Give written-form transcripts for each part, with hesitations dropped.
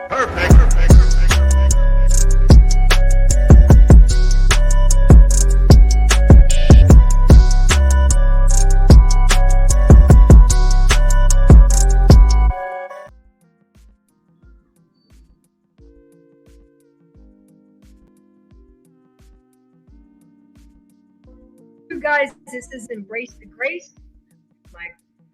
You guys, this is Embrace the Grace. My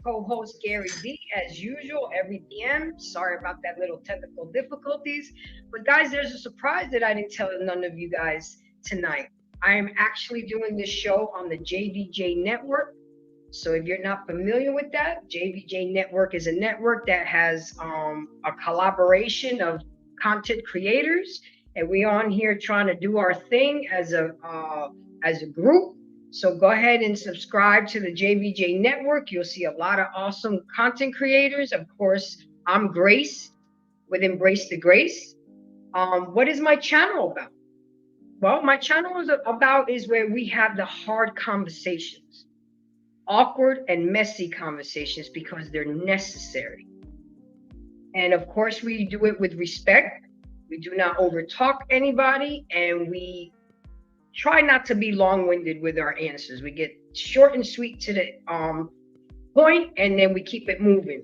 co-host Gary D, as usual, every PM. Sorry about that little technical difficulties. But guys, there's a surprise that I didn't tell none of you guys tonight. I am actually doing this show on the JVJ network. So if you're not familiar with that, JVJ network is a network that has a collaboration of content creators, and we on here trying to do our thing as a group. So go ahead and subscribe to the JVJ network. You'll see a lot of awesome content creators. Of course, I'm Grace with Embrace the Grace. What is my channel about? Well, my channel is where we have the hard conversations, awkward and messy conversations because they're necessary. And of course, we do it with respect. We do not overtalk anybody, and we try not to be long-winded with our answers. We get short and sweet to the point, and then we keep it moving.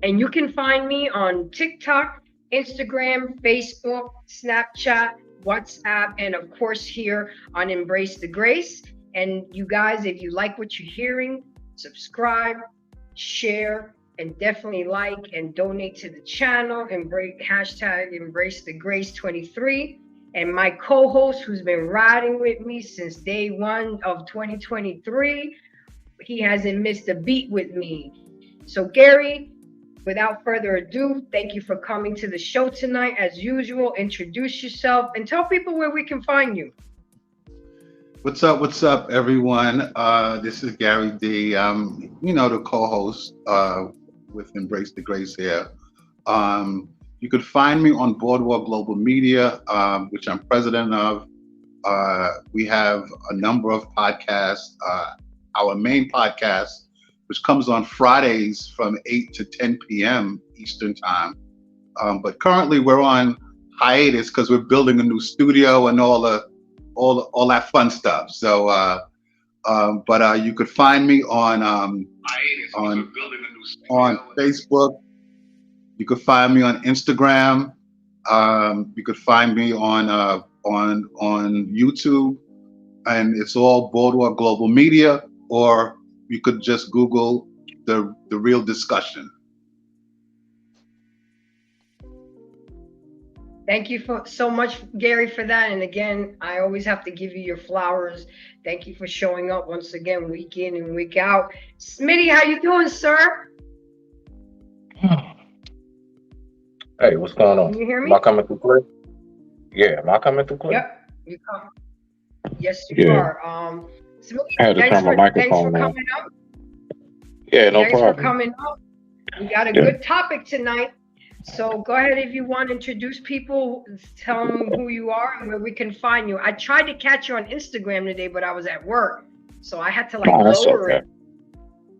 And you can find me on TikTok, Instagram, Facebook, Snapchat, WhatsApp, and of course here on Embrace the Grace. And you guys, if you like what you're hearing, subscribe, share, and definitely like and donate to the channel. Hashtag Embrace the Grace 23. And my co-host, who's been riding with me since day one of 2023, he hasn't missed a beat with me. So Gary, without further ado, thank you for coming to the show tonight. As usual, introduce yourself and tell people where we can find you. What's up, everyone? This is Gary D. The co-host with Embrace the Grace here. You could find me on Boardwalk Global Media, which I'm president of. We have a number of podcasts. Our main podcast, which comes on Fridays from 8 to 10 p.m. Eastern Time. But currently we're on hiatus because we're building a new studio and all that fun stuff. So, but you could find me on Facebook. You could find me on Instagram. You could find me on YouTube, and it's all Boardwalk Global Media. Or you could just Google the Real Discussion. Thank you so much, Gary, for that. And again, I always have to give you your flowers. Thank you for showing up once again, week in and week out. Smitty, how you doing, sir? Hey, what's going on? Can you hear me? Am I coming through clear? Yeah, am I coming through clear? Yep, you come. Yes, you are. Smitty, I had to turn my microphone thanks for on. coming up. Yeah, no Thanks problem. for coming up. We got a good topic tonight. So go ahead if you want to introduce people, tell them who you are and where we can find you. I tried to catch you on Instagram today, but I was at work, so I had to lower it.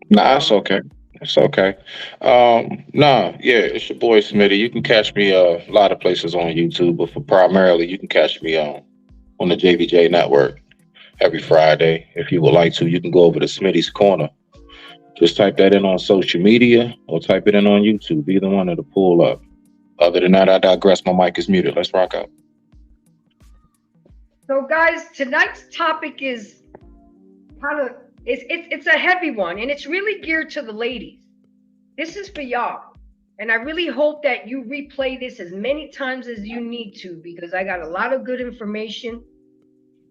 Nah, it's okay. It's okay. It's your boy Smitty. You can catch me a lot of places on YouTube, but primarily you can catch me on the JVJ network every Friday. If you would like to, you can go over to Smitty's Corner. Just type that in on social media or type it in on YouTube. Either one it'll pull up. Other than that, I digress. My mic is muted. Let's rock out. So guys, tonight's topic is it's a heavy one, and it's really geared to the ladies. This is for y'all. And I really hope that you replay this as many times as you need to, because I got a lot of good information.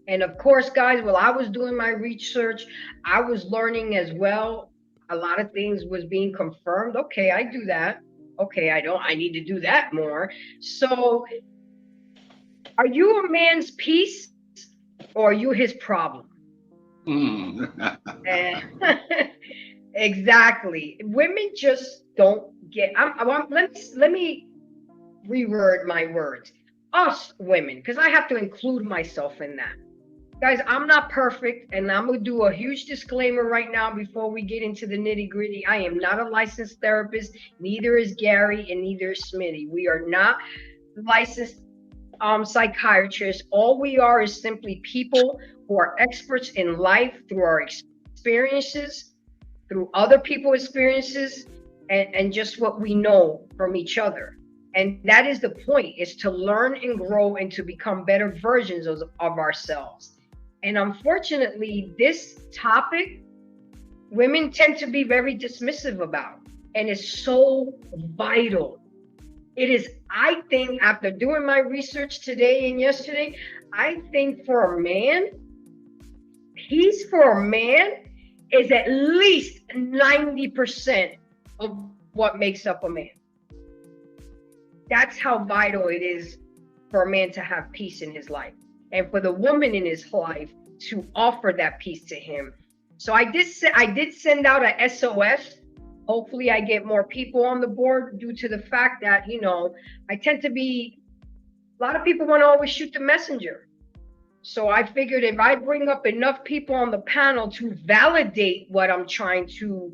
And of course, guys, while I was doing my research, I was learning as well. A lot of things was being confirmed. Okay, I do that. Okay, I need to do that more. So are you a man's piece or are you his problem? Exactly. Women just don't get, let me reword my words. Us women, because I have to include myself in that. Guys, I'm not perfect, and I'm gonna do a huge disclaimer right now before we get into the nitty gritty. I am not a licensed therapist, neither is Gary, and neither is Smitty. We are not licensed psychiatrists. All we are is simply people who are experts in life through our experiences, through other people's experiences, and just what we know from each other. And that is the point, is to learn and grow and to become better versions of ourselves. And unfortunately, this topic, women tend to be very dismissive about, and it's so vital. It is, I think, after doing my research today and yesterday, I think for a man, peace for a man is at least 90% of what makes up a man. That's how vital it is for a man to have peace in his life, and for the woman in his life to offer that peace to him. So I did send out a SOS. Hopefully I get more people on the board, due to the fact that, I tend to be, a lot of people want to always shoot the messenger. So I figured if I bring up enough people on the panel to validate what I'm trying to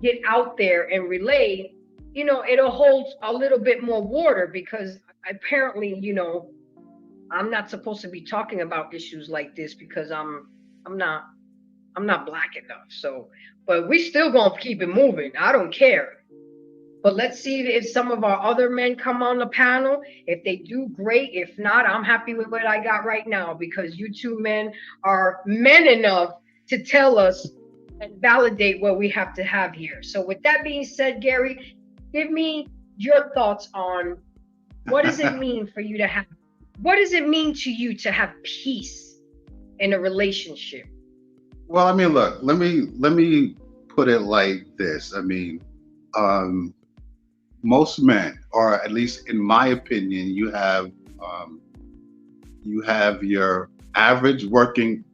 get out there and relay, it'll hold a little bit more water, because apparently, I'm not supposed to be talking about issues like this, because I'm not black enough. So, but we still gonna keep it moving. I don't care. But let's see if some of our other men come on the panel. If they do, great. If not, I'm happy with what I got right now, because you two men are men enough to tell us and validate what we have to have here. So with that being said, Gary, give me your thoughts on, what does it mean for you to have, what does it mean to you to have peace in a relationship? Well, I mean, look, let me put it like this. I mean, most men, or at least in my opinion, you have your average working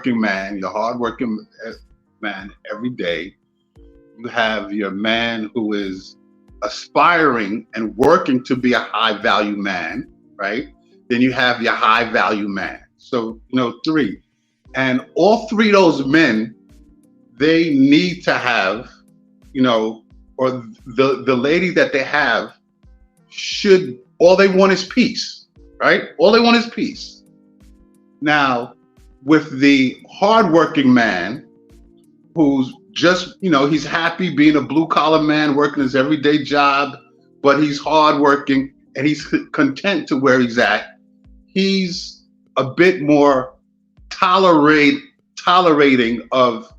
man, your hard working man every day. You have your man who is aspiring and working to be a high value man, right? Then you have your high value man. So, three. And all three of those men, they need to have, or the lady that they have should, all they want is peace, right? All they want is peace. Now, with the hardworking man who's just, he's happy being a blue collar man, working his everyday job, but he's hardworking and he's content to where he's at. He's a bit more tolerating of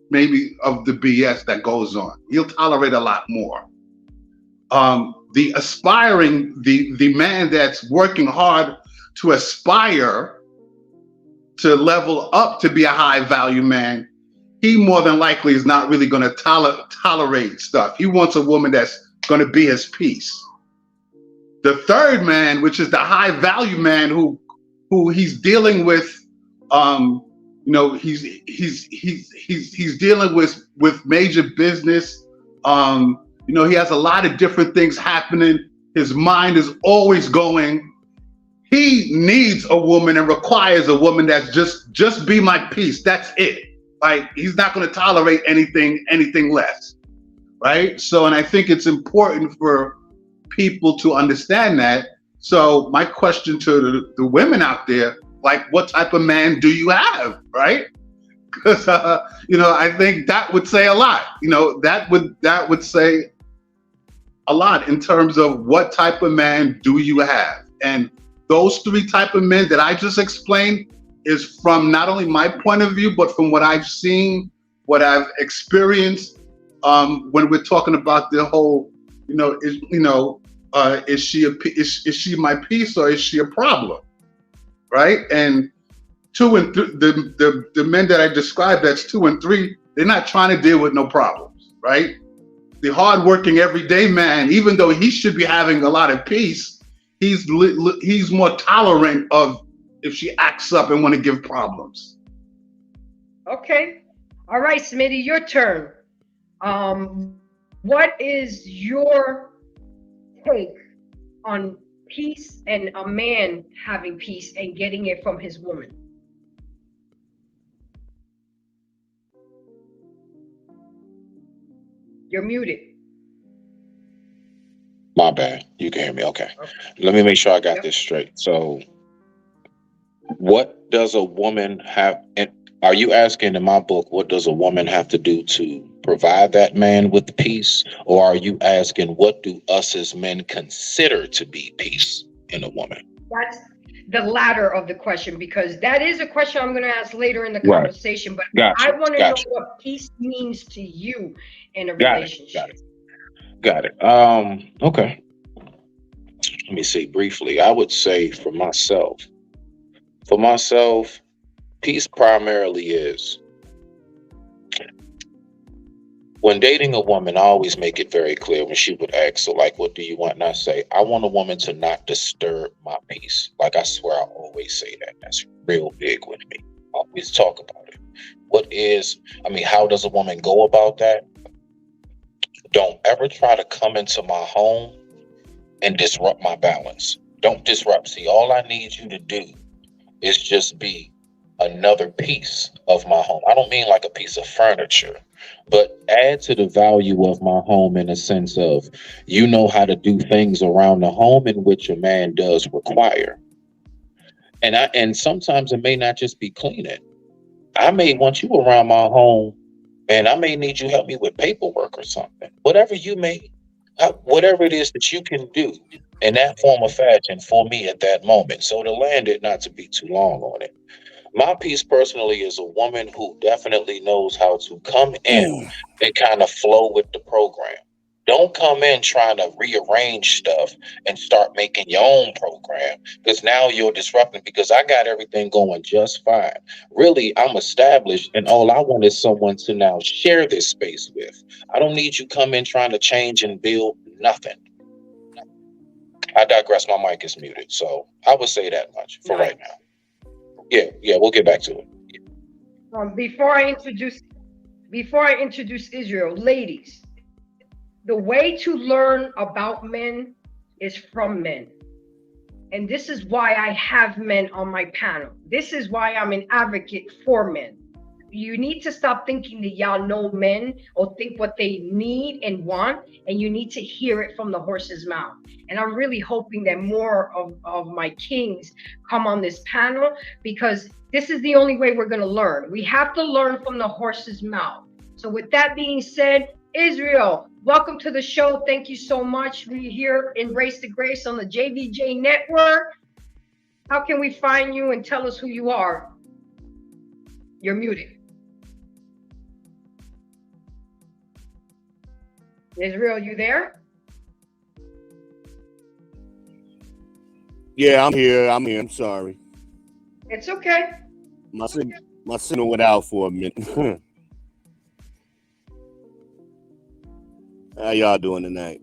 maybe of the BS that goes on. He'll tolerate a lot more. The man that's working hard to aspire to level up to be a high value man, he more than likely is not really going to tolerate stuff. He wants a woman that's going to be his peace. The third man, which is the high value man, who he's dealing with, he's dealing with major business. He has a lot of different things happening. His mind is always going. He needs a woman and requires a woman that's just be my peace. That's it. Like, he's not going to tolerate anything less, right? So, and I think it's important for people to understand that. So my question to the women out there, like, what type of man do you have, right? Because I think that would say a lot. That would say a lot in terms of what type of man do you have. And those three type of men that I just explained is from not only my point of view, but from what I've seen, what I've experienced. When we're talking about the whole, is she my piece, or is she a problem, right? And two and the men that I described, that's 2 and 3, they're not trying to deal with no problems, right? The hardworking everyday man, even though he should be having a lot of peace, he's more tolerant of if she acts up and want to give problems. Okay. All right, Smitty, your turn. What is your take on peace and a man having peace and getting it from his woman? You're muted. My bad. You can hear me. Okay. Okay. Let me make sure I got Yep. this straight. So, what does a woman have? And are you asking in my book, what does a woman have to do to provide that man with peace? Or are you asking, what do us as men consider to be peace in a woman? That's the latter of the question, because that is a question I'm going to ask later in the Right. conversation. But I Gotcha. want to know Gotcha. what peace means to you in a Got it. Got relationship. it. Got it. Okay. Let me see briefly. I would say for myself, peace primarily is when dating a woman, I always make it very clear when she would ask, so like, what do you want? And I say, I want a woman to not disturb my peace. Like, I swear I always say that. That's real big with me. I always talk about it. How does a woman go about that? Don't ever try to come into my home and disrupt my balance. Don't disrupt. See, all I need you to do is just be another piece of my home. I don't mean like a piece of furniture, but add to the value of my home in a sense of you know how to do things around the home in which a man does require. And sometimes it may not just be cleaning. I may want you around my home and I may need you help me with paperwork or something. Whatever it is that you can do in that form of fashion for me at that moment. So to land it, not to be too long on it. My piece personally is a woman who definitely knows how to come in and kind of flow with the program. Don't come in trying to rearrange stuff and start making your own program because now you're disrupting because I got everything going just fine. Really, I'm established and all I want is someone to now share this space with. I don't need you come in trying to change and build nothing. I digress. My mic is muted. So I would say that much for right Nice. now. Yeah, we'll get back to it. Um, before I introduce before I introduce Israel, ladies, the way to learn about men is from men. And this is why I have men on my panel. This is why I'm an advocate for men. You need to stop thinking that y'all know men or think what they need and want, and you need to hear it from the horse's mouth. And I'm really hoping that more of my kings come on this panel, because this is the only way we're going to learn. We have to learn from the horse's mouth. So with that being said, Israel, welcome to the show. Thank you so much. We here Embrace the Grace on the JVJ network. How can we find you and tell us who you are? You're muted. Israel, you there? Yeah, I'm here. I'm sorry. It's okay. My signal went out for a minute. How y'all doing tonight?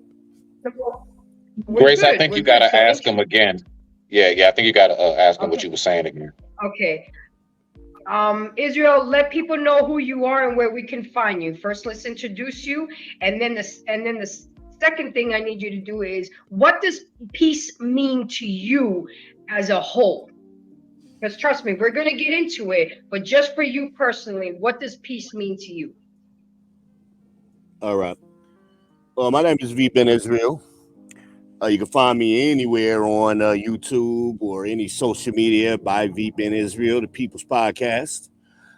We're Grace, I good. think We're you good. gotta So, ask him again. Yeah. I think you gotta ask him what okay. you were saying again. Okay. Israel, let people know who you are and where we can find you. First, let's introduce you, and then the second thing I need you to do is, what does peace mean to you as a whole? Because trust me, we're gonna get into it, but just for you personally, what does peace mean to you? All right. My name is V Ben Israel. You can find me anywhere on YouTube or any social media by V Ben Israel, the People's Podcast,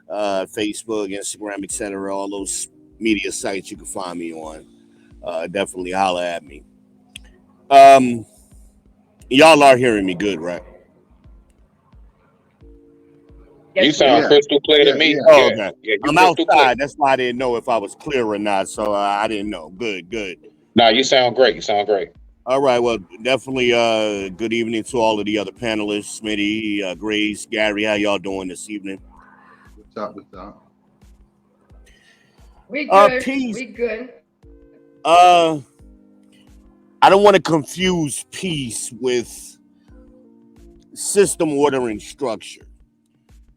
Facebook, Instagram, etc. All those media sites you can find me on. Definitely holler at me. Um, y'all are hearing me good, right? You Yes, we sound Yeah, are. crystal clear to yeah, me. yeah. Oh, Yeah, okay. yeah, you I'm crystal clear. outside. That's why I didn't know if I was clear or not. So I didn't know. Good. Nah, you sound great. You sound great. All right. Well, definitely. Good evening to all of the other panelists, Smitty, Grace, Gary. How y'all doing this evening? What's up? What's up? We good. Peace. We good. Uh, I don't want to confuse peace with system, order, and structure.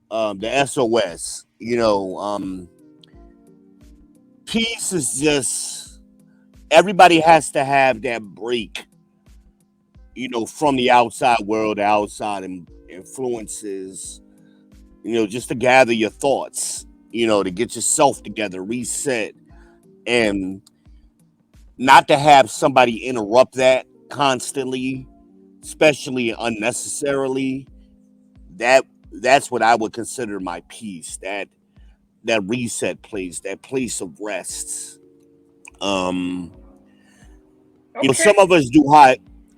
The SOS. Peace is just everybody has to have that break from the outside world, the outside influences, just to gather your thoughts, to get yourself together, reset, and not to have somebody interrupt that constantly, especially unnecessarily. That's what I would consider my peace. That reset place, that place of rest. Some Okay. of us do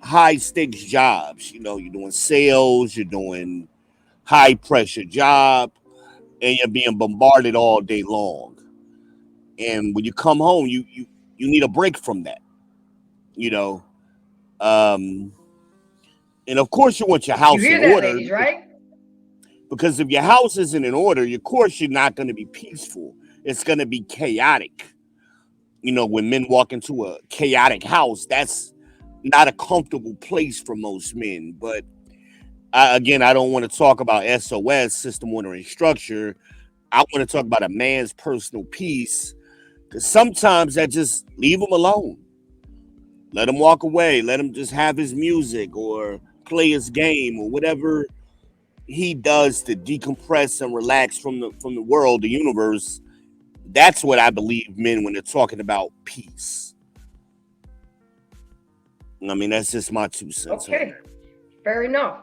high stakes jobs. You're doing sales, you're doing high pressure job, and you're being bombarded all day long. And when you come home, you need a break from that. You know, um, and of course you want your You house hear in that, order, ladies, right? because if your house isn't in order, of course you're not going to be peaceful. It's going to be chaotic. When men walk into a chaotic house, that's not a comfortable place for most men. But again, I don't want to talk about SOS, system, order, and structure. I want to talk about a man's personal peace, because sometimes that just leave him alone. Let him walk away. Let him just have his music or play his game or whatever he does to decompress and relax from the world, the universe. That's what I believe men when they're talking about peace. I mean, that's just my 2 cents on Okay. it. Fair enough.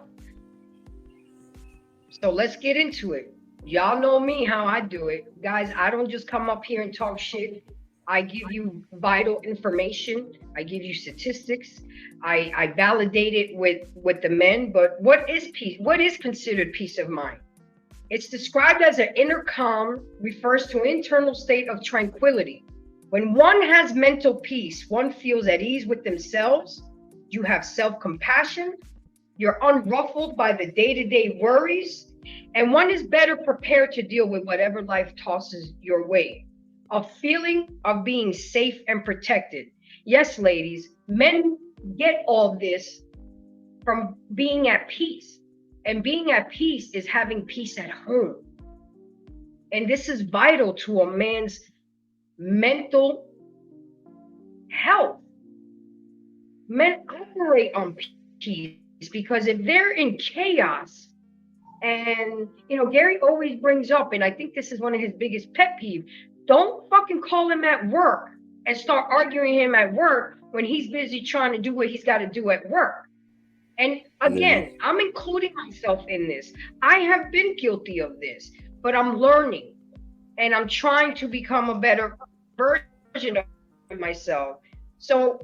So let's get into it. Y'all know me how I do it. Guys, I don't just come up here and talk shit. I give you vital information. I give you statistics. I validate it with the men. But what is peace? What is considered peace of mind? It's described as an inner calm, refers to an internal state of tranquility. When one has mental peace, one feels at ease with themselves. You have self-compassion. You're unruffled by the day-to-day worries, and one is better prepared to deal with whatever life tosses your way. A feeling of being safe and protected. Yes, ladies, men get all this from being at peace. And being at peace is having peace at home. And this is vital to a man's mental health. Men operate on peace because if they're in chaos, and Gary always brings up, and I think this is one of his biggest pet peeves, don't fucking call him at work and start arguing him at work when he's busy trying to do what he's got to do at work. And again, I'm including myself in this. I have been guilty of this, but I'm learning and I'm trying to become a better version of myself. So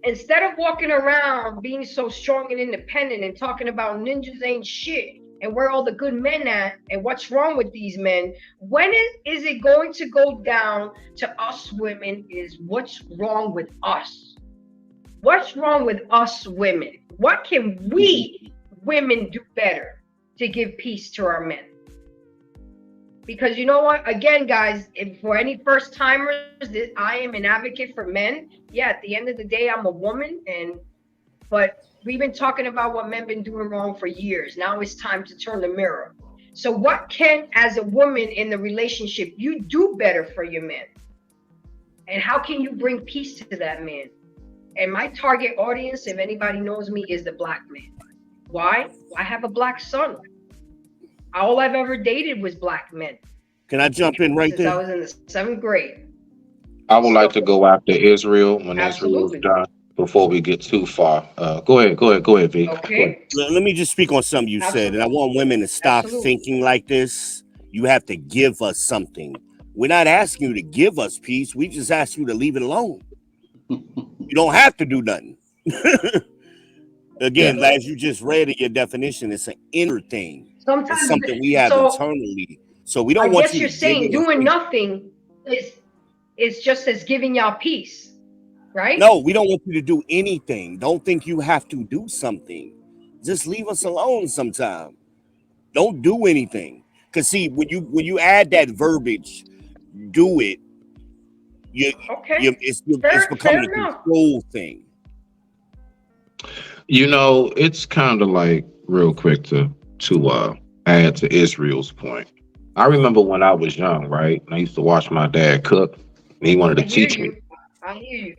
instead of walking around being so strong and independent and talking about ninjas ain't shit and where all the good men at and what's wrong with these men, when is it going to go down to us women is what's wrong with us? What's wrong with us women? What can we women do better to give peace to our men? Because you know what? Again, guys, if for any first timers, I am an advocate for men. Yeah, at the end of the day, I'm a woman, but we've been talking about what men been doing wrong for years. Now it's time to turn the mirror. So what can, as a woman in the relationship, you do better for your man? And how can you bring peace to that man? And my target audience, if anybody knows me, is the black man. Why? I have a black son. All I've ever dated was black men. Can I jump in right Since there? I was in the 7th grade. I would like to go after Israel when Israel's Absolutely. done before we get too far. Go ahead, V. Go ahead. Okay. Let me just speak on something you said, and I want women to stop thinking like this. You have to give us something. We're not asking you to give us peace. We just ask you to leave it alone. You don't have to do nothing. Again, as you just read in your definition, it's an inner thing. Sometimes It's something we have internally. So we don't I want guess you you're to saying give doing nothing is just as giving y'all peace, right? No, we don't want you to do anything. Don't think you have to do something. Just leave us alone sometime. Don't do anything. Cause see, when you add that verbiage, do it, it's becoming a control thing. It's kind of like real quick to add to Israel's point. I remember when I was young, right? I used to watch my dad cook, and he wanted to teach me. I hear you.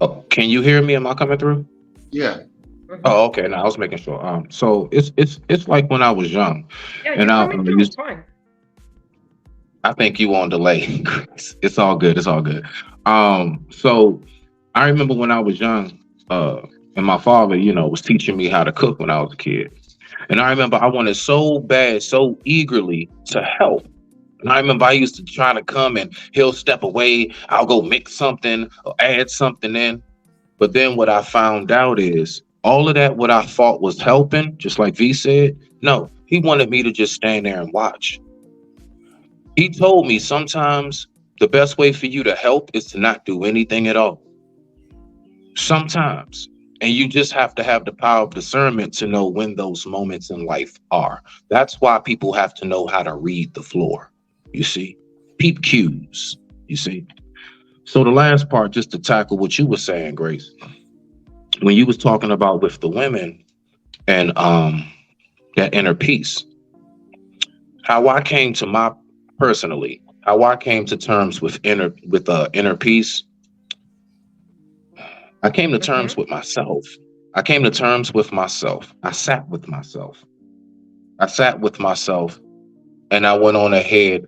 Oh, can you hear me? Am I coming through? Yeah. Hmm. Oh, okay. Now I was making sure. So it's like when I was young, Yeah, and you're coming through. It's fine. I think you on delay. It's all good. It's all good. So I remember when I was young, and my father, was teaching me how to cook when I was a kid. And I remember I wanted so bad, so eagerly to help. And I remember I used to try to come and he'll step away. I'll go mix something or add something in. But then what I found out is all of that, what I thought was helping, just like V said, no, he wanted me to just stand there and watch. He told me sometimes the best way for you to help is to not do anything at all. Sometimes. And you just have to have the power of discernment to know when those moments in life are. That's why people have to know how to read the floor. You see, peep cues. You see. So the last part, just to tackle what you were saying, Grace, when you was talking about with the women and that inner peace, how I came to my personally, how I came to terms with inner peace. I came to terms Hmm. with myself. I came to terms with myself. I sat with myself. I sat with myself and I went on ahead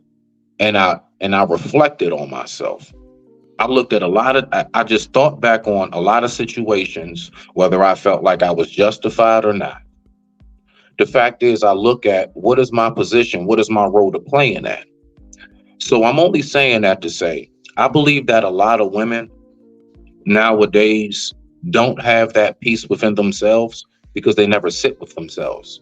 and I reflected on myself. I looked at a lot of I just thought back on a lot of situations, whether I felt like I was justified or not. The fact is I look at what is my position, what is my role to play in that. So I'm only saying that to say I believe that a lot of women nowadays don't have that peace within themselves because they never sit with themselves.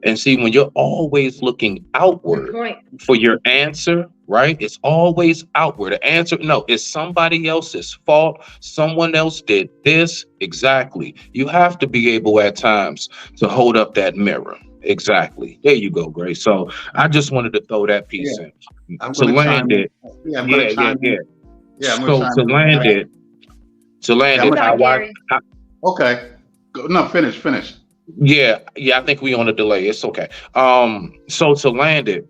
And see, when you're always looking Good outward point. for your answer, right? It's always outward. The answer, no, it's somebody else's fault. Someone else did this. Exactly. You have to be able at times to hold up that mirror. Exactly. There you go, Grace. So I just wanted to throw that Yeah, piece in I'm to gonna chime land in. it. Yeah, I'm gonna Yeah, yeah, chime yeah. in. Yeah, I'm gonna So chime to in. land Okay. it, to Yeah, land I'm it, You gonna, got it, Gary. how okay. No, finish. yeah, yeah, I think we on a delay. It's okay. So to land it,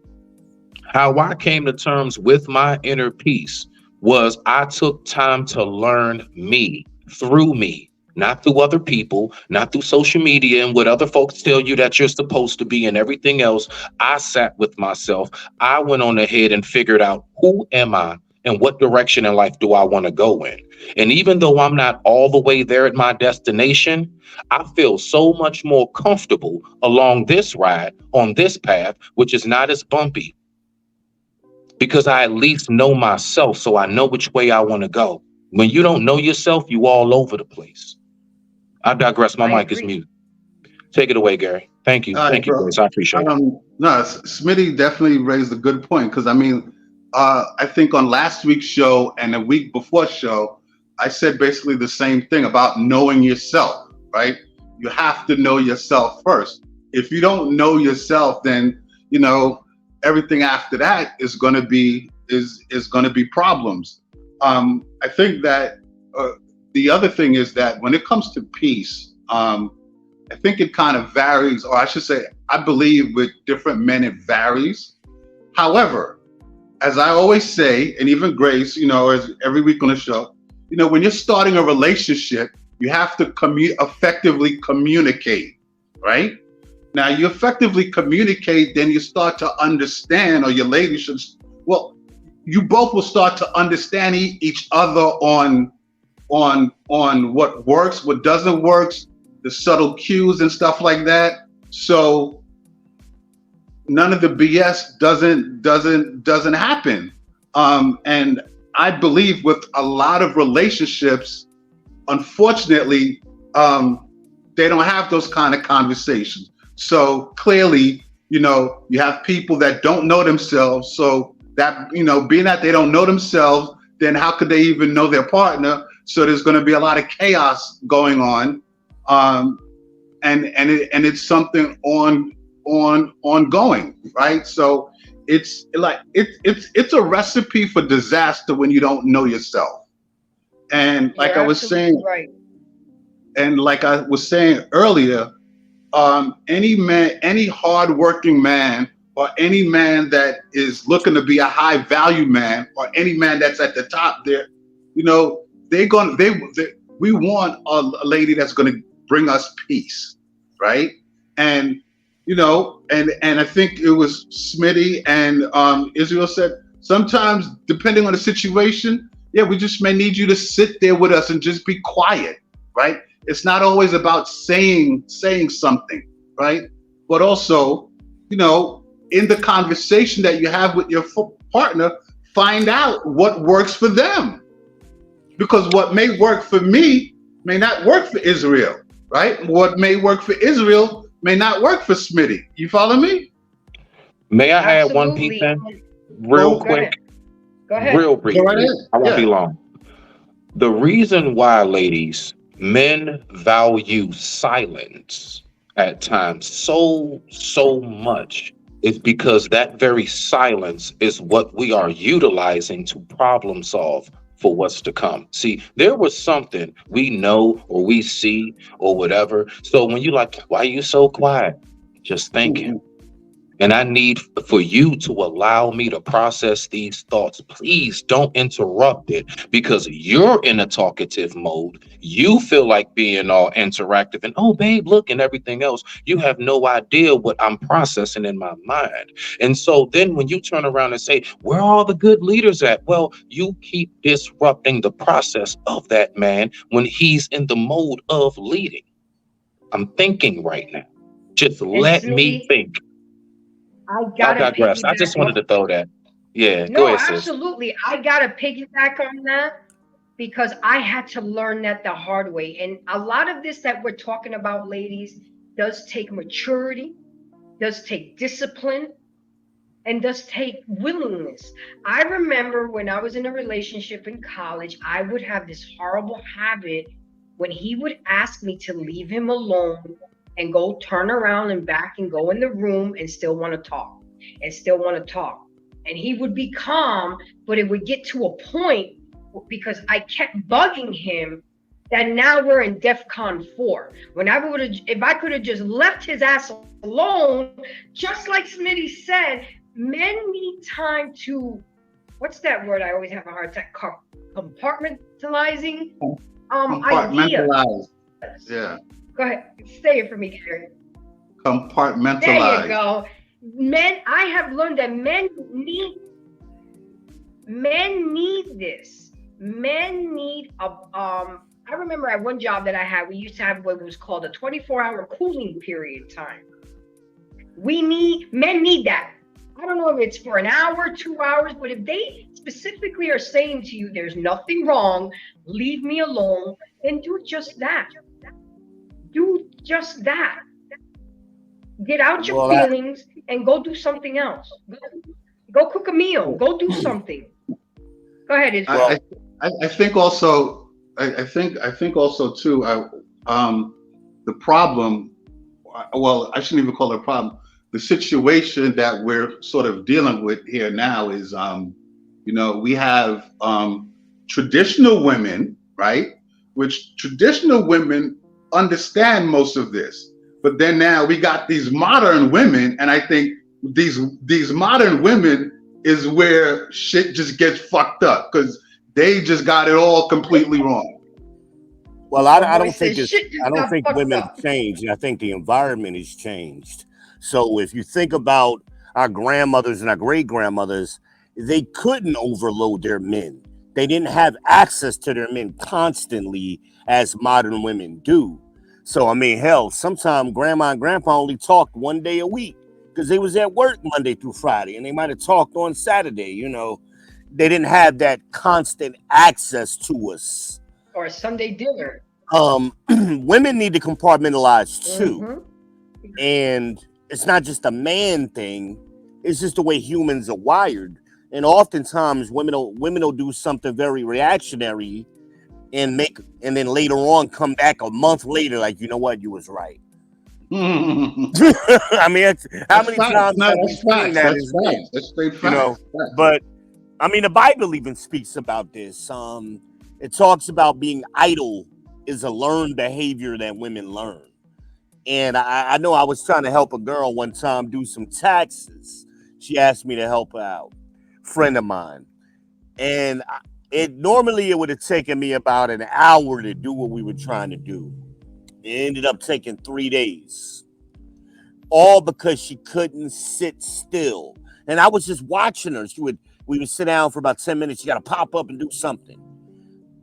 how I came to terms with my inner peace was I took time to learn me through me, not through other people, not through social media and what other folks tell you that you're supposed to be and everything else. I sat with myself. I went on ahead and figured out who am I and what direction in life do I want to go in. And even though I'm not all the way there at my destination, I feel so much more comfortable along this ride on this path, which is not as bumpy because I at least know myself, so I know which way I want to go. When you don't know yourself, you all over the place. I digress. My I mic is agree. mute. Take it away, Gary. Thank you. All right, Thank you, bro. Grace. I appreciate it. No, Smitty definitely raised a good point because I mean, I think on last week's show and the week before show, I said basically the same thing about knowing yourself, right? You have to know yourself first. If you don't know yourself, then you know everything after that is going to be problems. I think that the other thing is that when it comes to peace, I think it kind of varies, or I should say, I believe with different men it varies. However, as I always say, and even Grace, as every week on the show, when you're starting a relationship, you have to effectively communicate, right? Now, you effectively communicate, then you start to understand, or your lady should, well, you both will start to understand each other on what works, what doesn't work, the subtle cues and stuff like that. So none of the BS doesn't happen. And I believe with a lot of relationships, unfortunately, they don't have those kind of conversations. So clearly, you have people that don't know themselves. So that, being that they don't know themselves, then how could they even know their partner? So there's going to be a lot of chaos going on. And it's something ongoing, right? So it's like it's a recipe for disaster when you don't know yourself. And You're absolutely right. like I was saying earlier, any hardworking man, or any man that is looking to be a high value man, or any man that's at the top there, they we want a lady that's gonna bring us peace, right? And and I think it was Smitty and Israel said sometimes, depending on the situation, yeah, we just may need you to sit there with us and just be quiet, right? It's not always about saying something, right? But also, in the conversation that you have with your partner, find out what works for them, because what may work for me may not work for Israel, right? What may work for Israel may not work for Smitty. You follow me? May I add one piece Absolutely. in? Real Go, Go ahead. quick, Go ahead. real go right briefly. ahead. I won't Yeah. be long. The reason why, ladies, men value silence at times so much is because that very silence is what we are utilizing to problem solve for what's to come. See, there was something we know or we see or whatever. So when you like, why are you so quiet? Just thinking. Mhm. And I need for you to allow me to process these thoughts. Please don't interrupt it because you're in a talkative mode. You feel like being all interactive and, oh, babe, look, and everything else. You have no idea what I'm processing in my mind. And so then when you turn around and say, where are all the good leaders at? Well, you keep disrupting the process of that man when he's in the mode of leading. I'm thinking right now. Just And let me Smitty, think. I I gotta digress. I piggyback just wanted off. to throw that. Yeah, go No, ahead, sis. absolutely. I gotta piggyback on that because I had to learn that the hard way. And a lot of this that we're talking about, ladies, does take maturity, does take discipline, and does take willingness. I remember when I was in a relationship in college, I would have this horrible habit when he would ask me to leave him alone and go turn around and back and go in the room and still want to talk and still want to talk. And he would be calm, but it would get to a point because I kept bugging him that now we're in DEFCON 4. When I would have, if I could have just left his ass alone, just like Smitty said, men need time to, what's that word I always have a hard time, compartmentalizing ideas. Compartmentalize. Yeah. Go ahead, say it for me, Gary. There you Compartmentalize. go. Men, I have learned that men need this. Men need a I remember at one job that I had, we used to have what was called a 24-hour cooling period time. Men need that. I don't know if it's for an hour, 2 hours, but if they specifically are saying to you, there's nothing wrong, leave me alone, then do just that. Do just that. Get out your Well, feelings and go do something else. Go cook a meal. Go do something. Go ahead, Israel. I, I think also I think also too the problem, well, I shouldn't even call it a problem. The situation that we're sort of dealing with here now is we have traditional women, right? Which traditional women understand most of this. But then now we got these modern women, and I think these modern women is where shit just gets fucked up because they just got it all completely wrong. well, My I boy don't think says it's. shit just I don't got think fucked women up. have changed. I think the environment has changed. So if you think about our grandmothers and our great grandmothers, they couldn't overload their men. They didn't have access to their men constantly as modern women do. So I mean, hell, sometimes grandma and grandpa only talked one day a week because they was at work Monday through Friday, and they might have talked on Saturday. They didn't have that constant access to us. Or a Sunday dinner. Women need to compartmentalize too, Mm-hmm. and it's not just a man thing, it's just the way humans are wired. And oftentimes women will do something very reactionary and then later on come back a month later like, you know what, you was right. I mean, how That's many facts. times No, have we that's seen facts. that That's as men? facts. That's straight you know facts. Facts. but I mean, the Bible even speaks about this. It talks about being idle is a learned behavior that women learn. And I know I was trying to help a girl one time do some taxes. She asked me to help her out, friend of mine. And it would have taken me about an hour to do what we were trying to do. It ended up taking 3 days. All because she couldn't sit still. And I was just watching her. We would sit down for about 10 minutes. She got to pop up and do something.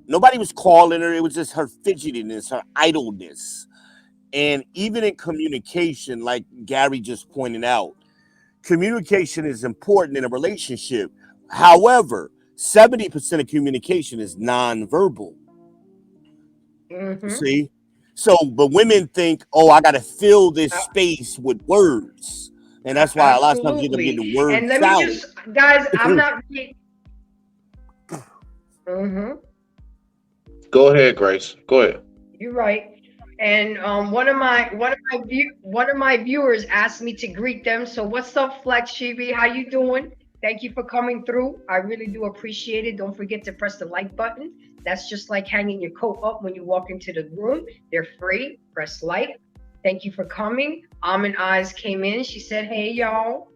Nobody was calling her. It was just her fidgetiness, her idleness. And even in communication, like Gary just pointed out, communication is important in a relationship. However, 70% of communication is nonverbal. See? So, but women think, oh, I got to fill this space with words. And that's why a lot of times you get the word and let salad. me just, guys, I'm not Go ahead, Grace. Go ahead. You're right. And one of my viewers asked me to greet them. So what's up, Flex Shivi? How you doing? Thank you for coming through. I really do appreciate it. Don't forget to press the like button. That's just like hanging your coat up when you walk into the room. They're free. Press like. Thank you for coming. Almond Eyes came in. She said, hey, y'all.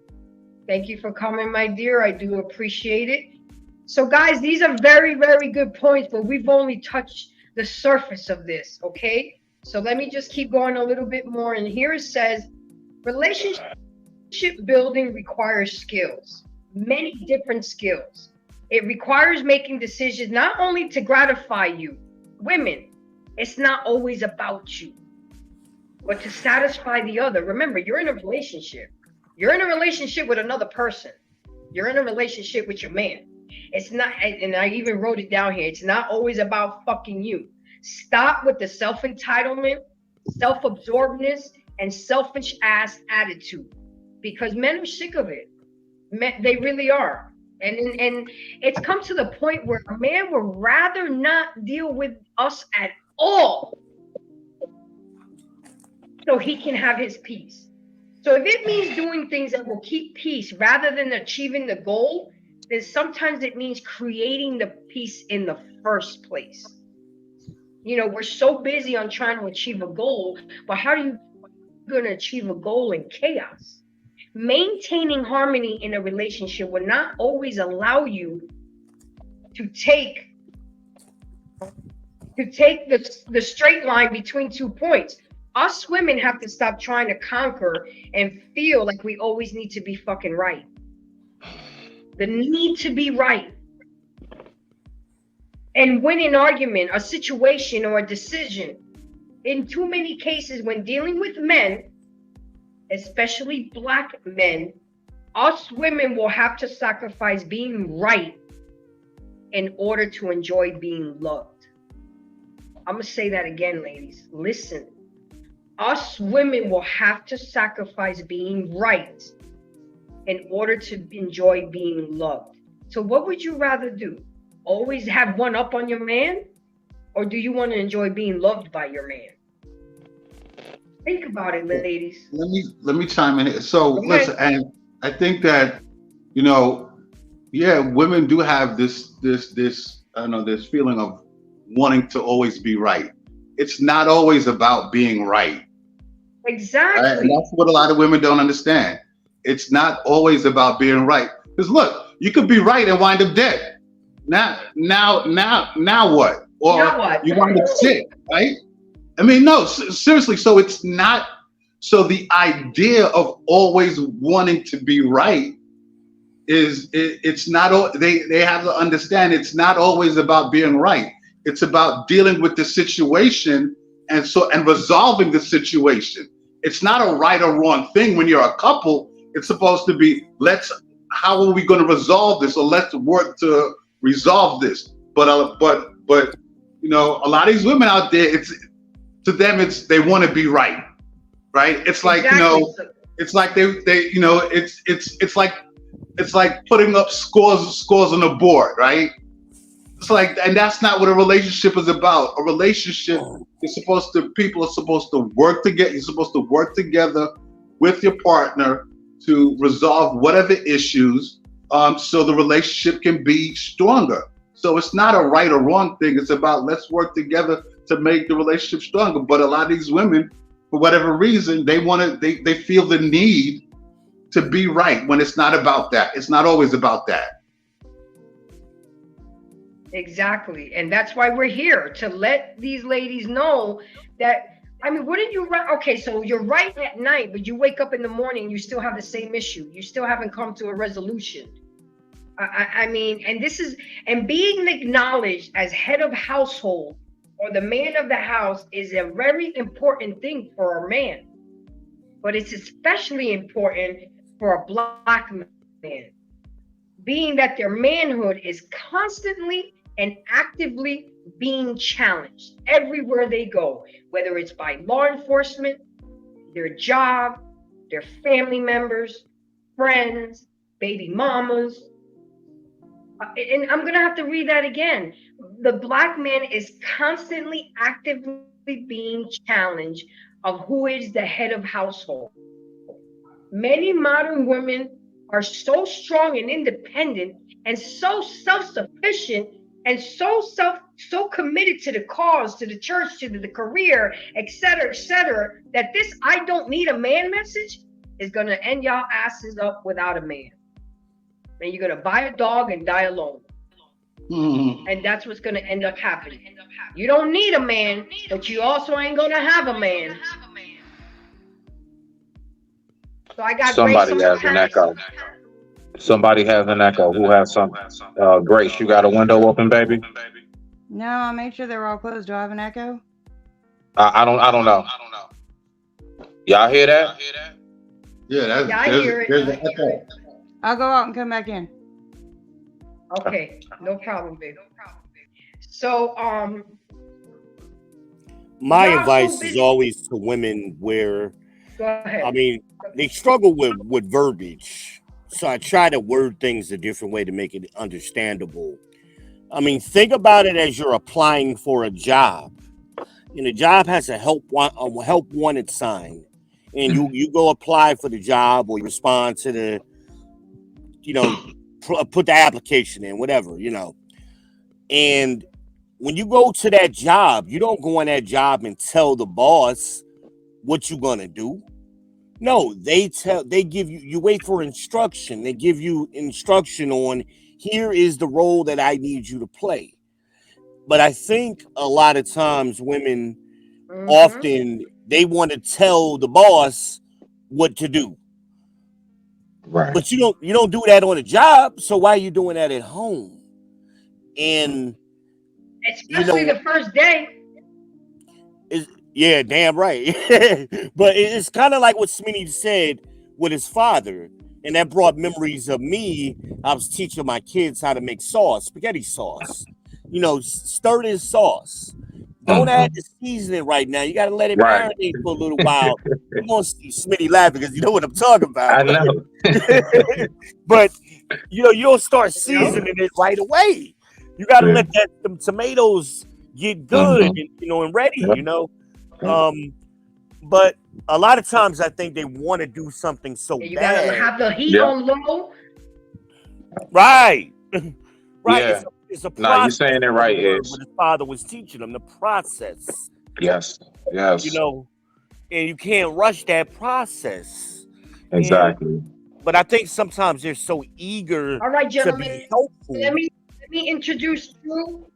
Thank you for coming, my dear. I do appreciate it. So, guys, these are very, very good points, but we've only touched the surface of this, okay? So let me just keep going a little bit more. And here it says, relationship building requires skills, many different skills. It requires making decisions not only to gratify you, women, it's not always about you, but to satisfy the other. Remember, you're in a relationship. You're in a relationship with another person. You're in a relationship with your man. It's not, and I even wrote it down here, it's not always about fucking you. Stop with the self-entitlement, self-absorbedness, and selfish ass attitude, because men are sick of it. Men, they really are. And it's come to the point where a man would rather not deal with us at all so he can have his peace. So if it means doing things that will keep peace rather than achieving the goal, then sometimes it means creating the peace in the first place. You know, we're so busy on trying to achieve a goal, but how are you going to achieve a goal in chaos? Maintaining harmony in a relationship will not always allow you to take the straight line between 2 points. Us women have to stop trying to conquer and feel like we always need to be fucking right. The need to be right and win an argument, a situation, or a decision. In too many cases, when dealing with men, especially Black men, us women will have to sacrifice being right in order to enjoy being loved. I'm going to say that again, ladies. Listen. Us women will have to sacrifice being right in order to enjoy being loved. So what would you rather do? Always have one up on your man? Or do you want to enjoy being loved by your man? Think about it, ladies. Let me chime in here. So listen, and I think that, you know, yeah, women do have this I don't know, this feeling of wanting to always be right. It's not always about being right. Exactly. Right? And that's what a lot of women don't understand. It's not always about being right. Because look, you could be right and wind up dead. Now what? Or now what? You wind up sick, right? I mean, no, seriously. So it's not. So the idea of always wanting to be right it's not. They have to understand it's not always about being right. It's about dealing with the situation and resolving the situation. It's not a right or wrong thing when you're a couple. It's supposed to be, how are we going to resolve this, or let's work to resolve this. But you know, a lot of these women out there, to them they want to be right. It's like, exactly. You know, it's like they you know, it's like putting up scores on the board, right? It's like, and that's not what a relationship is about. A relationship is people are supposed to work together. You're supposed to work together with your partner to resolve whatever issues, so the relationship can be stronger. So it's not a right or wrong thing. It's about, let's work together to make the relationship stronger. But a lot of these women, for whatever reason, they feel the need to be right when it's not about that. It's not always about that. Exactly. And that's why we're here, to let these ladies know that I mean, wouldn't you write? Okay, so you're writing at night, but you wake up in the morning, you still have the same issue. You still haven't come to a resolution. I mean, and this is, and being acknowledged as head of household or the man of the house is a very important thing for a man, but it's especially important for a black man, being that their manhood is constantly and actively being challenged everywhere they go, whether it's by law enforcement, their job, their family members, friends, baby mamas. And I'm going to have to read that again. The black man is constantly actively being challenged of who is the head of household. Many modern women are so strong and independent and so self-sufficient and so committed to the cause, to the church, to the career, etc., that this "I don't need a man" message is going to end y'all asses up without a man. And you're going to buy a dog and die alone. And that's what's going to end up happening. You don't need a man, but you also ain't going to have a man. So I got Grace Somebody on the has an panel. echo. Somebody has an echo. Who has some? Grace, you got a window open, baby? No, I made sure they were all closed. Do I have an echo? I don't know. Y'all hear that? Yeah, Yeah, I hear it. there's an echo. I'll go out and come back in. Okay, no problem, babe. So, My y'all so advice is busy. always to women where, Go ahead. I mean, they struggle with verbiage. So I try to word things a different way to make it understandable. I mean, think about it as you're applying for a job. And the job has a help wanted sign. And you go apply for the job or you respond to the, put the application in, whatever, And when you go to that job, you don't go on that job and tell the boss what you're gonna do. No, they give you wait for instruction. They give you instruction on here is the role that I need you to play. But I think a lot of times women often they want to tell the boss what to do. Right. But you don't do that on a job, so why are you doing that at home? And especially the first day. Yeah, damn right. But it's kind of like what Smitty said with his father. And that brought memories of me. I was teaching my kids how to make sauce, spaghetti sauce. Stir this sauce. Don't add the seasoning right now. You got to let it Right. marinate for a little while. You're going to see Smitty laughing because you know what I'm talking about. I know. But, you don't start seasoning it right away. You got to let them tomatoes get good and ready, But a lot of times I think they want to do something so you bad. You gotta have the heat on low. Right. Right. Yeah. It's a process. No, you're saying it right, what his father was teaching him, the process. Yes. And you can't rush that process. Exactly. But I think sometimes they're so eager All right, gentlemen, to be helpful. Let me introduce you.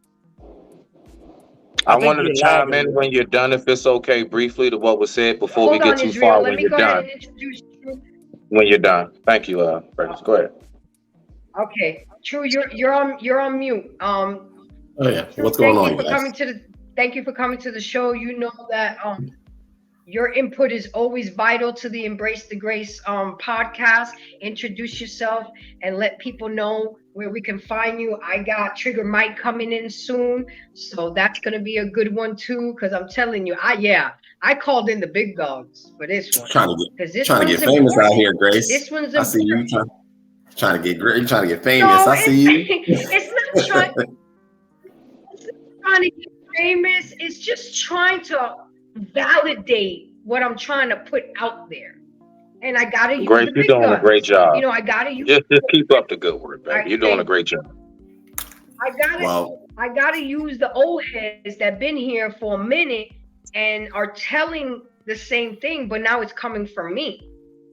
I wanted to chime in when you're done, if it's okay, briefly to what was said before we get too far. When you're done. When you're done. Thank you, Curtis. Go ahead. Okay, True, you're on mute. Oh yeah, what's going on, guys? Thank you for coming to the show. You know that your input is always vital to the Embrace the Grace podcast. Introduce yourself and let people know where we can find you. I got Trigger Mike coming in soon, so that's gonna be a good one too. Because I'm telling you, I called in the big dogs for this one. Trying to get famous out here, Grace. This one's I see you trying to get great. Trying to get famous. No, I see you. It's not trying to get famous. It's just trying to validate what I'm trying to put out there. And I gotta use Grace, you're doing a great job. I gotta use just keep up the good work, baby. You're doing a great job. I gotta use the old heads that been here for a minute and are telling the same thing, but now it's coming from me.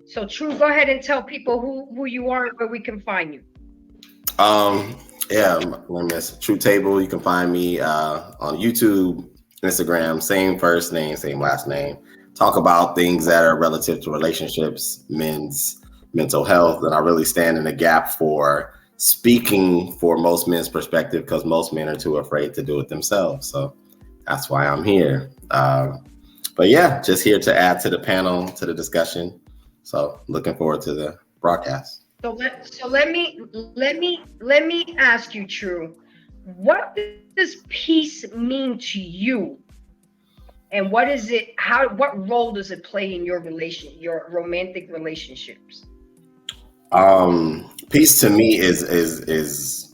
So True, go ahead and tell people who you are and where we can find you. Yeah, my name is True Table. You can find me on YouTube Instagram, same first name, same last name. Talk about things that are relative to relationships, men's mental health, and I really stand in the gap for speaking for most men's perspective because most men are too afraid to do it themselves. So that's why I'm here. But yeah, just here to add to the panel, to the discussion. So looking forward to the broadcast. So let me ask you, True, what does peace mean to you? And what is it, what role does it play in your romantic relationships? Peace to me is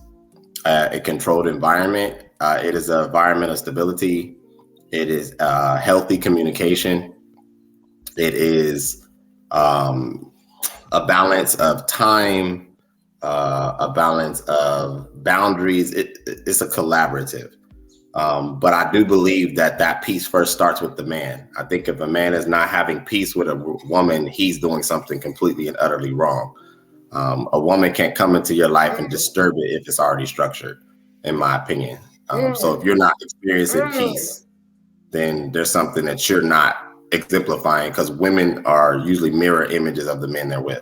a controlled environment. It is an environment of stability. It is healthy communication. It is a balance of time, a balance of boundaries. It's a collaborative. But I do believe that peace first starts with the man. I think if a man is not having peace with a woman, he's doing something completely and utterly wrong. A woman can't come into your life and disturb it if it's already structured, in my opinion. So if you're not experiencing peace, then there's something that you're not exemplifying, because women are usually mirror images of the men they're with.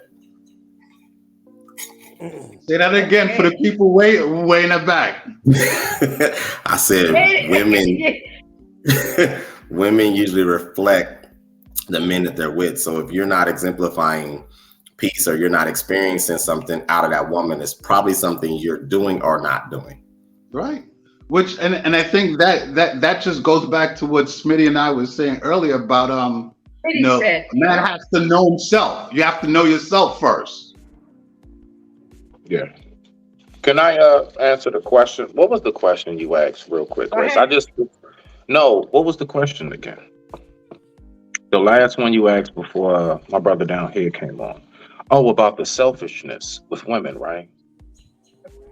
Say that again for the people way in the back. I said women usually reflect the men that they're with. So if you're not exemplifying peace or you're not experiencing something out of that woman, it's probably something you're doing or not doing. Right. Which and I think that just goes back to what Smitty and I was saying earlier about a man has to know himself. You have to know yourself first. Yeah. Can I answer the question? What was the question you asked real quick, Grace? What was the question again? The last one you asked before my brother down here came on. Oh, about the selfishness with women, right?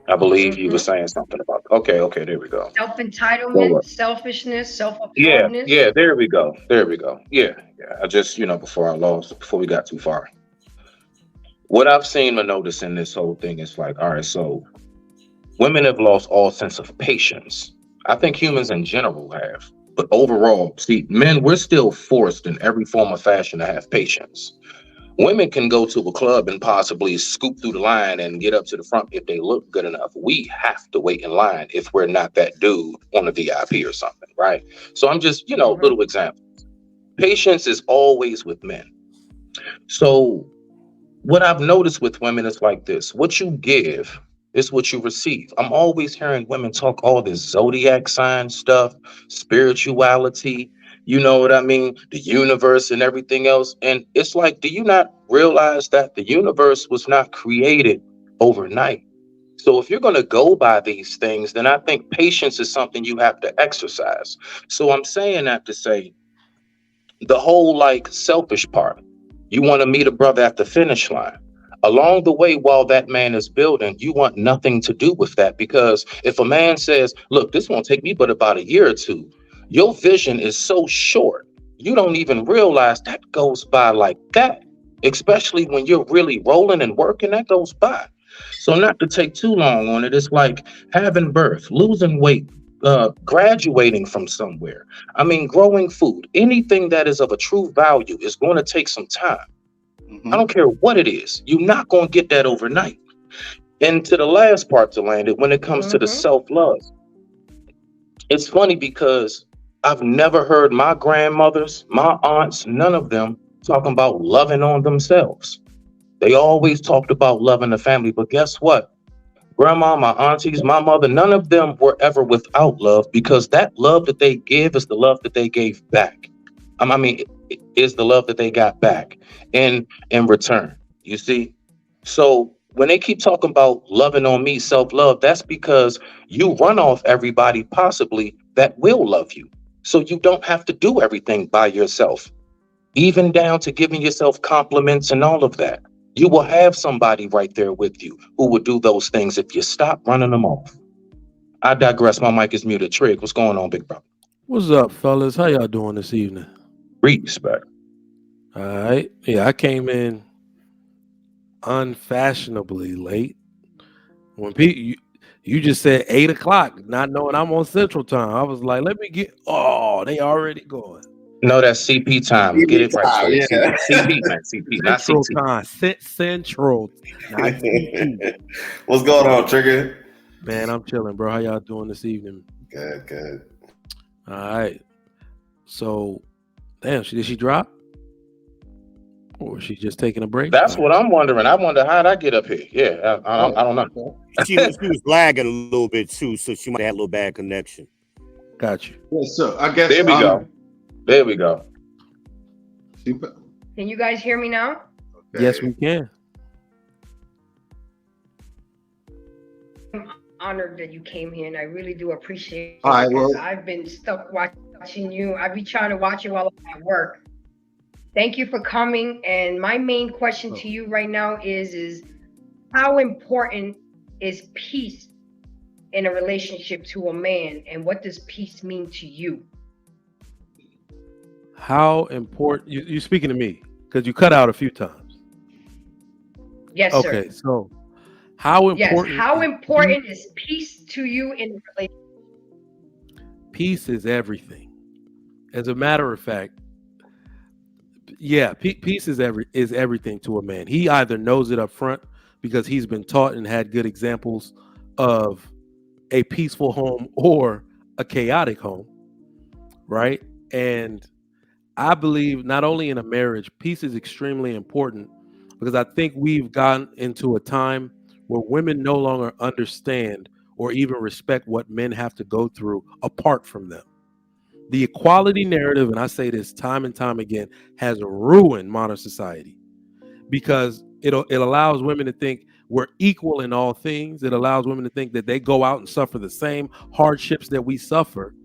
I believe you were saying something about. Okay, there we go. Self-entitlement, selfishness, self-absorbedness. Yeah, there we go. Yeah. I just, before we got too far. What I've seen and noticed in this whole thing is like, all right, so women have lost all sense of patience. I think humans in general have. But overall, see, men, we're still forced in every form of fashion to have patience. Women can go to a club and possibly scoop through the line and get up to the front if they look good enough. We have to wait in line if we're not that dude on a VIP or something, right? So I'm just, little examples. Patience is always with men. So what I've noticed with women is like this. What you give is what you receive. I'm always hearing women talk all this zodiac sign stuff, spirituality, you know what I mean? The universe and everything else. And it's like, do you not realize that the universe was not created overnight? So if you're going to go by these things, then I think patience is something you have to exercise. So I'm saying that to say the whole like selfish part. You want to meet a brother at the finish line. Along the way, while that man is building, you want nothing to do with that, because if a man says, look, this won't take me but about a year or two, your vision is so short, you don't even realize that goes by like that, especially when you're really rolling and working, that goes by. So not to take too long on it, it's like having birth, losing weight, graduating from somewhere. I mean, growing food, anything that is of a true value is going to take some time. I don't care what it is. You're not going to get that overnight. And to the last part to land it, when it comes to the self-love, it's funny because I've never heard my grandmothers, my aunts, none of them talking about loving on themselves. They always talked about loving the family. But guess what? Grandma, my aunties, my mother, none of them were ever without love, because that love that they give is the love that they gave back. It is the love that they got back in return. You see? So when they keep talking about loving on me, self-love, that's because you run off everybody possibly that will love you. So you don't have to do everything by yourself, even down to giving yourself compliments and all of that. You will have somebody right there with you who will do those things if you stop running them off. I digress. My mic is muted. Trig, what's going on, big brother? What's up, fellas? How y'all doing this evening? Respect. All right. Yeah, I came in unfashionably late. When people, You just said 8 o'clock, not knowing I'm on Central Time. I was like, let me get. Oh, they already going. No, that's CP time. Get it right, Time, Slay. yeah. CP, man. CP, not Central CT. Time. Central, not CT. What's going on, Trigger? Man, I'm chilling, bro. How y'all doing this evening? Good. All right. So, damn, did she drop? Or is she just taking a break? That's what I'm wondering. I wonder how'd I get up here. Yeah, I don't know. She was lagging a little bit too, so she might have a little bad connection. Got you. Yeah, so I guess There we go. There we go. Can you guys hear me now? Okay. Yes, we can. I'm honored that you came here, and I really do appreciate it. All right, well, I've been stuck watching you. I've been trying to watch you while I'm at work. Thank you for coming. And my main question to you right now is how important is peace in a relationship to a man, and what does peace mean to you? How important? You speaking to me because you cut out a few times. Yes, sir. Okay, so how important? Yes, how important is peace to you in a relationship? Peace is everything. As a matter of fact, yeah, peace is everything to a man. He either knows it up front because he's been taught and had good examples of a peaceful home or a chaotic home, right? And I believe not only in a marriage, peace is extremely important because I think we've gotten into a time where women no longer understand or even respect what men have to go through apart from them. The equality narrative, and I say this time and time again, has ruined modern society because it allows women to think we're equal in all things. It allows women to think that they go out and suffer the same hardships that we suffer,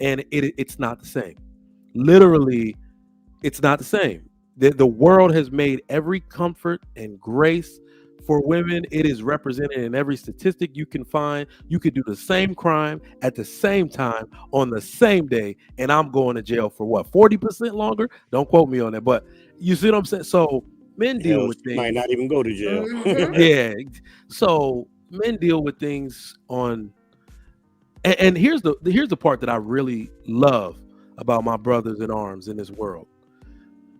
and it's not the same. Literally, it's not the same. The world has made every comfort and grace for women. It is represented in every statistic you can find. You could do the same crime at the same time on the same day, and I'm going to jail for what, 40% longer? Don't quote me on that, but you see what I'm saying? So men deal with things. Might not even go to jail. Yeah. So men deal with things on, and here's the part that I really love about my brothers in arms in this world.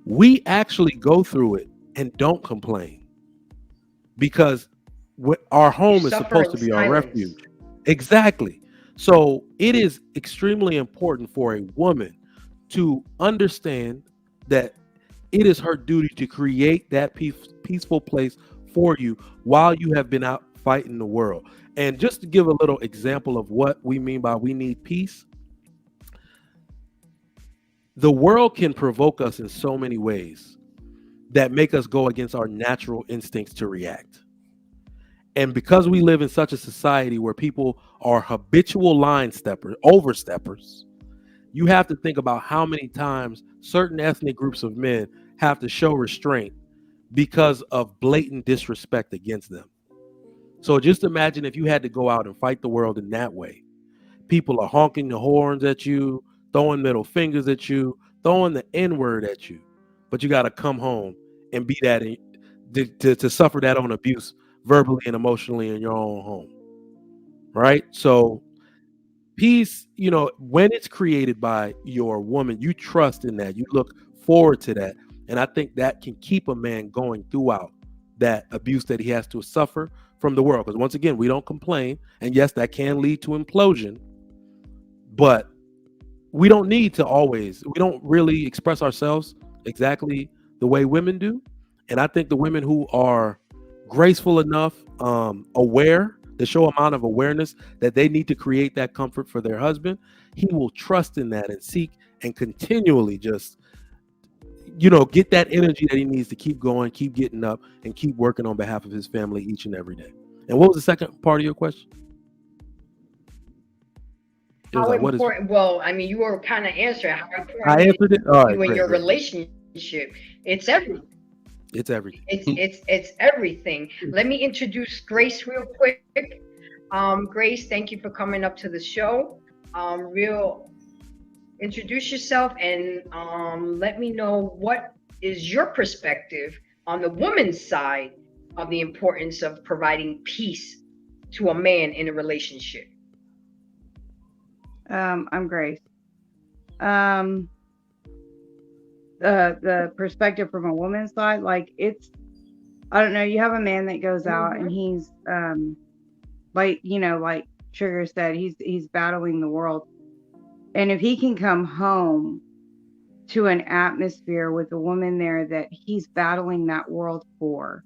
We actually go through it and don't complain because our home is supposed to be our refuge. Exactly. So it is extremely important for a woman to understand that it is her duty to create that peaceful place for you while you have been out fighting the world. And just to give a little example of what we mean by we need peace, the world can provoke us in so many ways that make us go against our natural instincts to react. And because we live in such a society where people are habitual line steppers, oversteppers, you have to think about how many times certain ethnic groups of men have to show restraint because of blatant disrespect against them. So just imagine if you had to go out and fight the world in that way. People are honking the horns at you, throwing middle fingers at you, throwing the N-word at you. But you got to come home and be that to suffer that own abuse verbally and emotionally in your own home. Right? So peace, when it's created by your woman, you trust in that. You look forward to that. And I think that can keep a man going throughout that abuse that he has to suffer from the world. Because once again, we don't complain. And yes, that can lead to implosion. But we don't really express ourselves exactly the way women do. And I think the women who are graceful enough, aware, to show amount of awareness that they need to create that comfort for their husband, he will trust in that and seek and continually just, get that energy that he needs to keep going, keep getting up, and keep working on behalf of his family each and every day. And what was the second part of your question? How important? Well, I mean, you were kind of answering how important I answered it. All right, you in your relationship. It's everything. It's everything. It's everything. Let me introduce Grace real quick. Grace, thank you for coming up to the show. Introduce yourself and let me know what is your perspective on the woman's side of the importance of providing peace to a man in a relationship? I'm Grace. The perspective from a woman's side, like it's, I don't know, you have a man that goes out and he's like, you know, like Sugar said, he's battling the world. And if he can come home to an atmosphere with a woman there that he's battling that world for,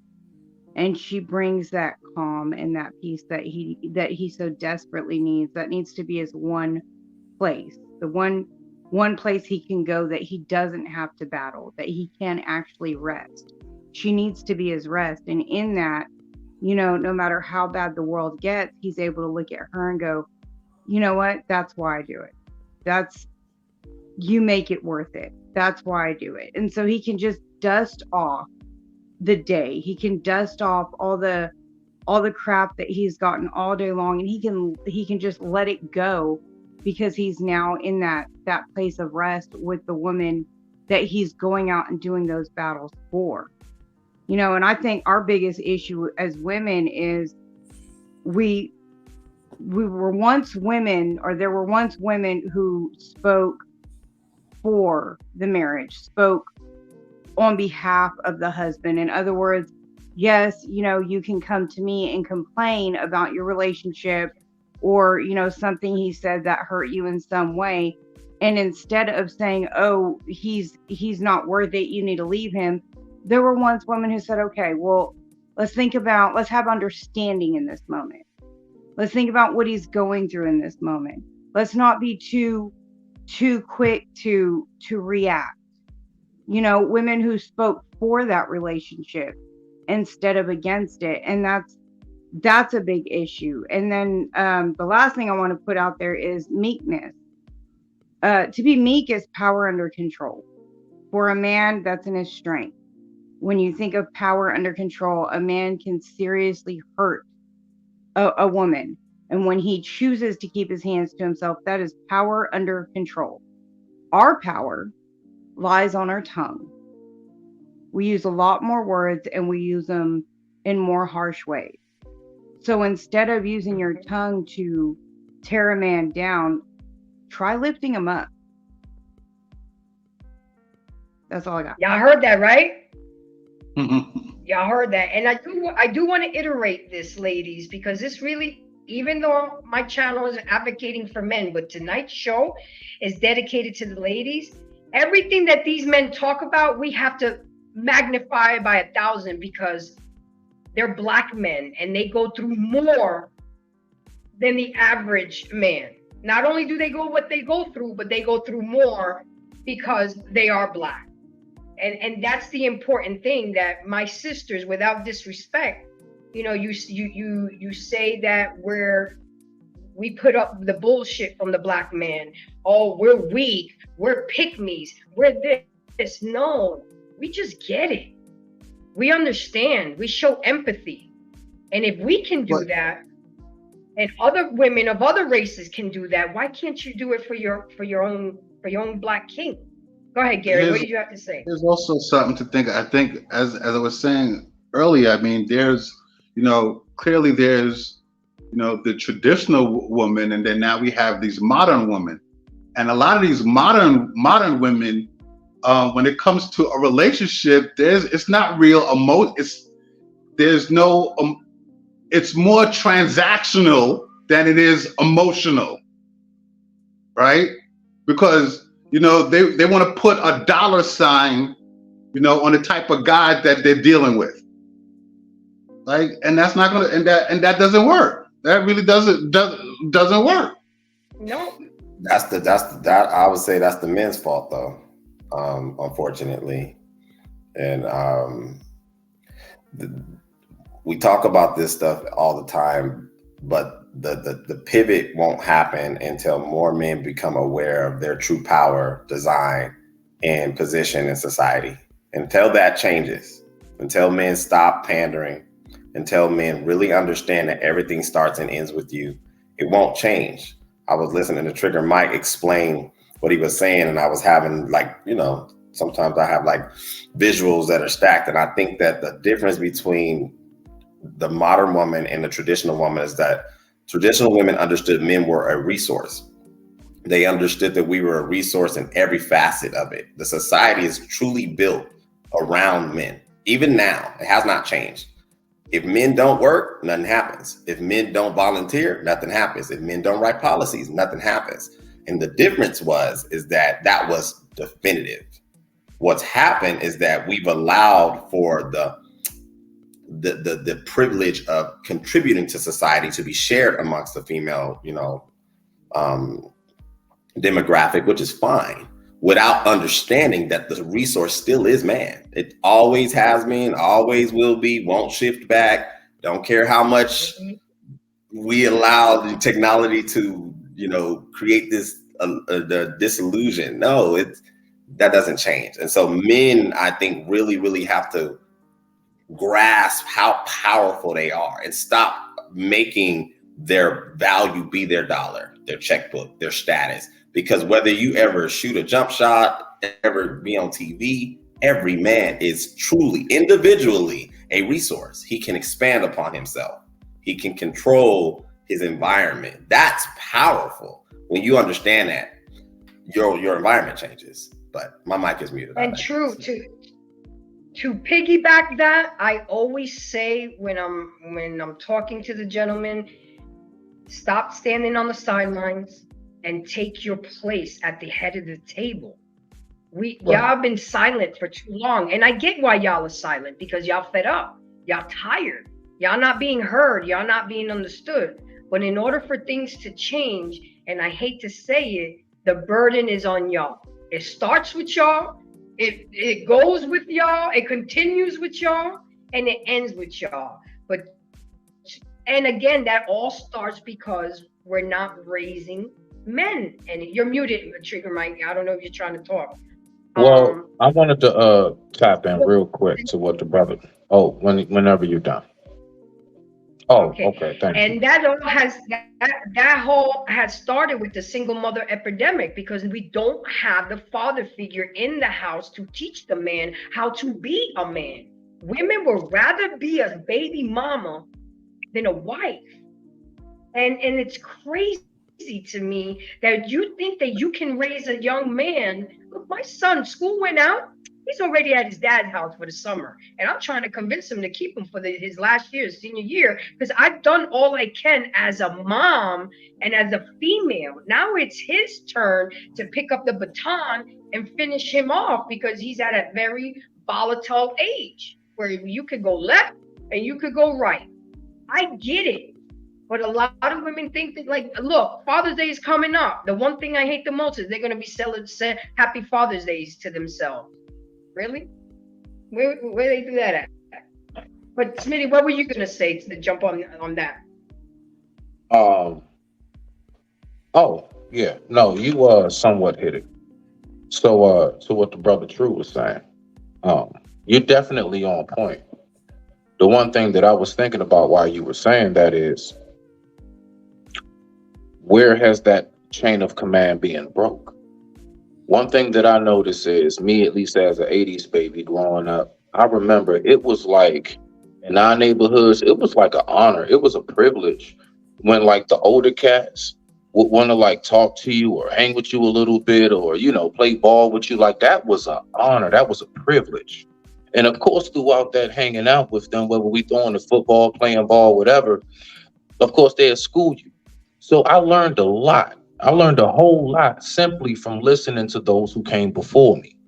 and she brings that calm and that peace that he so desperately needs, that needs to be his one place, the one place he can go that he doesn't have to battle, that he can actually rest. She needs to be his rest. And in that, you know, no matter how bad the world gets, he's able to look at her and go, you know what? That's why I do it. That's, you make it worth it. That's why I do it. And so he can just dust off the day. He can dust off all the crap that he's gotten all day long, and he can just let it go, because he's now in that place of rest with the woman that he's going out and doing those battles for. You know, and I think our biggest issue as women is we were once women, or there were once women who spoke for the marriage, spoke on behalf of the husband. In other words, yes, you know, you can come to me and complain about your relationship, or, you know, something he said that hurt you in some way. And instead of saying, oh, he's not worth it, you need to leave him, there were once women who said, okay, well, let's have understanding in this moment. Let's think about what he's going through in this moment. Let's not be too quick to react. You know, women who spoke for that relationship instead of against it. And that's a big issue. And then the last thing I want to put out there is meekness. To be meek is power under control. For a man, that's in his strength. When you think of power under control, a man can seriously hurt a woman. And when he chooses to keep his hands to himself, that is power under control. Our power lies on our tongue. We use a lot more words, and we use them in more harsh ways. So instead of using your tongue to tear a man down, try lifting him up. That's all I got. Y'all heard that, right? Y'all heard that. And I do want to iterate this, ladies, because this really, even though my channel is advocating for men, but tonight's show is dedicated to the ladies. Everything that these men talk about, we have to magnify by 1,000, because they're Black men and they go through more than the average man. Not only do they go what they go through, but they go through more because they are Black. And that's the important thing, that my sisters, without disrespect, you know, you say that we put up the bullshit from the Black man. Oh, we're weak, we're pick-me's, we're this. No, we just get it. We understand, we show empathy. And if we can do that, and other women of other races can do that, why can't you do it for your own Black king? Go ahead, Gary. What did you have to say? There's also something to think. I think, as I was saying earlier, I mean, there's, you know, clearly there's, you know, the traditional woman, and then now we have these modern women, and a lot of these modern women, when it comes to a relationship, it's not real emotion. It's more transactional than it is emotional, right? Because, you know, they want to put a dollar sign, you know, on the type of guy that they're dealing with, like, and that's not gonna, and that doesn't work. That really doesn't work. No. That I would say that's the men's fault, though, unfortunately. And we talk about this stuff all the time, but the pivot won't happen until more men become aware of their true power, design, and position in society. Until that changes, until men stop pandering, until men really understand that everything starts and ends with you, it won't change. I was listening to Trigger Mike explain what he was saying, and I was having, like, you know, sometimes I have like visuals that are stacked, and I think that the difference between the modern woman and the traditional woman is that traditional women understood men were a resource. They understood that we were a resource in every facet of it. The society is truly built around men. Even now, it has not changed. If men don't work, nothing happens. If men don't volunteer, nothing happens. If men don't write policies, nothing happens. And the difference is that was definitive. What's happened is that we've allowed for the privilege of contributing to society to be shared amongst the female, demographic, which is fine, without understanding that the resource still is man. It always has been, always will be, won't shift back. Don't care how much we allow the technology to, create this the disillusion. No, that doesn't change. And so men, I think, really, really have to grasp how powerful they are and stop making their value be their dollar, their checkbook, their status. Because whether you ever shoot a jump shot, ever be on TV, every man is truly, individually, a resource. He can expand upon himself. He can control his environment. That's powerful. When you understand that, your environment changes. But my mic is muted. And true, to piggyback that, I always say when I'm talking to the gentleman, stop standing on the sidelines and take your place at the head of the table. Y'all been silent for too long. And I get why y'all are silent, because y'all fed up. Y'all tired. Y'all not being heard. Y'all not being understood. But in order for things to change, and I hate to say it, the burden is on y'all. It starts with y'all. It goes with y'all. It continues with y'all. And it ends with y'all. And again, that all starts because we're not raising men. And you're muted, Trigger Mike. I don't know if you're trying to talk. Well, I wanted to tap in real quick to what the brother. Oh, whenever you're done. Oh, okay, thank you. And that all has started with the single mother epidemic, because we don't have the father figure in the house to teach the man how to be a man. Women would rather be a baby mama than a wife. And it's crazy to me that you think that you can raise a young man. Look, my son, school went out. He's already at his dad's house for the summer. And I'm trying to convince him to keep him for his last year, senior year, because I've done all I can as a mom and as a female. Now it's his turn to pick up the baton and finish him off, because he's at a very volatile age where you could go left and you could go right. I get it. But a lot of women think that, like, look, Father's Day is coming up. The one thing I hate the most is they're going to be selling Happy Father's Days to themselves. Really? Where they do that at? But Smitty, what were you going to say to jump on that? Oh, yeah. No, you somewhat hit it. So to what the brother True was saying, you're definitely on point. The one thing that I was thinking about while you were saying that is, where has that chain of command being broke? One thing that I notice is, me, at least as an 80s baby growing up, I remember it was like, in our neighborhoods, it was like an honor. It was a privilege when, like, the older cats would want to, like, talk to you or hang with you a little bit, or, play ball with you. Like, that was an honor. That was a privilege. And of course, throughout that hanging out with them, whether we throwing the football, playing ball, whatever, of course, they'll school you. So I learned a lot. I learned a whole lot simply from listening to those who came before me.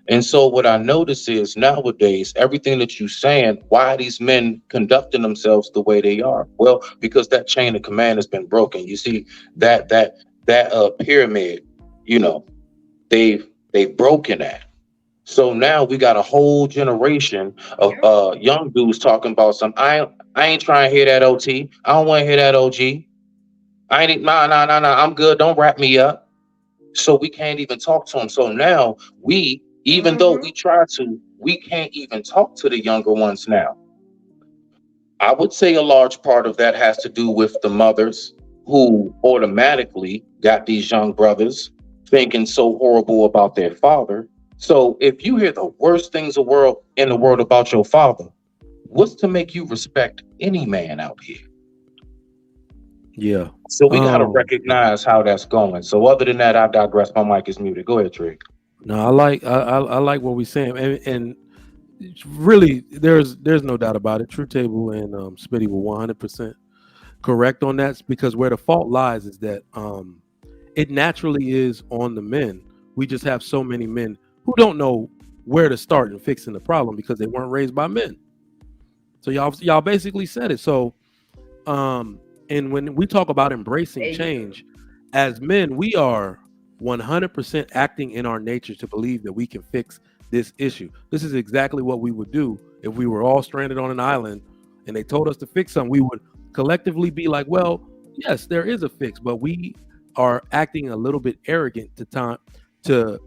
And so what I notice is, nowadays, everything that you're saying, why are these men conducting themselves the way they are? Well, because that chain of command has been broken. You see, that pyramid, they've broken that. So now we got a whole generation of young dudes talking about I ain't trying to hear that OT. I don't want to hear that OG. I ain't nah. I'm good. Don't wrap me up. So we can't even talk to them. So now even though we try to, we can't even talk to the younger ones now. I would say a large part of that has to do with the mothers who automatically got these young brothers thinking so horrible about their father. So if you hear the worst things in the world about your father, what's to make you respect any man out here? Yeah. So we got to recognize how that's going. So other than that, I digress. My mic is muted. Go ahead, Trey. No, I like what we're saying, and really, there's no doubt about it. True Table and Smitty were 100% correct on that, because where the fault lies is that it naturally is on the men. We just have so many men who don't know where to start in fixing the problem because they weren't raised by men. So y'all basically said it. So and when we talk about embracing change, as men, we are 100% acting in our nature to believe that we can fix this issue. This is exactly what we would do if we were all stranded on an island and they told us to fix something. We would collectively be like, well, yes, there is a fix, but we are acting a little bit arrogant to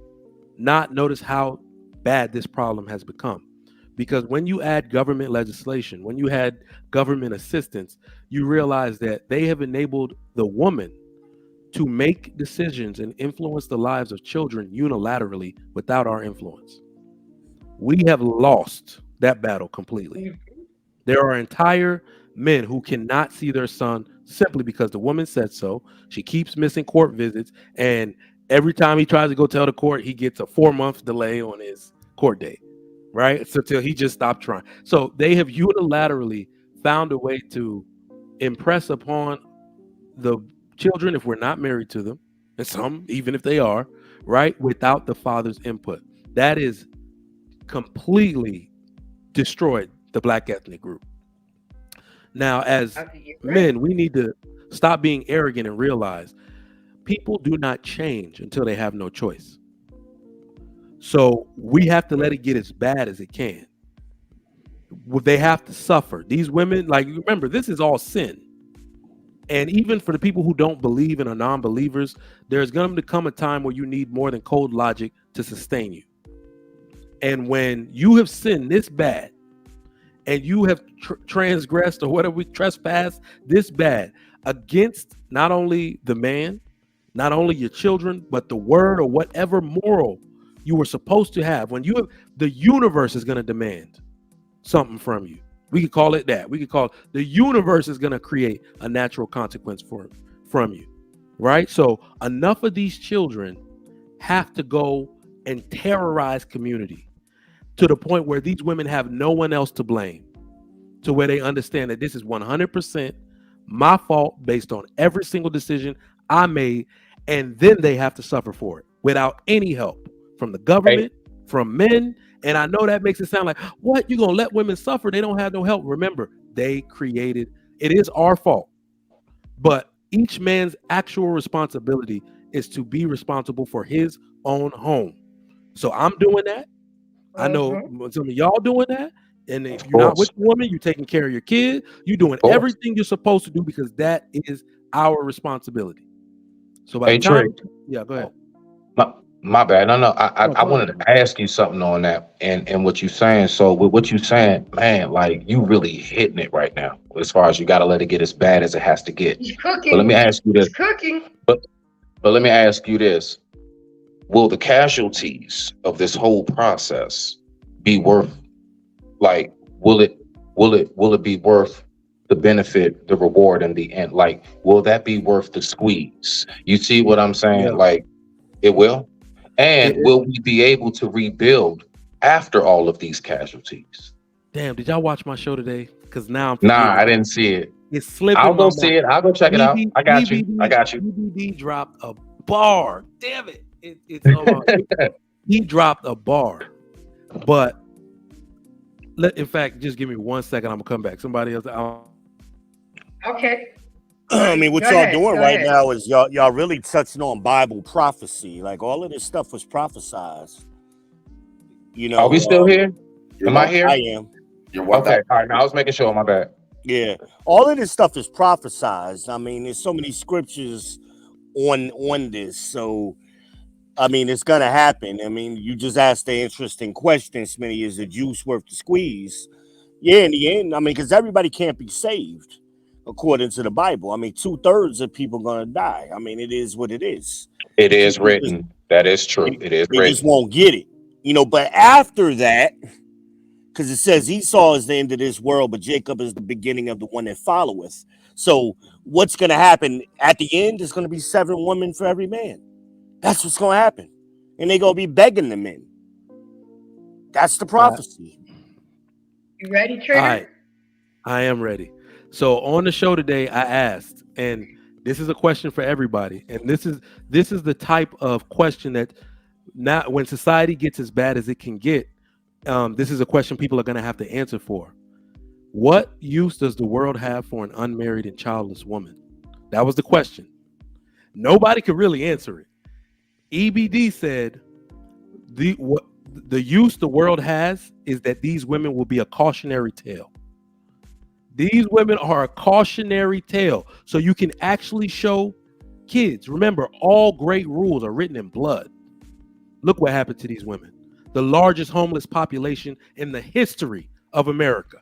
not notice how bad this problem has become. Because when you add government legislation, when you had government assistance, you realize that they have enabled the woman to make decisions and influence the lives of children unilaterally without our influence. We have lost that battle completely. There are entire men who cannot see their son simply because the woman said so. She keeps missing court visits, and every time he tries to go tell the court, he gets a 4-month delay on his court date, right? So till he just stopped trying. So they have unilaterally found a way to impress upon the children, if we're not married to them, and some, even if they are, right, without the father's input. That is completely destroyed the black ethnic group. Now, as men, we need to stop being arrogant and realize people do not change until they have no choice. So we have to let it get as bad as it can. They have to suffer. These women, like, remember, this is all sin. And even for the people who don't believe and are non-believers, there's going to come a time where you need more than cold logic to sustain you. And when you have sinned this bad, and you have transgressed or whatever, we trespassed this bad against not only the man, not only your children, but the word or whatever moral you were supposed to have. When you have, the universe is going to demand something from you. We could call it that. We could call it the universe is going to create a natural consequence from you, right? So enough of these children have to go and terrorize community to the point where these women have no one else to blame, to where they understand that this is 100% my fault based on every single decision I made, and then they have to suffer for it without any help from the government, from men. And I know that makes it sound like, what, you gonna let women suffer? They don't have no help. Remember, they created, it is our fault, but each man's actual responsibility is to be responsible for his own home. So I'm doing that. I know some of y'all doing that. And if you're not with the woman, you're taking care of your kid. You're doing everything you're supposed to do because that is our responsibility. So by the time, yeah, go ahead. My bad. No, I wanted to ask you something on that and what you're saying. So with what you're saying, man, like you really hitting it right now. As far as you got to let it get as bad as it has to get. He's cooking. But let me ask you this. He's cooking. But let me ask you this: will the casualties of this whole process be worth? Like, will it be worth the benefit, the reward in the end? Like, will that be worth the squeeze? You see what I'm saying? Yeah. Like, it will. And will we be able to rebuild after all of these casualties? Damn, did y'all watch my show today? Because now I'm Nah, I didn't see it. It's slipping. I'll go see it. I'll go check it out. I got you. BBD dropped a bar. Damn it. It's he dropped a bar. But in fact, just give me 1 second. I'm gonna come back. Somebody else. Okay. I mean, what y'all doing right now is y'all really touching on Bible prophecy. Like all of this stuff was prophesized. You know, are we still here? Am I here? I am. You're welcome. Okay. All right. Now I was making sure. My bad. Yeah, all of this stuff is prophesized. I mean, there's so many scriptures on this. So, I mean, it's gonna happen. I mean, you just asked the interesting question, Smitty. Is the juice worth the squeeze? Yeah, in the end, I mean, because everybody can't be saved according to the Bible. I mean, 2/3 of people gonna die. I mean, it is what it is. It is written. That is true. It is They written. just won't get it, you know. But after that, because it says Esau is the end of this world, but Jacob is the beginning of the one that followeth. So what's going to happen at the end is going to be 7 women for every man. That's what's going to happen. And they're going to be begging the men. That's the prophecy. You ready, Trigger? I am ready. So on the show today, I asked, and this is a question for everybody, and this is the type of question that now, when society gets as bad as it can get, this is a question people are going to have to answer for. What use does the world have for an unmarried and childless woman? That was the question. Nobody could really answer it. EBD said the use the world has is that these women will be a cautionary tale. These women are a cautionary tale. So you can actually show kids. Remember, all great rules are written in blood. Look what happened to these women. The largest homeless population in the history of America.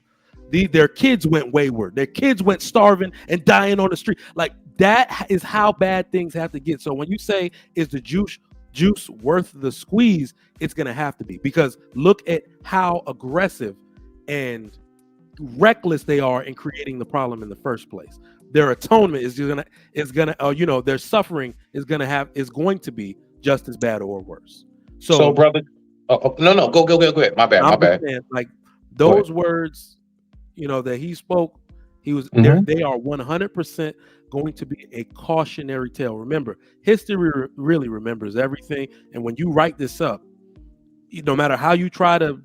Their kids went wayward. Their kids went starving and dying on the street. Like, that is how bad things have to get. So when you say, is the juice worth the squeeze, it's going to have to be. Because look at how aggressive and reckless they are in creating the problem in the first place. Their atonement is gonna their suffering is going to be just as bad or worse. So brother, no, go ahead. My bad. Saying, like, those words, that he spoke, he was they are 100% going to be a cautionary tale. Remember, history really remembers everything, and when you write this up, no matter how you try to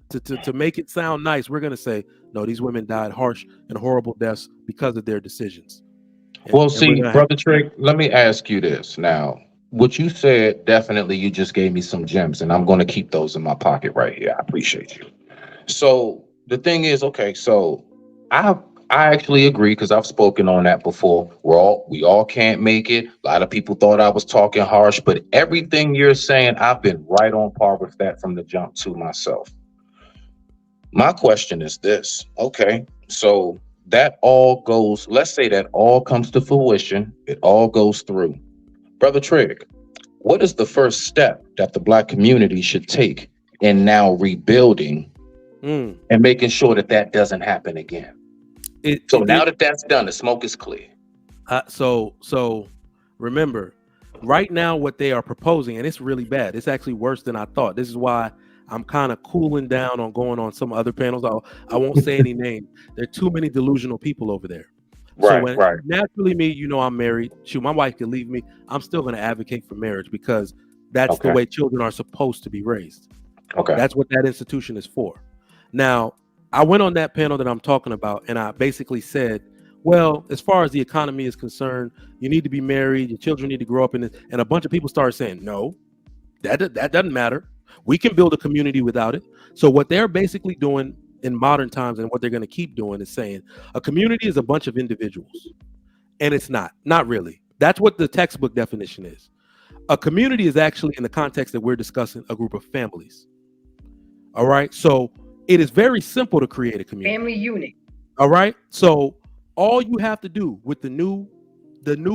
make it sound nice, we're going to say, no, these women died harsh and horrible deaths because of their decisions. See, Brother Trick, let me ask you this. Now, what you said, definitely, you just gave me some gems, and I'm going to keep those in my pocket right here. I appreciate you. So the thing is, okay, so I actually agree, because I've spoken on that before. We all can't make it. A lot of people thought I was talking harsh, but everything you're saying, I've been right on par with that from the jump to myself. My question is this. Okay, so that all goes, let's say that all comes to fruition. It all goes through. Brother Trig, what is the first step that the Black community should take in now rebuilding and making sure that doesn't happen again? Now that that's done, the smoke is clear. So remember, right now what they are proposing, and it's really bad. It's actually worse than I thought. This is why I'm kind of cooling down on going on some other panels. I won't say any names. There are too many delusional people over there. Right. Naturally, me, I'm married. Shoot, my wife could leave me. I'm still going to advocate for marriage, because that's the way children are supposed to be raised. Okay. That's what that institution is for. Now, I went on that panel that I'm talking about, and I basically said, well, as far as the economy is concerned, you need to be married. Your children need to grow up in it. And a bunch of people started saying, no, that doesn't matter. We can build a community without it. So what they're basically doing in modern times, and what they're going to keep doing, is saying a community is a bunch of individuals. And it's not really. That's what the textbook definition is. A community is actually, in the context that we're discussing, a group of families. All right. So it is very simple to create a community. Family unit. All right. So all you have to do with the new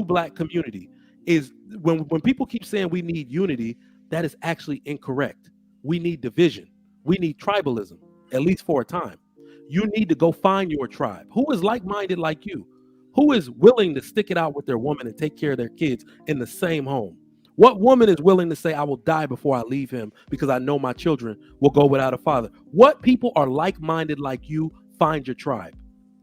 Black community is, when people keep saying we need unity, that is actually incorrect. We need division. We need tribalism, at least for a time. You need to go find your tribe. Who is like-minded like you? Who is willing to stick it out with their woman and take care of their kids in the same home? What woman is willing to say, I will die before I leave him because I know my children will go without a father? What people are like-minded like you? Find your tribe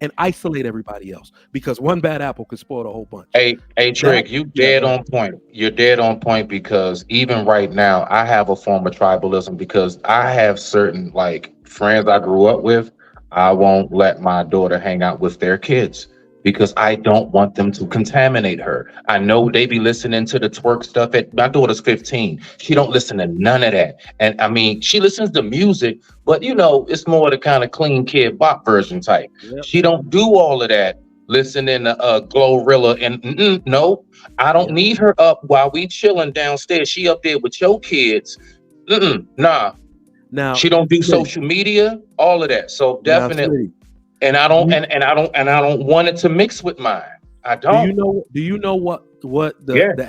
and isolate everybody else, because one bad apple could spoil the whole bunch. Hey, Trig, you dead on point. You're dead on point, because even right now, I have a form of tribalism, because I have certain friends I grew up with. I won't let my daughter hang out with their kids, because I don't want them to contaminate her. I know they be listening to the twerk stuff. My daughter's 15. She don't listen to none of that. And I mean, she listens to music, but it's more the kind of clean kid bop version type. Yep. She don't do all of that listening to Glorilla and no, I don't need her up while we chilling downstairs. She up there with your kids. Nah. Now she don't do social media, all of that. So definitely. And I don't want it to mix with mine. I don't. Do you know what the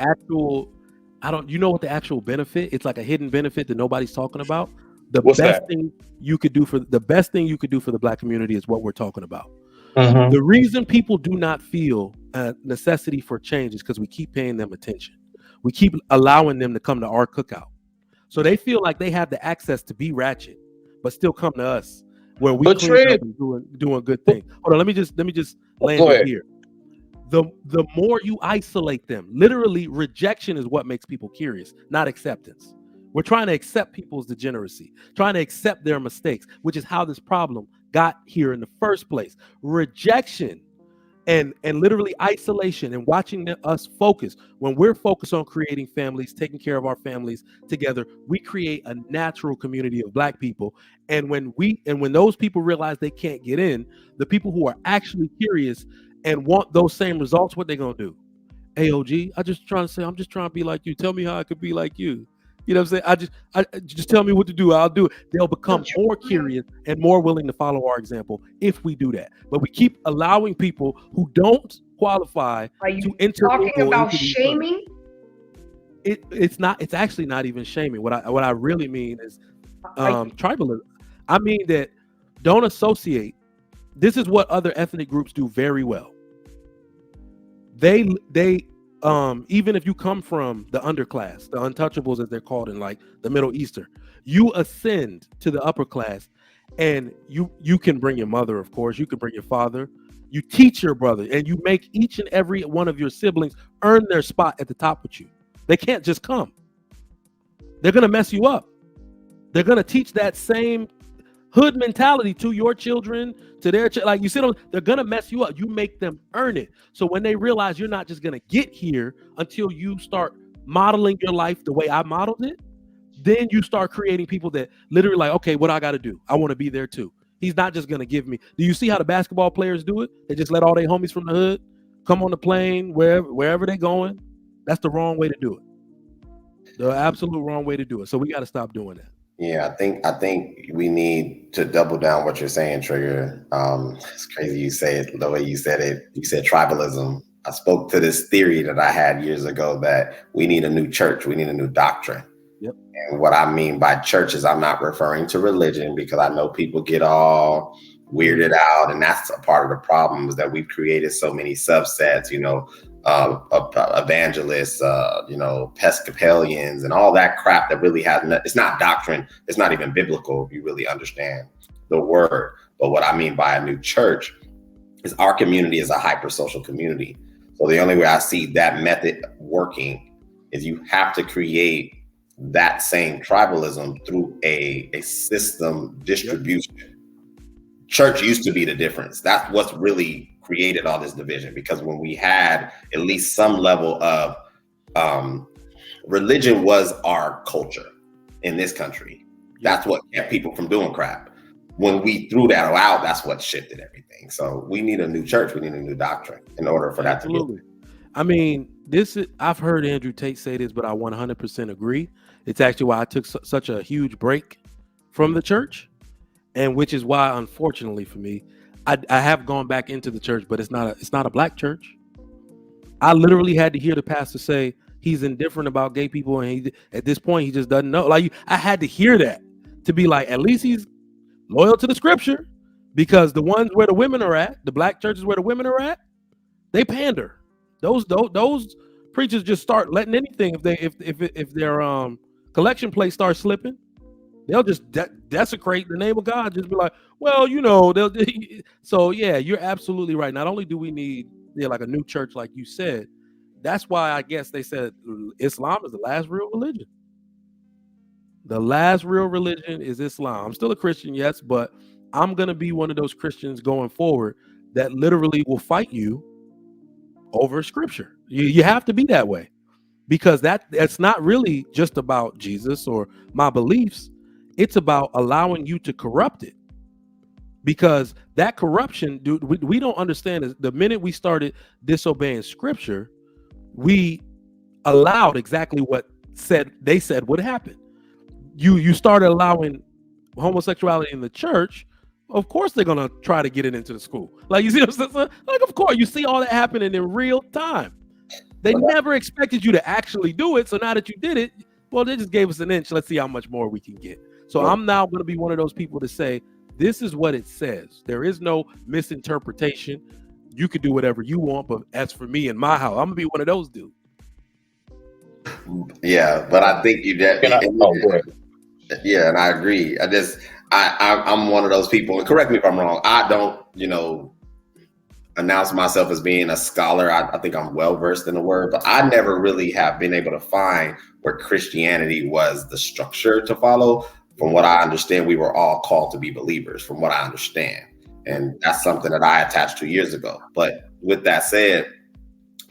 actual benefit? It's like a hidden benefit that nobody's talking about. The What's best that? thing you could do for the Black community is what we're talking about. Mm-hmm. The reason people do not feel a necessity for change is because we keep paying them attention. We keep allowing them to come to our cookout. So they feel like they have the access to be ratchet, but still come to us where we But clean Trey, up and doing good things. Hold on, let me just land go it ahead. here. The more you isolate them, literally rejection is what makes people curious, not acceptance. We're trying to accept people's degeneracy, trying to accept their mistakes, which is how this problem got here in the first place. Rejection and literally isolation and watching us focus. When we're focused on creating families, taking care of our families together, we create a natural community of Black people. And when those people realize they can't get in, the people who are actually curious and want those same results, what they gonna do? AOG, I'm just trying to be like you. Tell me how I could be like you. You know what I'm saying? I just tell me what to do. I'll do it. They'll become more curious and more willing to follow our example if we do that. But we keep allowing people who don't qualify Are you to enter talking about shaming? It's not. It's actually not even shaming. What I really mean is tribalism. I mean that don't associate. This is what other ethnic groups do very well. They even if you come from the underclass, the untouchables as they're called in like the Middle Eastern, you ascend to the upper class, and you can bring your mother, of course, you can bring your father, you teach your brother, and you make each and every one of your siblings earn their spot at the top with you. They can't just come. They're gonna mess you up. They're gonna teach that same hood mentality to your children, to their like you see them, they're gonna mess you up. You make them earn it. So when they realize you're not just gonna get here until you start modeling your life the way I modeled it, then you start creating people that literally like, okay, what I gotta do? I want to be there too. He's not just gonna give me. Do you see how the basketball players do it? They just let all their homies from the hood come on the plane wherever they're going. That's the wrong way to do it. The absolute wrong way to do it. So we got to stop doing that. Yeah, I think we need to double down what you're saying, Trigger. It's crazy you say it the way you said it. You said tribalism. I spoke to this theory that I had years ago that we need a new church. We need a new doctrine. Yep. And what I mean by church is I'm not referring to religion, because I know people get all weirded out, and that's a part of the problem, is that we've created so many subsets, evangelists, Episcopalians, and all that crap that really has it's not doctrine. It's not even biblical if you really understand the word. But what I mean by a new church is our community is a hyper-social community. So the only way I see that method working is you have to create that same tribalism through a system distribution. Yep. Church used to be the difference. That's what's really created all this division, because when we had at least some level of religion was our culture in this country. That's what kept people from doing crap. When we threw that out, that's what shifted everything. So we need a new church. We need a new doctrine in order for that to be. I mean, I've heard Andrew Tate say this, but I 100% agree. It's actually why I took such a huge break from the church, and which is why, unfortunately for me, I have gone back into the church, but it's not a black church. I literally had to hear the pastor say he's indifferent about gay people, and at this point he just doesn't know. Like, I had to hear that to be like, at least he's loyal to the scripture, because the ones where the women are at, the black churches where the women are at, they pander. Those preachers just start letting anything, if their collection plate starts slipping, they'll just desecrate the name of God. Just be like, well, so yeah, you're absolutely right. Not only do we need like a new church, like you said, that's why I guess they said Islam is the last real religion. The last real religion is Islam. I'm still a Christian, yes, but I'm gonna be one of those Christians going forward that literally will fight you over scripture. You have to be that way, because that's not really just about Jesus or my beliefs. It's about allowing you to corrupt it, because that corruption, dude, we don't understand is the minute we started disobeying scripture, we allowed exactly what they said would happen. You started allowing homosexuality in the church. Of course they're gonna try to get it into the school. Like, you see what I'm saying? Like, of course, you see all that happening in real time. They never expected you to actually do it. So now that you did it, well, they just gave us an inch. Let's see how much more we can get. So I'm now going to be one of those people to say, this is what it says. There is no misinterpretation. You could do whatever you want, but as for me and my house, I'm going to be one of those dudes. Yeah, but I think you that. Go ahead. Yeah, and I agree. I'm one of those people, and correct me if I'm wrong. I don't, announce myself as being a scholar. I think I'm well versed in the word, but I never really have been able to find where Christianity was the structure to follow. From what I understand, we were all called to be believers, from what I understand. And that's something that I attached 2 years ago. But with that said,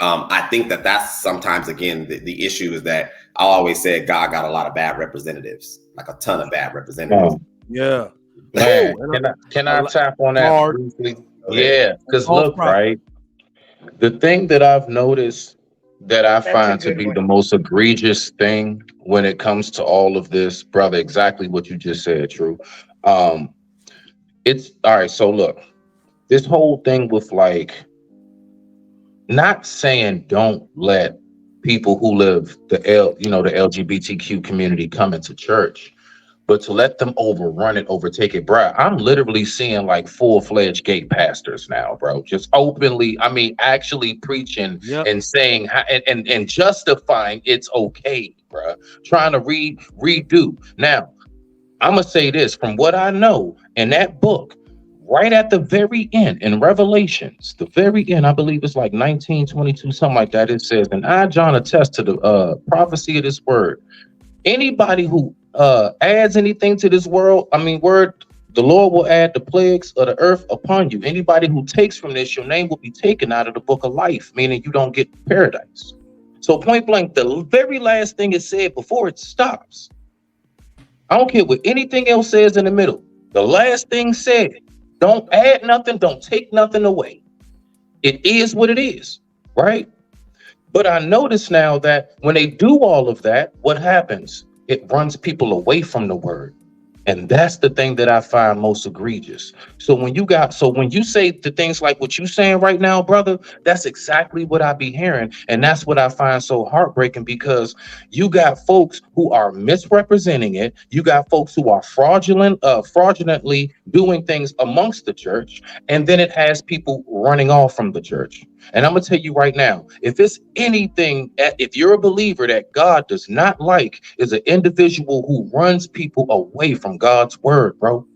I think that's sometimes, again, the issue is that I always said God got a lot of bad representatives, like a ton of bad representatives. Yeah. Man, can I tap on that briefly? Yeah, because look, right, the thing that I've noticed that I find to be the most egregious thing when it comes to all of this, brother, exactly what you just said, True. It's all right. So look, this whole thing with like not saying don't let people who live the LGBTQ community come into church, but to let them overtake it, bro. I'm literally seeing like full-fledged gay pastors now, bro, just openly, actually preaching and saying and justifying it's okay, bro, trying to redo. Now, I'm gonna say this from what I know in that book, right at the very end in Revelations, the very end, I believe it's like 1922, something like that. It says, and I, John, attest to the prophecy of this word. Anybody who adds anything to this word, the Lord will add the plagues of the earth upon you. Anybody who takes from this, your name will be taken out of the book of life, meaning you don't get paradise. So point blank, the very last thing it said before it stops. I don't care what anything else says in the middle. The last thing said, don't add nothing, don't take nothing away. It is what it is, right? But I notice now that when they do all of that, what happens? It runs people away from the word. And that's the thing that I find most egregious. So when you say the things like what you're saying right now, brother, that's exactly what I be hearing. And that's what I find so heartbreaking, because you got folks who are misrepresenting it. You got folks who are fraudulently doing things amongst the church. And then it has people running off from the church. And I'm going to tell you right now, if it's anything, if you're a believer that God does not like, is an individual who runs people away from God's word, bro.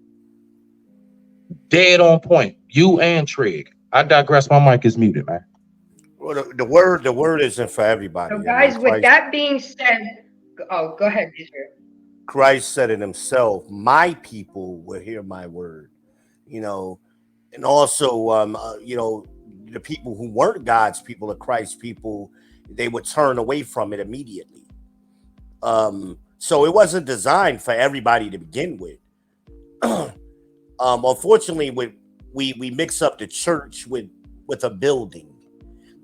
Dead on point. You and Trig. I digress. My mic is muted, man. Well, the word isn't for everybody. So, guys, with that being said, go ahead, Israel. Christ said it himself, my people will hear my word, and also, the people who weren't God's people or Christ's people, they would turn away from it immediately. So it wasn't designed for everybody to begin with. Unfortunately, we mix up the church with a building.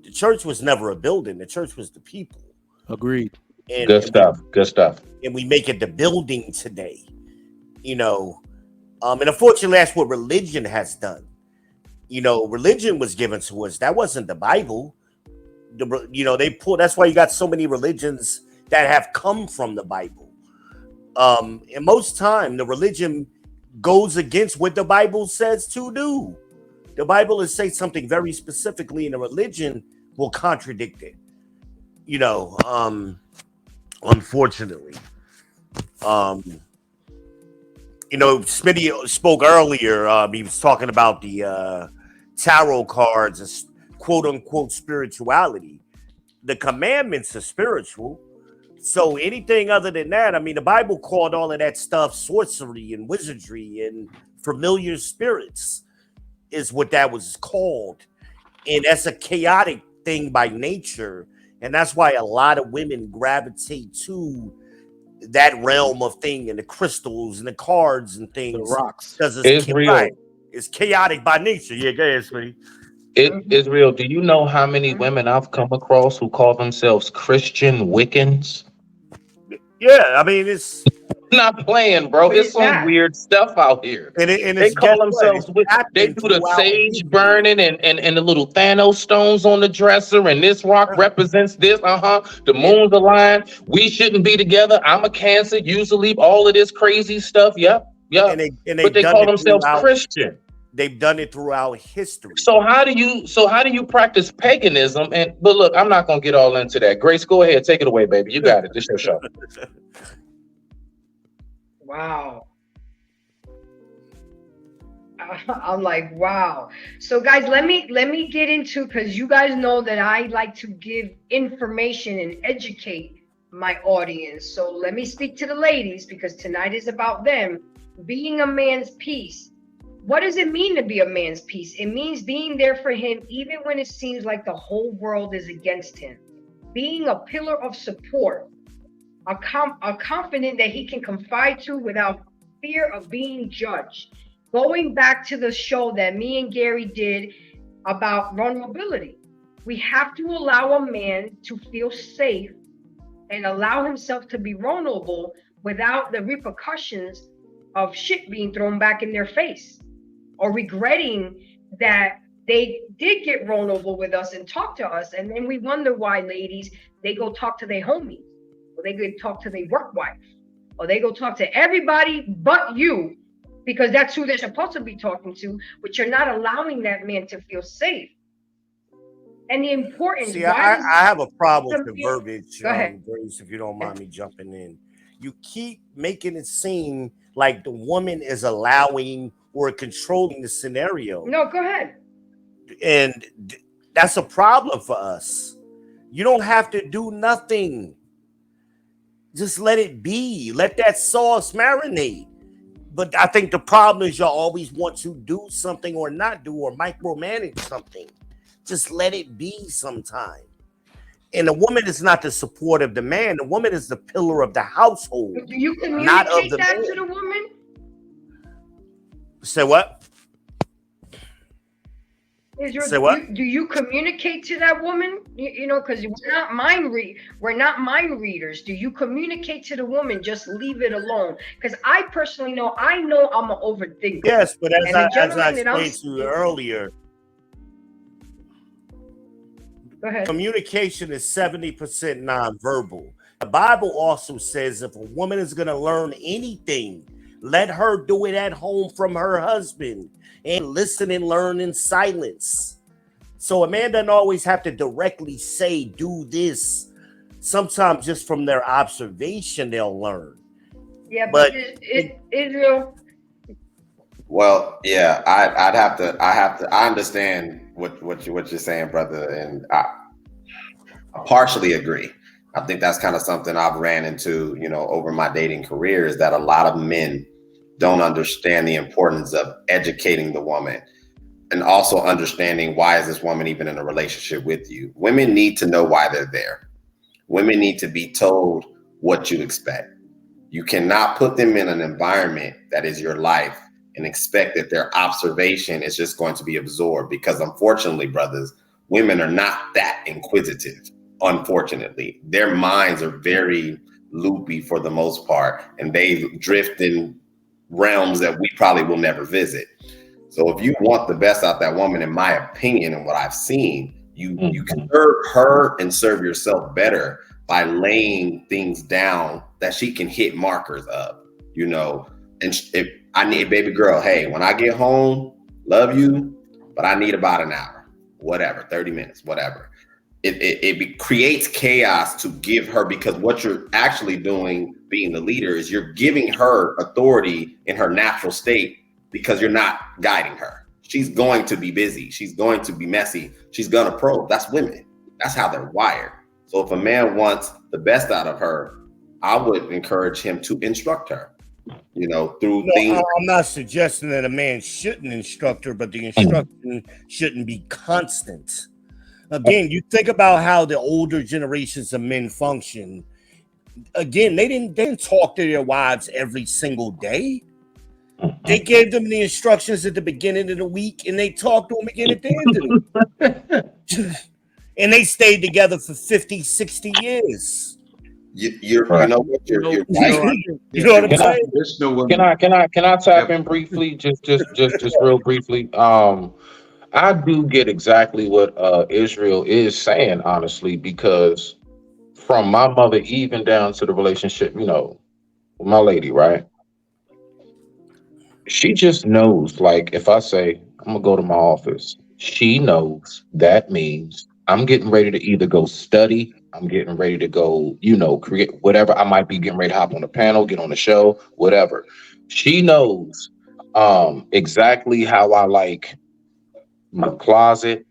The church was never a building. The church was the people. Agreed. Good stuff. And we make it the building today, and unfortunately, that's what religion has done. Religion was given to us. That wasn't the Bible. That's why you got so many religions that have come from the Bible. And most time the religion goes against what the Bible says to do. The Bible is saying something very specifically, and the religion will contradict it. Unfortunately. Smitty spoke earlier. He was talking about the tarot cards and quote unquote spirituality. The commandments are spiritual. So anything other than that, the Bible called all of that stuff sorcery and wizardry and familiar spirits is what that was called. And that's a chaotic thing by nature. And that's why a lot of women gravitate to that realm of thing, and the crystals and the cards and things. The rocks. Because it's chaotic. It's chaotic by nature. Yeah, go ahead, sweetie. Israel, do you know how many women I've come across who call themselves Christian Wiccans? Yeah, it's not playing, bro. What It's is some that? weird stuff out here. And They it's, call guess what? It's themselves with they happened do the throughout sage history. burning and the little Thanos stones on the dresser, and this rock represents this. The moon's aligned. We shouldn't be together. I'm a Cancer. Usually all of this crazy stuff. Yep. And But they've they done call it themselves throughout. Christian. They've done it throughout history. So how do you practice paganism? But look, I'm not gonna get all into that. Grace, go ahead, take it away, baby. You got it. This your show. Wow. I'm like, wow. So guys, let me get into, because you guys know that I like to give information and educate my audience. So let me speak to the ladies, because tonight is about them. Being a man's piece. What does it mean to be a man's piece? It means being there for him even when it seems like the whole world is against him. Being a pillar of support, a confident that he can confide to without fear of being judged. Going back to the show that me and Gary did about vulnerability, we have to allow a man to feel safe and allow himself to be vulnerable without the repercussions of shit being thrown back in their face, or regretting that they did get vulnerable with us and talk to us. And then we wonder why, ladies, they go talk to their homies, or they go talk to their work wife, or they go talk to everybody but you, because that's who they're supposed to be talking to, but you're not allowing that man to feel safe. And the importance. See, I have a problem with the verbiage, Grace, if you don't mind me jumping in. You keep making it seem like the woman is allowing or controlling the scenario. No, go ahead. And that's a problem for us. You don't have to do nothing. Just let it be. Let that sauce marinate. But I think the problem is y'all always want to do something or not do, or micromanage something. Just let it be sometime. And the woman is not the support of the man. The woman is the pillar of the household. Do you communicate not of the that man. to the woman? Say what? Say what? Do you communicate to that woman? You know, because we're not mind readers. Do you communicate to the woman? Just leave it alone. Because I personally know, I'm an overthinker. Yes, but as I explained to you earlier, go ahead. Communication is 70% nonverbal. The Bible also says if a woman is going to learn anything, let her do it at home from her husband and listen and learn in silence. So a man doesn't always have to directly say, do this. Sometimes just from their observation, they'll learn. Yeah, but Israel. Well, yeah, I understand what you're saying, brother. And I partially agree. I think that's kind of something I've ran into, over my dating career, is that a lot of men don't understand the importance of educating the woman and also understanding, why is this woman even in a relationship with you? Women need to know why they're there. Women need to be told what you expect. You cannot put them in an environment that is your life and expect that their observation is just going to be absorbed, because unfortunately, brothers, women are not that inquisitive. Unfortunately, their minds are very loopy for the most part, and they drift in realms that we probably will never visit. So if you want the best out that woman, in my opinion, and what I've seen, you can serve her and serve yourself better by laying things down that she can hit markers of, and if I need, baby girl, hey, when I get home, love you, but I need about an hour, whatever, 30 minutes, whatever. It creates chaos to give her, because what you're actually doing, being the leader, is you're giving her authority in her natural state, because you're not guiding her. She's going to be busy. She's going to be messy. She's going to probe. That's women. That's how they're wired. So if a man wants the best out of her, I would encourage him to instruct her, through things. I'm not suggesting that a man shouldn't instruct her, but the instruction shouldn't be constant. Again, you think about how the older generations of men function. Again, they didn't talk to their wives every single day. They gave them the instructions at the beginning of the week, and they talked to them again at the end of the week. And they stayed together for 50, 60 years. You Right. know what? You're I right. think- You know what I'm Can I saying? Traditional women. can I tap Yep. in briefly? Just real briefly. I do get exactly what Israel is saying, honestly, because from my mother even down to the relationship, with my lady, right? She just knows, like, if I say I'm gonna go to my office, she knows that means I'm getting ready to either go study, I'm getting ready to go, create whatever. I might be getting ready to hop on a panel, get on the show, whatever. She knows exactly how I like my closet,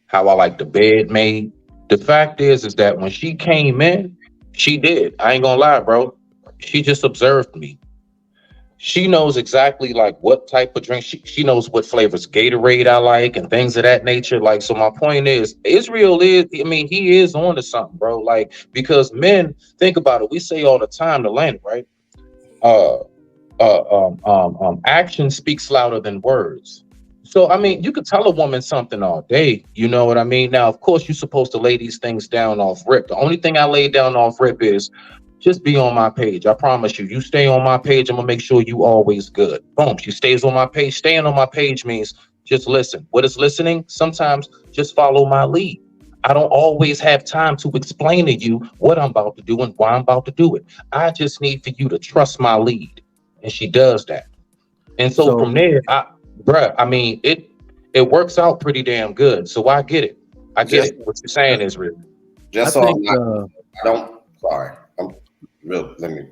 how I like the bed made. The fact is that when she came in, she did. I ain't gonna lie, bro. She just observed me. She knows exactly like what type of drink. She knows what flavors Gatorade I like and things of that nature. Like, so my point is, Israel is, I mean, he is on to something, bro. Like, because men, think about it. We say all the time, the land, right? Uh, action speaks louder than words. So, I mean, you could tell a woman something all day. You know what I mean? Now, of course, you're supposed to lay these things down off rip. The only thing I lay down off rip is just be on my page. I promise you. You stay on my page, I'm gonna make sure you always good. Boom. She stays on my page. Staying on my page means just listen. What is listening? Sometimes just follow my lead. I don't always have time to explain to you what I'm about to do and why I'm about to do it. I just need for you to trust my lead. And she does that. And so So from there, I mean, it works out pretty damn good. So I get it. I get Just, it. What you're saying is real. I just so think I'm not, I don't. Sorry, I'm real. Let me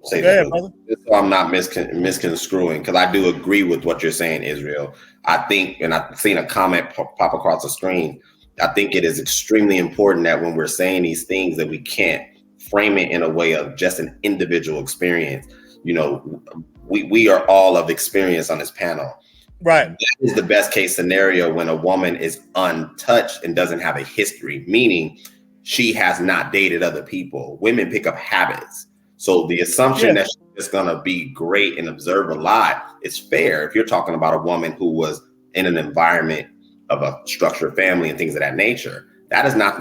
say Go this. ahead, Real, brother. just so I'm not misconstruing, because I do agree with what you're saying, Israel. I think, and I've seen a comment pop across the screen. I think it is extremely important that when we're saying these things, that we can't frame it in a way of just an individual experience. You know, we are all of experience on this panel. Right. That is the best case scenario when a woman is untouched and doesn't have a history, meaning she has not dated other people. Women pick up habits. So the assumption that she's just gonna be great and observe a lot is fair if you're talking about a woman who was in an environment of a structured family and things of that nature. That's not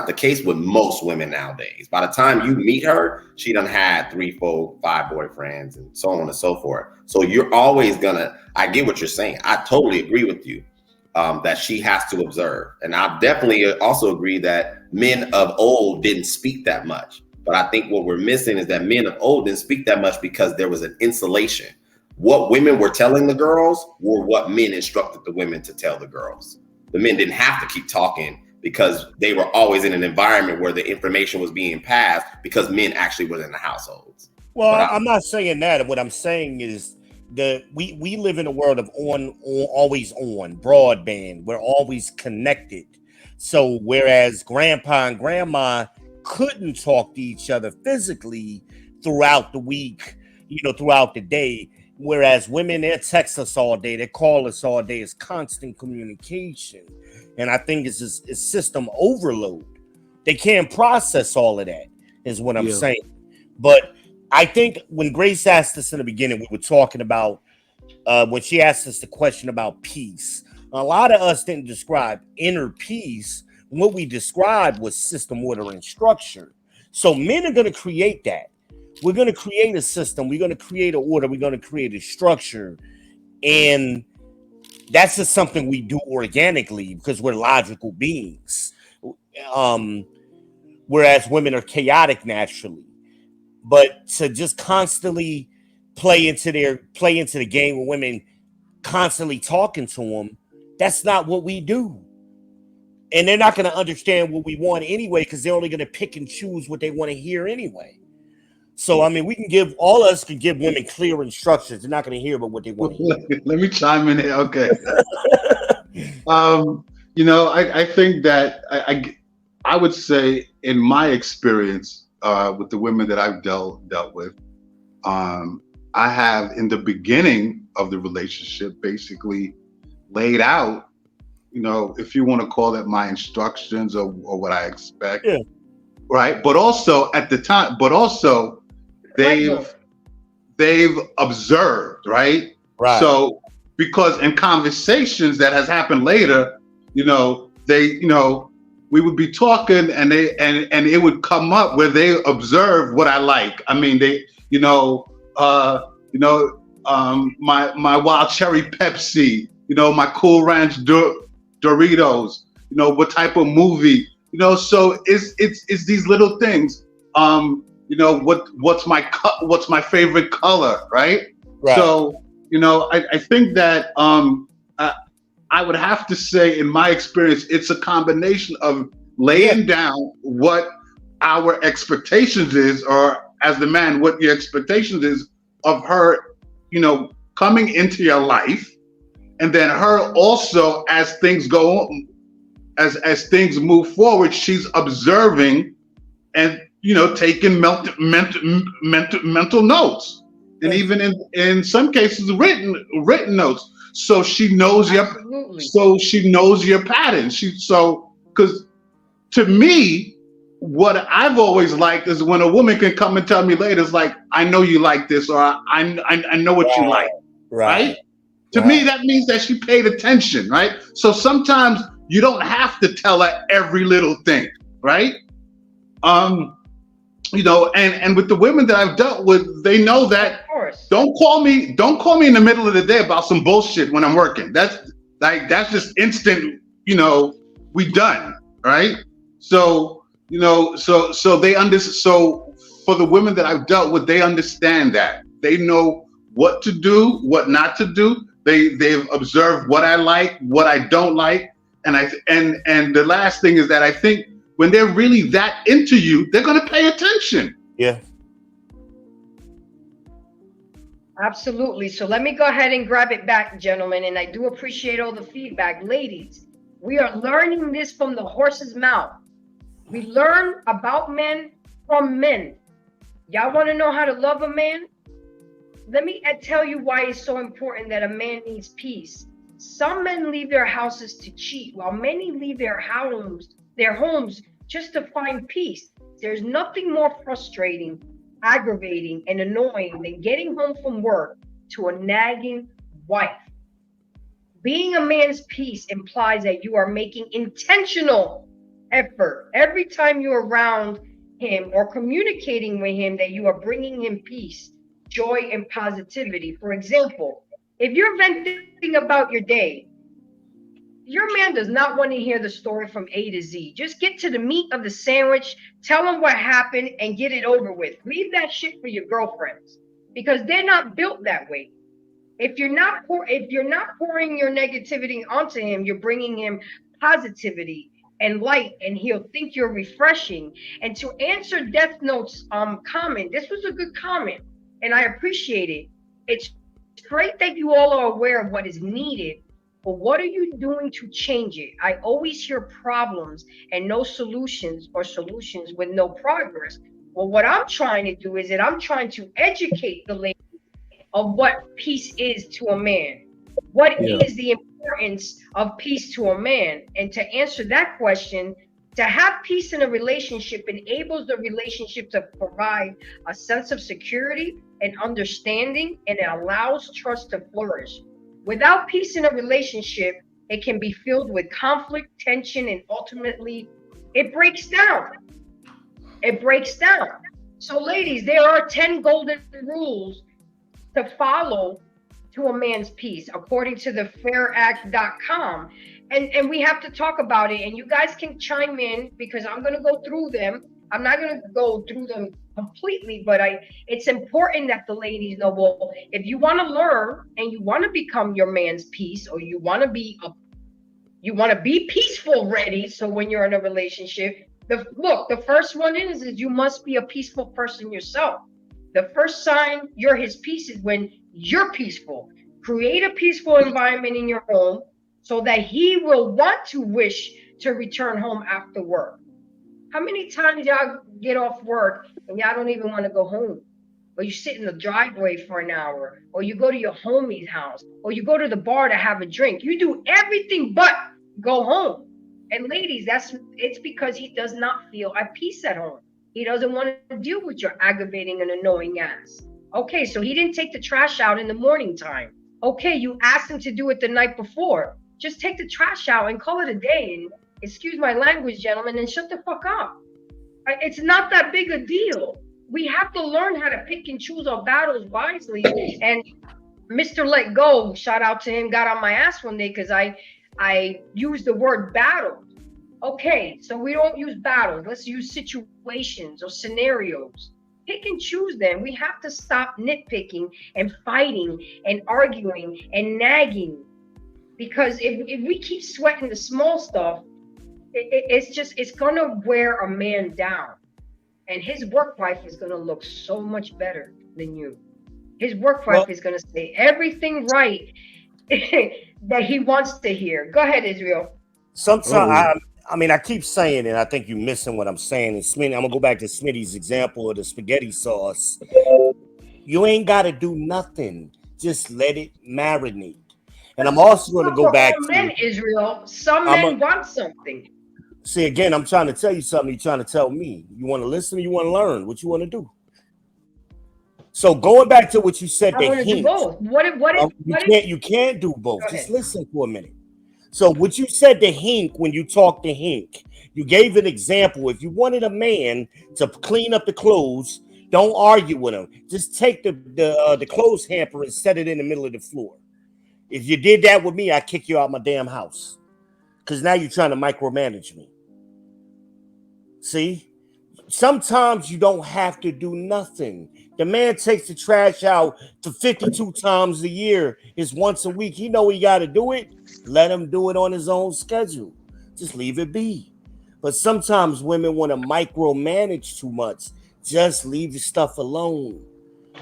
the case with most women nowadays. By the time you meet her, she done had 3, 4, 5 boyfriends and so on and so forth. So you're always gonna. I get what you're saying. I totally agree with you that she has to observe, and I definitely also agree that men of old didn't speak that much. But I think what we're missing is that men of old didn't speak that much because there was an insulation. What women were telling the girls were what men instructed the women to tell the girls. The men didn't have to keep talking because they were always in an environment where the information was being passed because men actually were in the households. Well, I'm not saying that. What I'm saying is that we live in a world of always on broadband. We're always connected. So whereas grandpa and grandma couldn't talk to each other physically throughout the week, throughout the day, whereas women, they text us all day, they call us all day. It's constant communication. And I think it's system overload. They can't process all of that, is what I'm saying. But I think when Grace asked us in the beginning, we were talking about when she asked us the question about peace. A lot of us didn't describe inner peace. What we described was system, order, and structure. So men are going to create that. We're going to create a system. We're going to create an order. We're going to create a structure. And that's just something we do organically because we're logical beings. Whereas women are chaotic naturally. But to just constantly play into the game with women, constantly talking to them, that's not what we do. And they're not going to understand what we want anyway, because they're only going to pick and choose what they want to hear anyway. So, I mean, all of us can give women clear instructions. They're not going to hear about what they want to hear. Let me chime in here. Okay. I think that I would say in my experience with the women that I've dealt with, I have in the beginning of the relationship basically laid out, if you want to call it my instructions or what I expect. Yeah. Right. But also at the time, they've observed, right? Right. So because in conversations that has happened later, they we would be talking, and it would come up where they observe what I like. I mean, they, my wild cherry Pepsi, my Cool Ranch Doritos, what type of movie, so it's these little things. What's my favorite color, right? Right. So, I think that I would have to say, in my experience, it's a combination of laying down what our expectations is, or as the man, what your expectations is of her, coming into your life, and then her also, as things go on, as things move forward, she's observing and taking mental notes, and even in some cases written notes. So she knows your patterns. Because to me, what I've always liked is when a woman can come and tell me later, it's like, I know you like this, or I know what you like, right? To me, that means that she paid attention, right? So sometimes you don't have to tell her every little thing, right? And with the women that I've dealt with, they know that don't call me in the middle of the day about some bullshit when I'm working. That's just instant, we done, right? So, so they so for the women that I've dealt with, they understand that. They know what to do, what not to do. They've observed what I like, what I don't like. And the last thing is that I think when they're really that into you, they're going to pay attention. Yeah. Absolutely. So let me go ahead and grab it back, gentlemen. And I do appreciate all the feedback. Ladies, we are learning this from the horse's mouth. We learn about men from men. Y'all want to know how to love a man? Let me tell you why it's so important that a man needs peace. Some men leave their houses to cheat, while many leave their homes just to find peace. There's nothing more frustrating, aggravating, and annoying than getting home from work to a nagging wife. Being a man's peace implies that you are making intentional effort every time you're around him or communicating with him, that you are bringing him peace, joy, and positivity. For example, if you're venting about your day, your man does not want to hear the story from A to Z. Just get to the meat of the sandwich, tell him what happened, and get it over with. Leave that shit for your girlfriends, because they're not built that way. If you're not pouring your negativity onto him, you're bringing him positivity and light, and he'll think you're refreshing. And to answer Death Note's comment, this was a good comment, and I appreciate it. It's great that you all are aware of what is needed, but what are you doing to change it? I always hear problems and no solutions, or solutions with no progress. Well, what I'm trying to do is that I'm trying to educate the lady of what peace is to a man. What is the importance of peace to a man? And to answer that question, to have peace in a relationship enables the relationship to provide a sense of security and understanding, and it allows trust to flourish. Without peace in a relationship, it can be filled with conflict, tension, and ultimately it breaks down. It breaks down. So ladies, there are 10 golden rules to follow to a man's peace, according to the fairact.com. And we have to talk about it, and you guys can chime in, because I'm going to go through them. I'm not going to go through them completely, but it's important that the ladies know, well, if you want to learn and you want to become your man's peace, or you want to be peaceful ready, so when you're in a relationship, the first one is you must be a peaceful person yourself. The first sign you're his peace is when you're peaceful. Create a peaceful environment in your home so that he will want to wish to return home after work. How many times y'all get off work and y'all don't even want to go home? Or you sit in the driveway for an hour, or you go to your homie's house, or you go to the bar to have a drink. You do everything but go home. And ladies, it's because he does not feel at peace at home. He doesn't want to deal with your aggravating and annoying ass. Okay, so he didn't take the trash out in the morning time. Okay, you asked him to do it the night before. Just take the trash out and call it a day, and excuse my language, gentlemen, and shut the fuck up. It's not that big a deal. We have to learn how to pick and choose our battles wisely. And Mr. Let Go, shout out to him, got on my ass one day because I used the word battle. Okay, so we don't use battles. Let's use situations or scenarios. Pick and choose them. We have to stop nitpicking and fighting and arguing and nagging. Because if we keep sweating the small stuff, it's gonna wear a man down. And his work wife is gonna look so much better than you. His work wife is gonna say everything right that he wants to hear. Go ahead, Israel. Sometimes I mean, I keep saying it. I think you're missing what I'm saying. And Smitty, I'm gonna go back to Smitty's example of the spaghetti sauce. You ain't got to do nothing. Just let it marinate. And I'm also going to go back to men, Israel. Some men want something. See, again, I'm trying to tell you something. You're trying to tell me. You want to listen or you want to learn? What you want to do? So going back to what you said, I want to do both. You can't do both. Just listen for a minute. So what you said to Hink when you talked to Hink, you gave an example. If you wanted a man to clean up the clothes, don't argue with him. Just take the clothes hamper and set it in the middle of the floor. If you did that with me, I'd kick you out my damn house. Because now you're trying to micromanage me. See? Sometimes you don't have to do nothing. The man takes the trash out to 52 times a year. It's once a week. He know he got to do it. Let him do it on his own schedule. Just leave it be. But sometimes women want to micromanage too much. Just leave the stuff alone.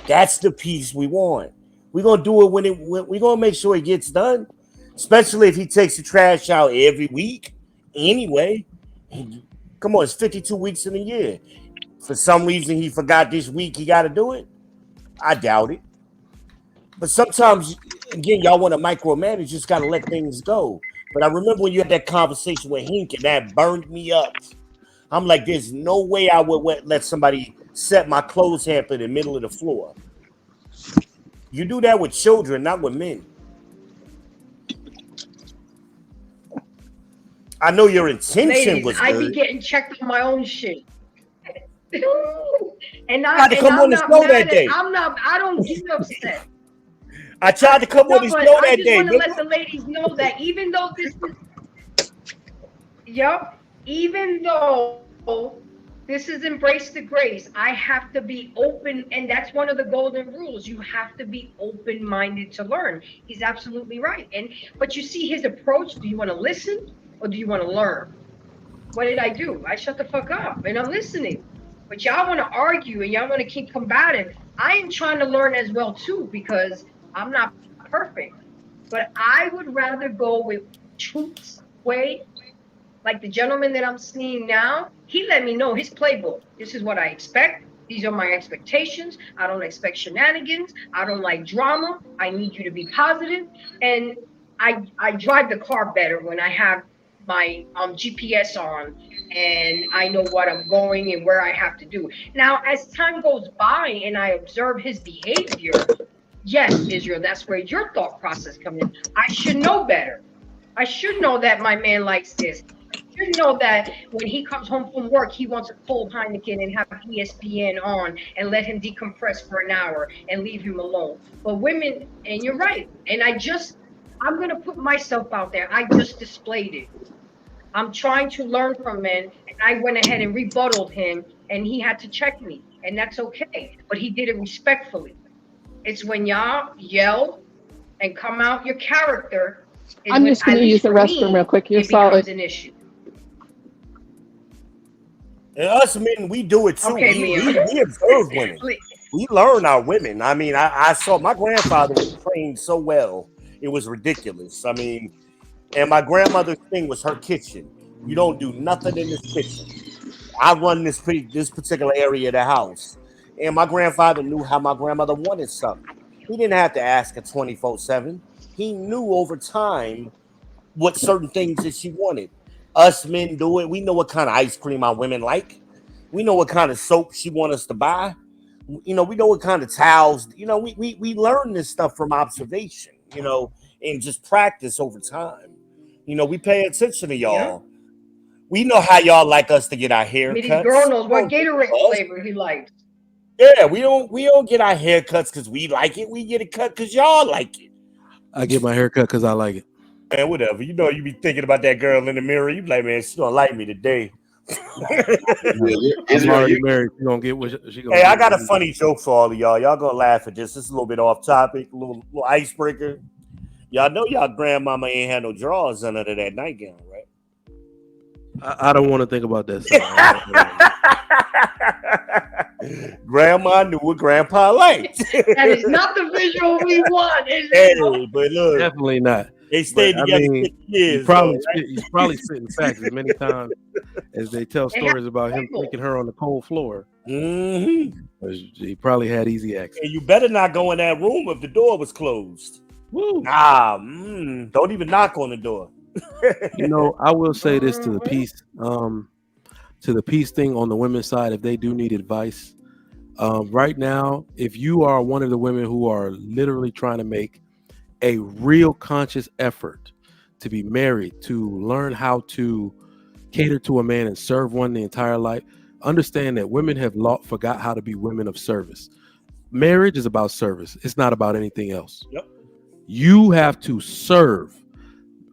That's the peace we want. We're going to do it when we're going to make sure it gets done. Especially if he takes the trash out every week. Anyway, come on, it's 52 weeks in a year. For some reason, he forgot this week he got to do it. I doubt it. But sometimes, again, y'all want to micromanage. Just got to let things go. But I remember when you had that conversation with Hink, and that burned me up. I'm like, there's no way I would let somebody set my clothes hamper in the middle of the floor. You do that with children, not with men. I know your intention was good. I be getting checked on my own shit. And I tried to come on the show that day. I don't get upset. I tried to come on the show that day. I just want to let the ladies know that even though even though this is Embrace the Grace, I have to be open, and that's one of the golden rules. You have to be open-minded to learn. He's absolutely right. But you see his approach. Do you want to listen or do you want to learn? What did I do? I shut the fuck up and I'm listening. But y'all want to argue and y'all want to keep combative. I am trying to learn as well too, because I'm not perfect. But I would rather go with Truth's way. Like the gentleman that I'm seeing now, he let me know his playbook. This is what I expect. These are my expectations. I don't expect shenanigans. I don't like drama. I need you to be positive. And I drive the car better when I have my GPS on and I know what I'm going and where I have to do. Now, as time goes by and I observe his behavior, yes, Israel, that's where your thought process comes in. I should know better. I should know that my man likes this. I should know that when he comes home from work, he wants a cold Heineken and have ESPN on and let him decompress for an hour and leave him alone. But women, and you're right, and I'm going to put myself out there. I just displayed it. I'm trying to learn from men, and I went ahead and rebutted him, and he had to check me, and that's okay. But he did it respectfully. It's when y'all yell and come out your character. I'm just going to use the restroom real quick. You're solid. An issue. And us men, we do it too. Okay, we observe women. We learn our women. I mean, I saw my grandfather was trained so well, it was ridiculous. I mean, and my grandmother's thing was her kitchen. You don't do nothing in this kitchen. I run this particular area of the house. And my grandfather knew how my grandmother wanted something. He didn't have to ask her 24/7. He knew over time what certain things that she wanted. Us men do it. We know what kind of ice cream our women like. We know what kind of soap she wants us to buy. You know, we know what kind of towels. You know, we learn this stuff from observation, you know, and just practice over time. You know, we pay attention to y'all. we know how y'all like us to get our Mitty's girl haircuts. knows what Gatorade flavor he likes. Yeah, we don't get our haircuts because we like it. We get it cut because y'all like it. I get my hair cut because I like it. Man, whatever. You know, you be thinking about that girl in the mirror. You be like, man, she don't like me today. I'm already married. She gonna get what she gonna. Hey, I got a funny joke for all of y'all. Y'all gonna laugh at this. This is a little bit off topic, a little icebreaker. Y'all know y'all grandmama ain't had no drawers under that nightgown, right? I don't want to think about that. Grandma knew what Grandpa liked. That is not the visual we want, is Hey, it? but look, Definitely not. they stayed together 6 years. He's probably spitting facts as many times as they tell stories about him taking her on the cold floor. Mm-hmm. He probably had easy access. And you better not go in that room if the door was closed. Woo. Don't even knock on the door. You know, I will say this to the peace thing on the women's side. If they do need advice, right now, if you are one of the women who are literally trying to make a real conscious effort to be married, to learn how to cater to a man and serve one the entire life, understand that women have forgot how to be women of service. Marriage is about service. It's not about anything else. Yep. You have to serve.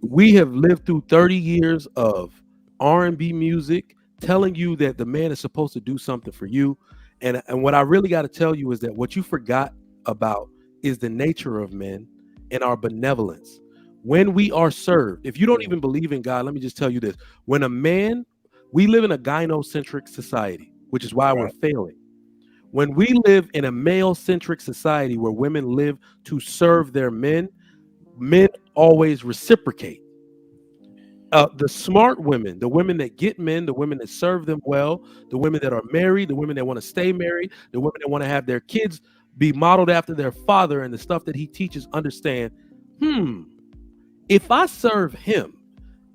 We have lived through 30 years of R&B music telling you that the man is supposed to do something for you. And what I really got to tell you is that what you forgot about is the nature of men and our benevolence. When we are served, if you don't even believe in God, let me just tell you this. When a man, we live in a gynocentric society, which is why we're failing. When we live in a male-centric society where women live to serve their men, men always reciprocate. The smart women, the women that get men, the women that serve them well, the women that are married, the women that want to stay married, the women that want to have their kids be modeled after their father and the stuff that he teaches, understand, if I serve him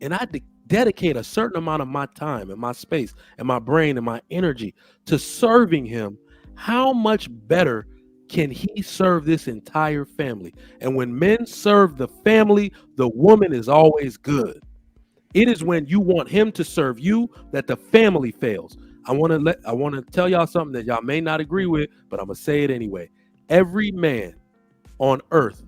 and I dedicate a certain amount of my time and my space and my brain and my energy to serving him, how much better can he serve this entire family? And when men serve the family, the woman is always good. It is when you want him to serve you that the family fails. I want to tell y'all something that y'all may not agree with, but I'm gonna say it anyway. Every man on earth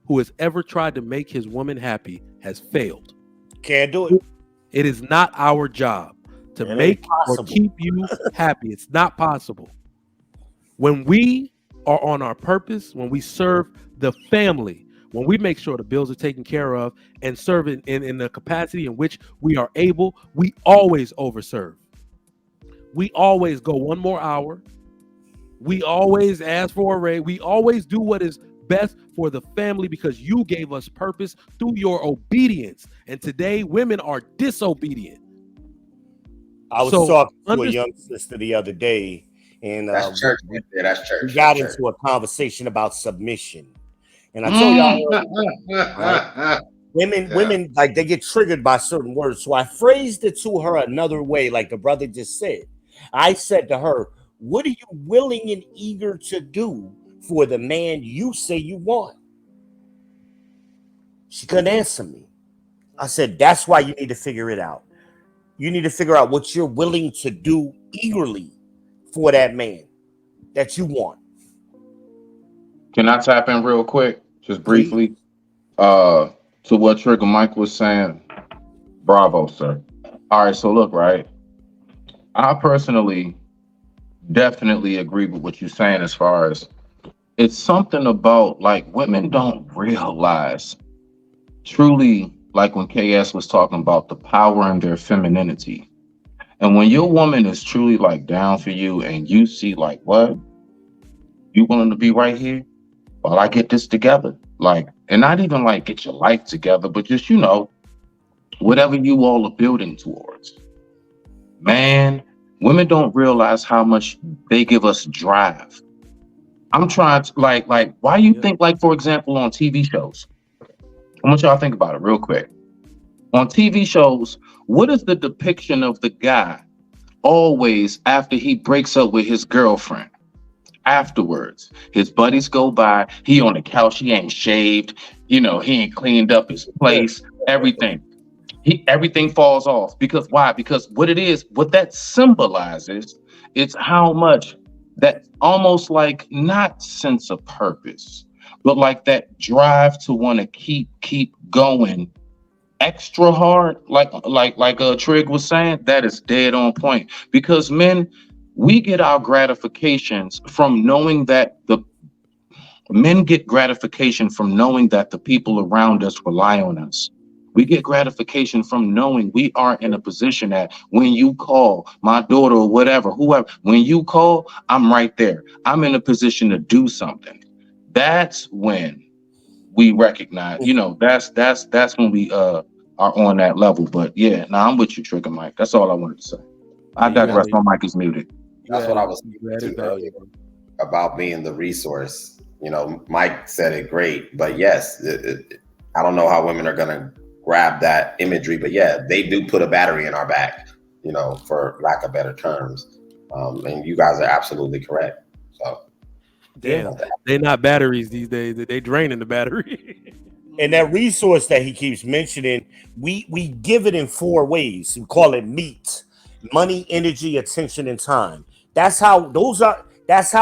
who has ever tried to make his woman happy has failed. Can't do it. It is not our job to make or keep you happy. It's not possible. When we are on our purpose, when we serve the family, when we make sure the bills are taken care of and serve in the capacity in which we are able, we always overserve. We always go one more hour. We always ask for a raise. We always do what is best for the family because you gave us purpose through your obedience. And today, women are disobedient. I was talking to a young sister the other day, and that's church. That's church. We got into a conversation about submission. And I told y'all, right? Women, like they get triggered by certain words. So I phrased it to her another way, like the brother just said. I said to her, what are you willing and eager to do for the man you say you want? She couldn't answer me. I said, that's why you need to figure it out. You need to figure out what you're willing to do eagerly for that man that you want. Can I tap in real quick? Just briefly, to what Trigger Mike was saying. Bravo, sir. All right, so look, right. I personally definitely agree with what you're saying as far as it's something about like women don't realize truly, like when KS was talking about the power in their femininity. And when your woman is truly like down for you and you see like, what? You willing to be right here? While I get this together, like, and not even like get your life together, but just, you know, whatever you all are building towards. Man, women don't realize how much they give us drive. I'm trying to like, why you think like, for example, on TV shows, I want y'all to think about it real quick. On TV shows, what is the depiction of the guy always after he breaks up with his girlfriend? Afterwards, his buddies go by, he on the couch, he ain't shaved, you know, he ain't cleaned up his place, everything. everything falls off. Because why? Because what that symbolizes, it's how much that almost like not sense of purpose, but like that drive to want to keep going extra hard, like Trig was saying. That is dead on point. Because men, we get our gratifications from knowing that the men get gratification from knowing that the people around us rely on us. We get gratification from knowing we are in a position that when you call my daughter or whatever, whoever, when you call, I'm right there. I'm in a position to do something. That's when we recognize, that's when we are on that level. But yeah, I'm with you, Trigger Mike. That's all I wanted to say. I digress. My mic is muted. That's what I was thinking too earlier about being the resource. Mike said it great, but yes, I don't know how women are gonna grab that imagery, but yeah, they do put a battery in our back, for lack of better terms. And you guys are absolutely correct. So damn, they're not batteries these days. They draining the battery. And that resource that he keeps mentioning, we give it in 4 ways. We call it meat: money, energy, attention, and time. That's how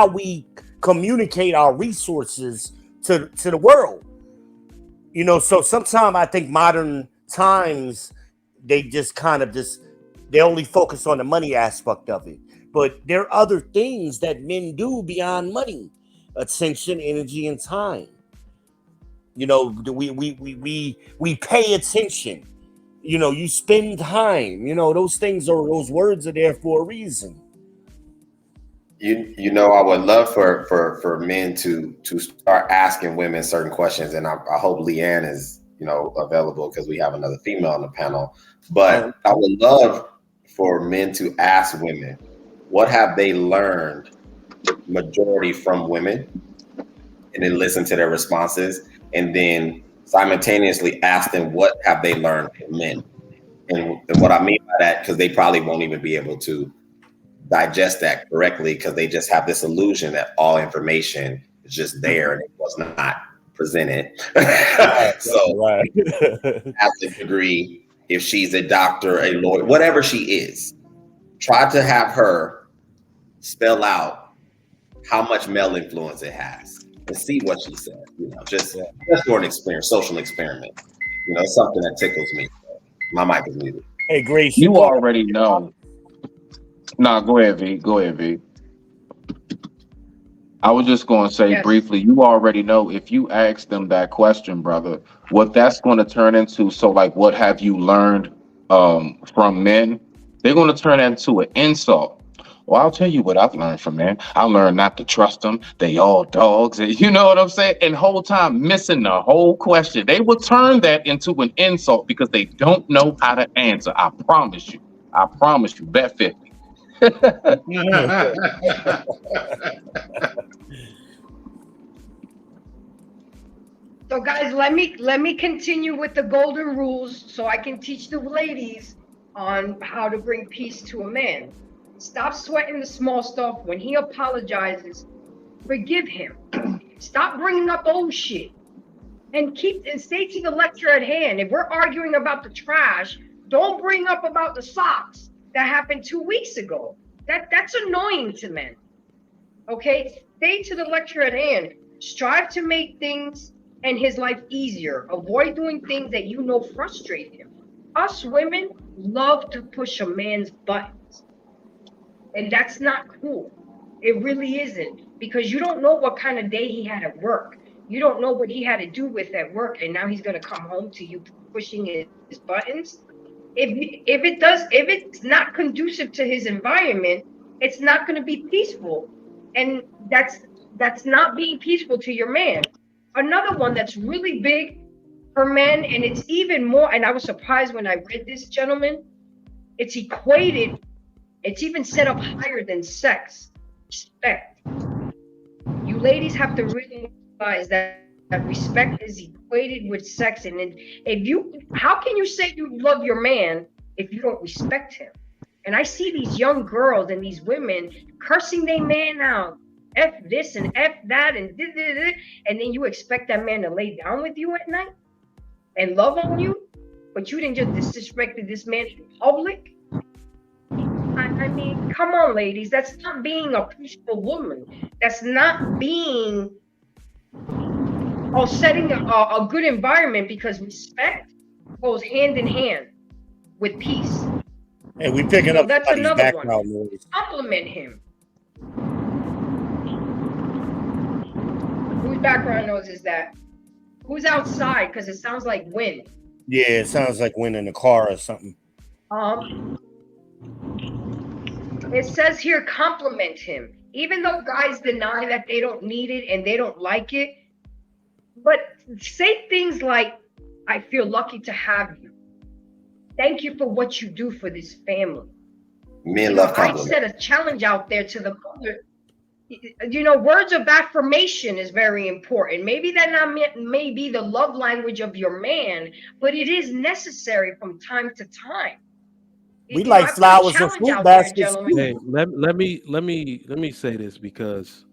we communicate our resources to the world. So sometimes I think modern times they just they only focus on the money aspect of it. But there are other things that men do beyond money: attention, energy, and time. We pay attention. You spend time. Those words are there for a reason. I would love for men to start asking women certain questions, and I hope Leanne is available because we have another female on the panel. But I would love for men to ask women, what have they learned, majority from women, and then listen to their responses, and then simultaneously ask them what have they learned from men. And what I mean by that, because they probably won't even be able to digest that correctly because they just have this illusion that all information is just there and it was not presented. So has a degree, if she's a doctor, a lawyer, whatever she is, try to have her spell out how much male influence it has and see what she says. Just for an experience, social experiment. It's something that tickles me. My mic is muted. Hey, Grace, you already know. Nah, go ahead, V. I was just going to say briefly, you already know if you ask them that question, brother, what that's going to turn into. So like, what have you learned from men? They're going to turn that into an insult. Well, I'll tell you what I've learned from men. I learned not to trust them. They all dogs. And you know what I'm saying? And whole time missing the whole question. They will turn that into an insult because they don't know how to answer. I promise you. Bet 50. So guys, let me continue with the golden rules so I can teach the ladies on how to bring peace to a man. Stop sweating the small stuff. When he apologizes, forgive him. Stop bringing up old shit and stay to the lecture at hand. If we're arguing about the trash, don't bring up about the socks that happened 2 weeks ago. That's annoying to men. Okay, stay to the lecture at hand. Strive to make things and his life easier. Avoid doing things that frustrate him. Us women love to push a man's buttons, and that's not cool. It really isn't, because you don't know what kind of day he had at work. You don't know what he had to do with at work, and now he's gonna come home to you pushing his buttons. If it's not conducive to his environment, it's not going to be peaceful, and that's not being peaceful to your man. Another one that's really big for men, and it's even more, and I was surprised when I read this, gentlemen, it's even set up higher than sex. Respect. You ladies have to realize that respect is equated with sex, and how can you say you love your man if you don't respect him? And I see these young girls and these women cursing their man out, F this and F that and this, and then you expect that man to lay down with you at night and love on you? but you didn't just disrespect this man in public. I mean, come on, ladies. That's not being a peaceful woman. That's not being or setting a good environment, because respect goes hand in hand with peace. Hey, we picking up that's somebody's another background one. noise. Compliment him. Whose background noise is that? Who's outside? Because it sounds like wind. Yeah, it sounds like wind in the car or something. It says here, compliment him. Even though guys deny that they don't need it and they don't like it, but say things like, I feel lucky to have you. Thank you for what you do for this family. Men love compliments. I set a challenge out there to the mother. Words of affirmation is very important. Maybe that may be the love language of your man, but it is necessary from time to time. We like flowers and fruit baskets. Hey, let me say this, because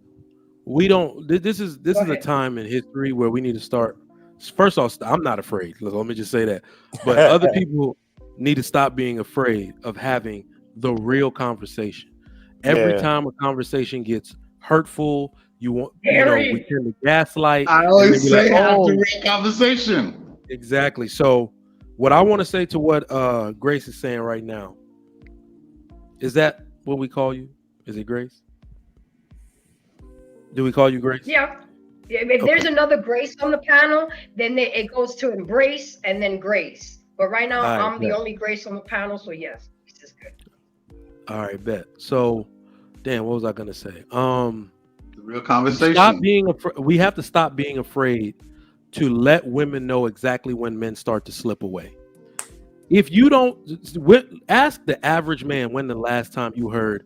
we don't. This is a time in history where we need to start. First off, I'm not afraid. Let me just say that. But other people need to stop being afraid of having the real conversation. Every time a conversation gets hurtful, we tend to gaslight. I always say have the real conversation. Exactly. So what I want to say to what Grace is saying right now, is that what we call you? Is it Grace? Do we call you Grace? Yeah. If there's another Grace on the panel, then it goes to Embrace and then Grace. But right now, I'm the only Grace on the panel, so yes, this is good. All right, bet. So, damn, what was I gonna say? The real conversation. Stop being we have to stop being afraid to let women know exactly when men start to slip away. If you don't, ask the average man when the last time you heard,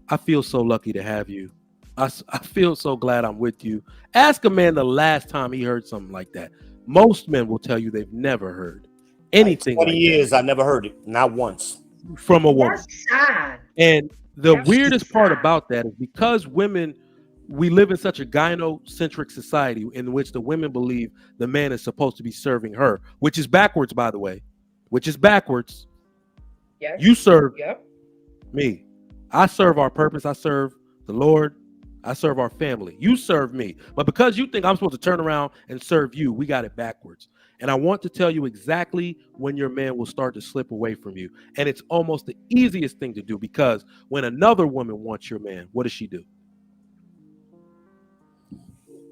I feel so lucky to have you. I feel so glad I'm with you. Ask a man the last time he heard something like that. Most men will tell you they've never heard anything. 20 years, I never heard it, not once. From a woman. That's sad. And the weirdest part about that is because women, we live in such a gynocentric society in which the women believe the man is supposed to be serving her, which is backwards, by the way. Which is backwards. Yes. You serve me. I serve our purpose. I serve the Lord. I serve our family. You serve me. But because you think I'm supposed to turn around and serve you, we got it backwards. And I want to tell you exactly when your man will start to slip away from you. And it's almost the easiest thing to do, because when another woman wants your man, what does she do?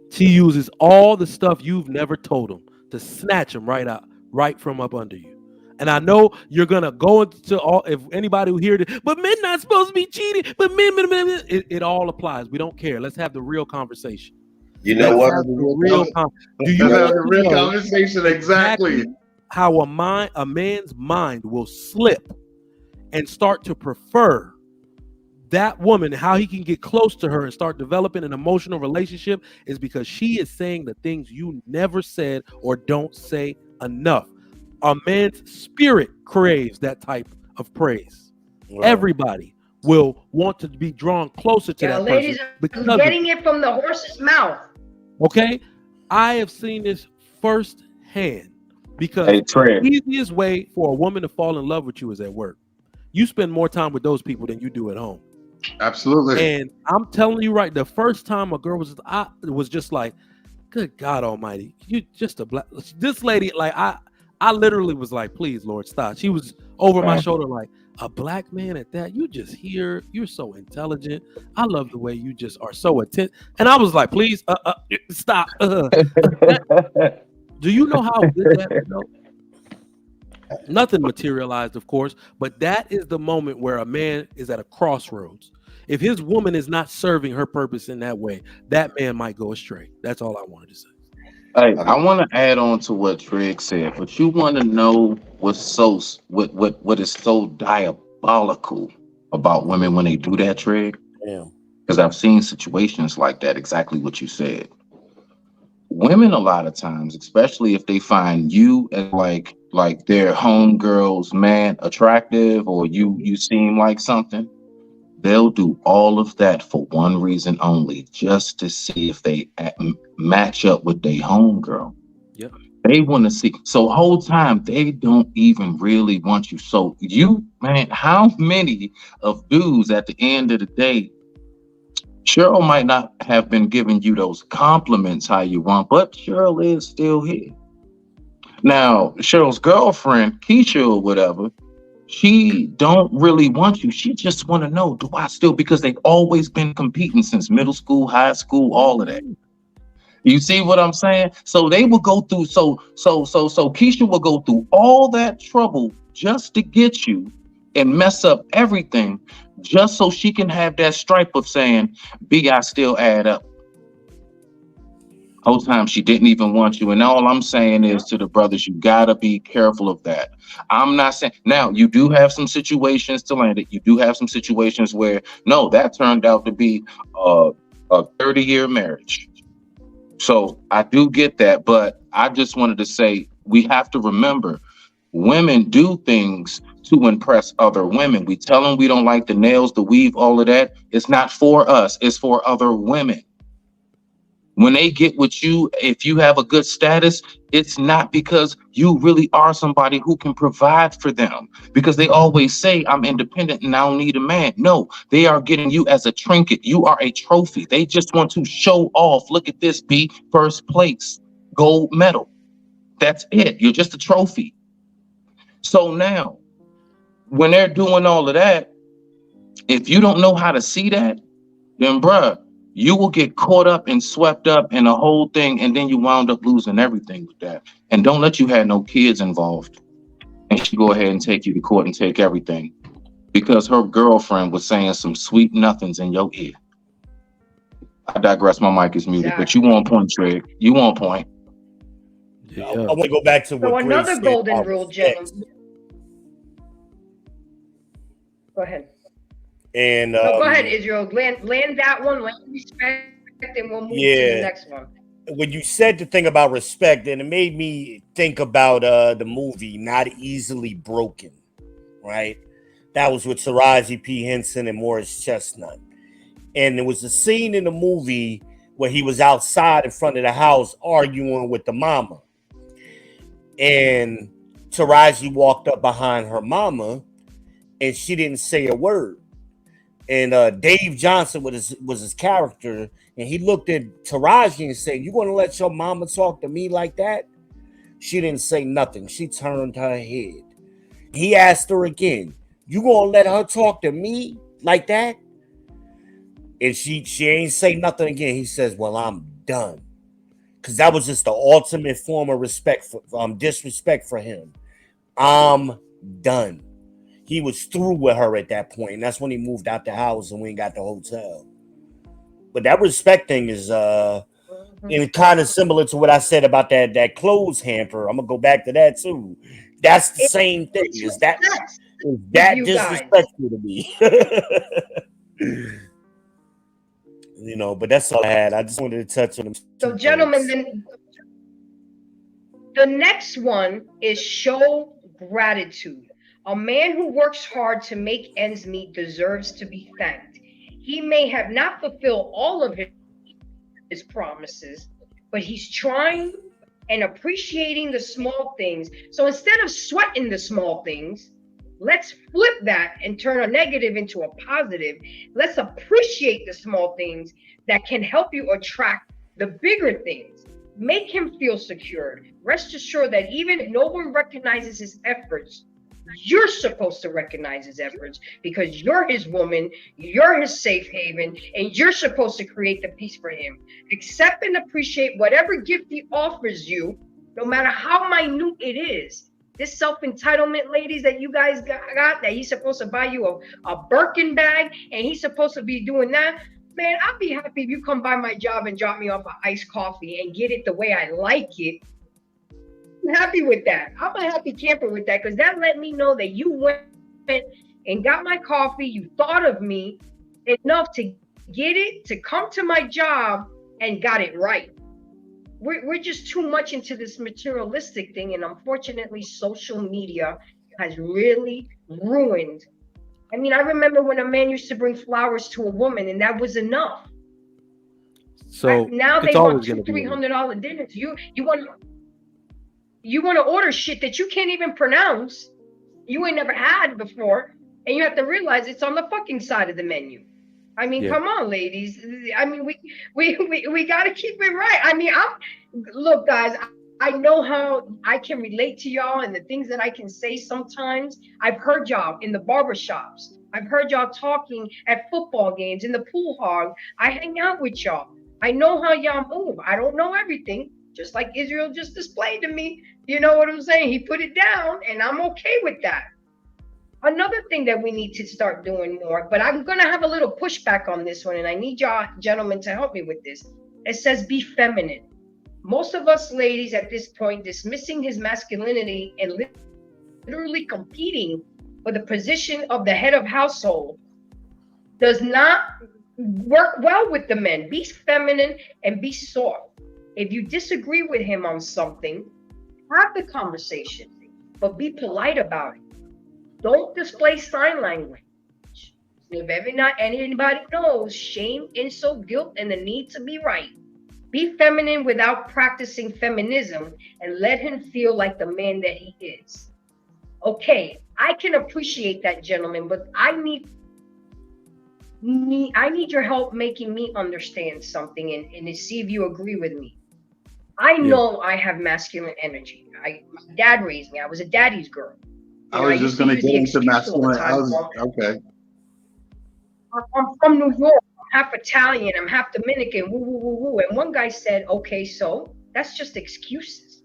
She uses all the stuff you've never told him to snatch him right from up under you. And I know you're gonna go into all. If anybody who hear this, but men not supposed to be cheating. But men, it all applies. We don't care. Let's have the real conversation. You know what? Do you have the real conversation? Exactly. How a man's mind will slip and start to prefer that woman, how he can get close to her and start developing an emotional relationship, is because she is saying the things you never said or don't say enough. A man's spirit craves that type of praise. Wow. Everybody will want to be drawn closer to that ladies person. Because getting it from the horse's mouth. Okay? I have seen this firsthand, because the easiest way for a woman to fall in love with you is at work. You spend more time with those people than you do at home. Absolutely. And I'm telling you, right, the first time a girl was just like, good God Almighty, you just a black. This lady, like I literally was like, please, Lord, stop. She was over my shoulder, like, a black man at that? You just hear, you're so intelligent. I love the way you just are so attentive. And I was like, please, stop. Do you know how good that felt? Nothing materialized, of course, but that is the moment where a man is at a crossroads. If his woman is not serving her purpose in that way, that man might go astray. That's all I wanted to say. Hey, I want to add on to what Trigg said, but you want to know what is so diabolical about women when they do that, Trigg? Yeah. Because I've seen situations like that, exactly what you said. Women, a lot of times, especially if they find you as like their homegirl's man attractive, or you seem like something, they'll do all of that for one reason only, just to see if they match up with their homegirl. Yep. They want to see. So whole time they don't even really want you. So you, man, how many of dudes at the end of the day, Cheryl might not have been giving you those compliments how you want, but Cheryl is still here. Now, Cheryl's girlfriend, Keisha or whatever, she don't really want you. She just want to know, do I still, because they've always been competing since middle school, high school, all of that. You see what I'm saying? So they will go through, so Keisha will go through all that trouble just to get you and mess up everything just so she can have that stripe of saying, B, I still add up. Whole time she didn't even want you. And all I'm saying is to the brothers, you gotta be careful of that. I'm not saying now you do have some situations to land it. You do have some situations where no, that turned out to be a 30-year marriage. So I do get that, but I just wanted to say we have to remember women do things to impress other women. We tell them we don't like the nails, the weave, all of that. It's not for us, it's for other women. When they get with you, if you have a good status, it's not because you really are somebody who can provide for them. Because they always say, I'm independent and I don't need a man. No, they are getting you as a trinket. You are a trophy. They just want to show off. Look at this, B, first place, gold medal. That's it. You're just a trophy. So now, when they're doing all of that, if you don't know how to see that, then bruh, you will get caught up and swept up in the whole thing, and then you wound up losing everything with that. And don't let you have no kids involved. And she go ahead and take you to court and take everything because her girlfriend was saying some sweet nothings in your ear. I digress. My mic is muted, but you on point, Trey. You on point. Yeah. I want to go back to what Grace another said golden rule, gentlemen. Go ahead. And no, go ahead, Israel. Land that one. Land respect, and we'll move to the next one. When you said the thing about respect, and it made me think about the movie Not Easily Broken, right? That was with Taraji P. Henson and Morris Chestnut. And there was a scene in the movie where he was outside in front of the house arguing with the mama. And Taraji walked up behind her mama and she didn't say a word. And Dave Johnson was his character, and he looked at Taraji and said, "You gonna let your mama talk to me like that?" She didn't say nothing. She turned her head. He asked her again, "You gonna let her talk to me like that?" And she ain't say nothing again. He says, "Well, I'm done," because that was just the ultimate form of respect for disrespect for him. I'm done. He was through with her at that point, and that's when he moved out the house and we got the hotel. But that respect thing is and kind of similar to what I said about that clothes hamper. I'm gonna go back to that too. That's the same thing. Is that disrespectful to me? You know, but that's all I had. I just wanted to touch on them. So, gentlemen, then the next one is show gratitude. A man who works hard to make ends meet deserves to be thanked. He may have not fulfilled all of his promises, but he's trying and appreciating the small things. So instead of sweating the small things, let's flip that and turn a negative into a positive. Let's appreciate the small things that can help you attract the bigger things. Make him feel secured. Rest assured that even if no one recognizes his efforts, you're supposed to recognize his efforts because you're his woman, you're his safe haven, and you're supposed to create the peace for him. Accept and appreciate whatever gift he offers you, no matter how minute it is. This self-entitlement, ladies, that you guys got, that he's supposed to buy you a Birkin bag and he's supposed to be doing that. Man, I'd be happy if you come by my job and drop me off an iced coffee and get it the way I like it. I'm happy with that. I'm a happy camper with that because that let me know that you went and got my coffee. You thought of me enough to get it, to come to my job and got it right. We're just too much into this materialistic thing. And unfortunately, social media has really ruined. I mean, I remember when a man used to bring flowers to a woman and that was enough. So now they want $200-300 dinners. You want You want to order shit that you can't even pronounce, you ain't never had before, and you have to realize it's on the fucking side of the menu. I mean, come on, ladies. I mean, we got to keep it right. I mean, look, guys. I know how I can relate to y'all and the things that I can say sometimes. I've heard y'all in the barbershops. I've heard y'all talking at football games, in the pool hall. I hang out with y'all. I know how y'all move. I don't know everything, just like Israel just displayed to me. You know what I'm saying? He put it down, and I'm okay with that. Another thing that we need to start doing more, but I'm going to have a little pushback on this one, and I need y'all gentlemen to help me with this. It says be feminine. Most of us ladies at this point dismissing his masculinity and literally competing for the position of the head of household does not work well with the men. Be feminine and be soft. If you disagree with him on something, have the conversation, but be polite about it. Don't display sign language. If anybody knows shame, insult, guilt, and the need to be right, be feminine without practicing feminism and let him feel like the man that he is. Okay, I can appreciate that, gentlemen, but I need your help making me understand something and to see if you agree with me. I know I have masculine energy. My dad raised me. I was a daddy's girl. I was just going to get into masculine. Okay. I'm from New York. I'm half Italian. I'm half Dominican. Woo, woo, woo, woo. And one guy said, okay, so that's just excuses.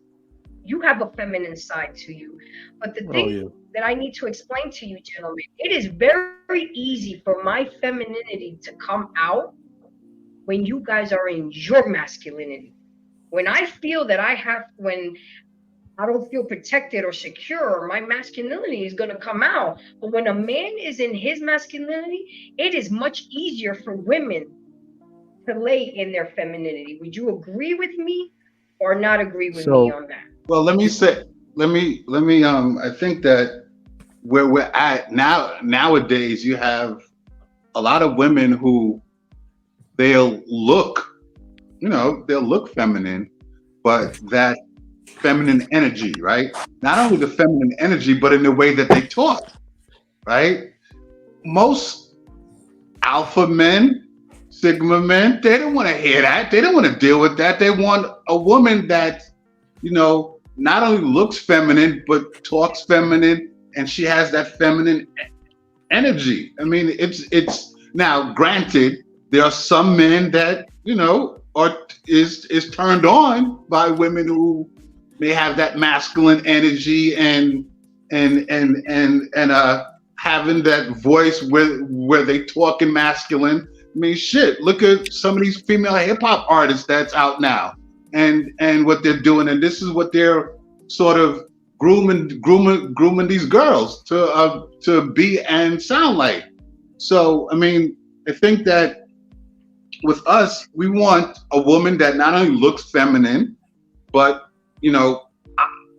You have a feminine side to you. But the thing that I need to explain to you, gentlemen, it is very easy for my femininity to come out when you guys are in your masculinity. When I feel that when I don't feel protected or secure, my masculinity is going to come out. But when a man is in his masculinity, it is much easier for women to lay in their femininity. Would you agree with me or not agree with me on that? Well, let me, I think that where we're at nowadays, you have a lot of women who they'll look feminine, but that feminine energy, right? Not only the feminine energy, but in the way that they talk, right? Most alpha men, sigma men, they don't want to hear that. They don't want to deal with that. They want a woman that, not only looks feminine, but talks feminine, and she has that feminine energy. I mean, it's now granted, there are some men that, is turned on by women who may have that masculine energy and having that voice where they talk in masculine. I mean, shit, look at some of these female hip hop artists that's out now and what they're doing. And this is what they're sort of grooming these girls to be and sound like. So, I mean, I think that with us, we want a woman that not only looks feminine, but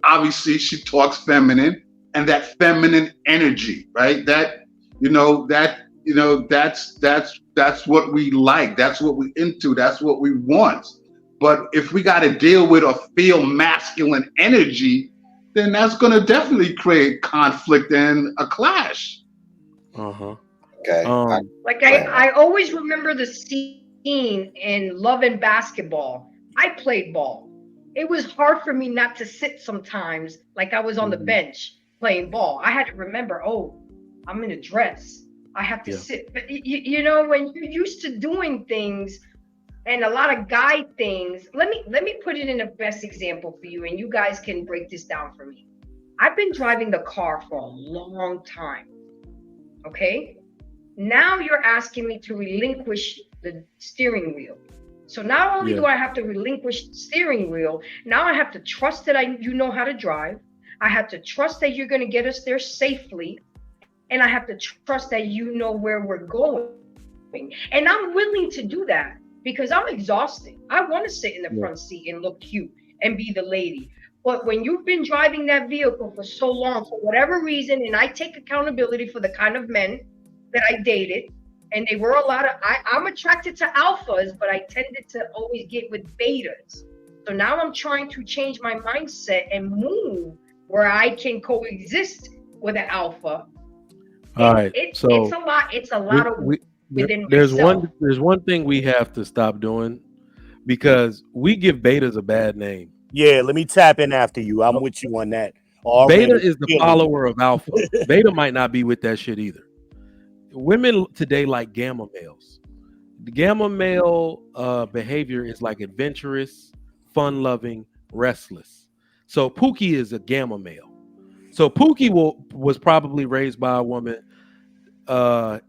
obviously she talks feminine and that feminine energy, right? That's what we like. That's what we into. That's what we want. But if we got to deal with or feel masculine energy, then that's going to definitely create conflict and a clash. Okay. I always remember the scene in Love and Basketball. I played ball. It was hard for me not to sit sometimes like I was on the bench playing ball. I had to remember, I'm in a dress. I have to sit. But when you're used to doing things and a lot of guy things, let me put it in the best example for you, and you guys can break this down for me. I've been driving the car for a long time. Okay? Now you're asking me to relinquish the steering wheel. So not only do I have to relinquish the steering wheel, now I have to trust that you know how to drive. I have to trust that you're going to get us there safely. And I have to trust that you know where we're going. And I'm willing to do that because I'm exhausted. I want to sit in the front seat and look cute and be the lady. But when you've been driving that vehicle for so long, for whatever reason, and I take accountability for the kind of men that I dated, and they were a lot of, I'm attracted to alphas, but I tended to always get with betas. So now I'm trying to change my mindset and move where I can coexist with an alpha. All right. It's So a lot. It's a lot of within there's myself. one thing we have to stop doing, because we give betas a bad name. Yeah, let me tap in after you. I'm with you on that. Already Beta is the feeling. follower of alpha. Beta might not be with that shit either. Women today like gamma males. The gamma male behavior is like adventurous, fun-loving, restless. So Pookie is a gamma male. So Pookie was probably raised by a woman.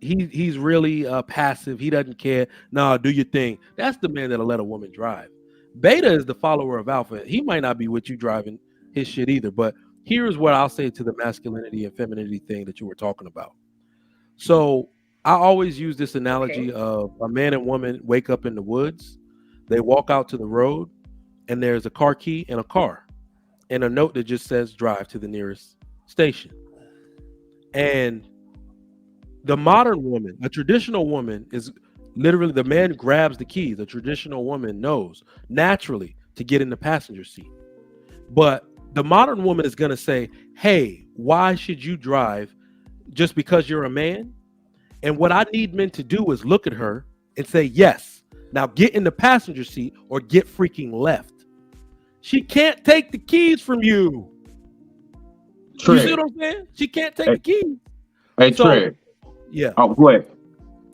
He's really passive. He doesn't care. Nah, do your thing. That's the man that'll let a woman drive. Beta is the follower of alpha. He might not be with you driving his shit either. But here's what I'll say to the masculinity and femininity thing that you were talking about. So I always use this analogy of a man and woman wake up in the woods. They walk out to the road, and there's a car key in a car and a note that just says drive to the nearest station. And the modern woman, a traditional woman, is literally the man grabs the keys. The traditional woman knows naturally to get in the passenger seat. But the modern woman is going to say, hey, why should you drive just because you're a man? And what I need men to do is look at her and say, yes, now get in the passenger seat or get freaking left. She can't take the keys from you. Trey. You see what I'm saying? She can't take the keys. Hey, Trey. Yeah. Oh, go ahead.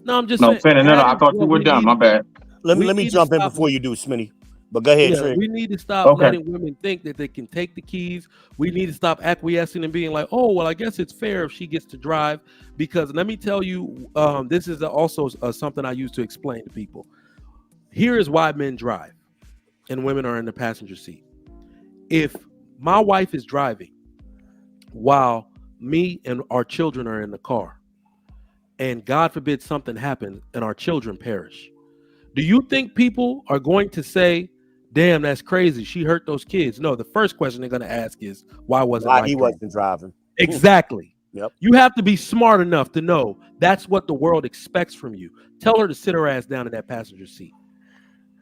No, I'm just saying. No, I thought you were done. My bad. Let me jump in before you do, Smitty. But go ahead, Trey. We need to stop letting women think that they can take the keys. We need to stop acquiescing and being like, oh, well, I guess it's fair if she gets to drive. Because let me tell you, this is also something I use to explain to people. Here is why men drive and women are in the passenger seat. If my wife is driving while me and our children are in the car, and God forbid something happens and our children perish, do you think people are going to say, damn, that's crazy, she hurt those kids? No, the first question they're going to ask is, why he wasn't driving? Exactly. Yep. You have to be smart enough to know that's what the world expects from you. Tell her to sit her ass down in that passenger seat.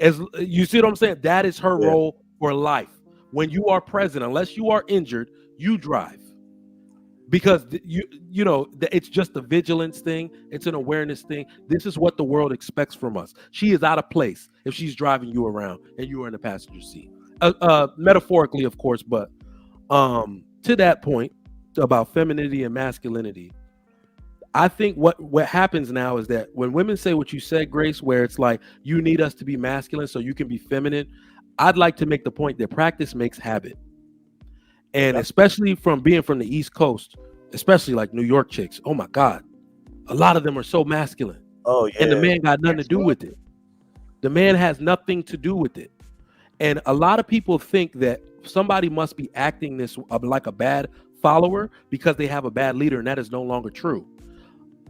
As you see what I'm saying? That is her role for life. When you are present, unless you are injured, you drive. Because you know it's just a vigilance thing. It's an awareness thing. This is what the world expects from us. She is out of place if she's driving you around and you are in the passenger seat. Metaphorically, of course, but to that point about femininity and masculinity, I think what happens now is that when women say what you said, Grace, where it's like you need us to be masculine so you can be feminine, I'd like to make the point that practice makes habit. And especially from being from the East Coast, especially like New York chicks, oh my God, a lot of them are so masculine. Oh yeah. And the man got nothing to do with it. The man has nothing to do with it. And a lot of people think that somebody must be acting this like a bad follower because they have a bad leader, and that is no longer true.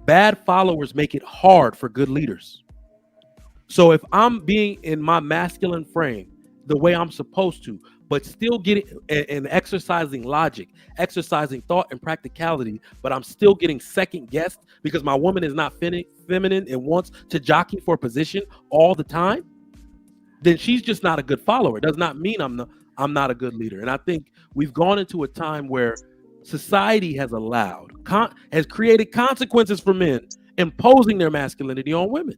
Bad followers make it hard for good leaders. So if I'm being in my masculine frame the way I'm supposed to, but still getting and exercising logic, exercising thought and practicality, but I'm still getting second guessed because my woman is not feminine and wants to jockey for position all the time, then she's just not a good follower. It does not mean I'm not a good leader. And I think we've gone into a time where society has has created consequences for men imposing their masculinity on women.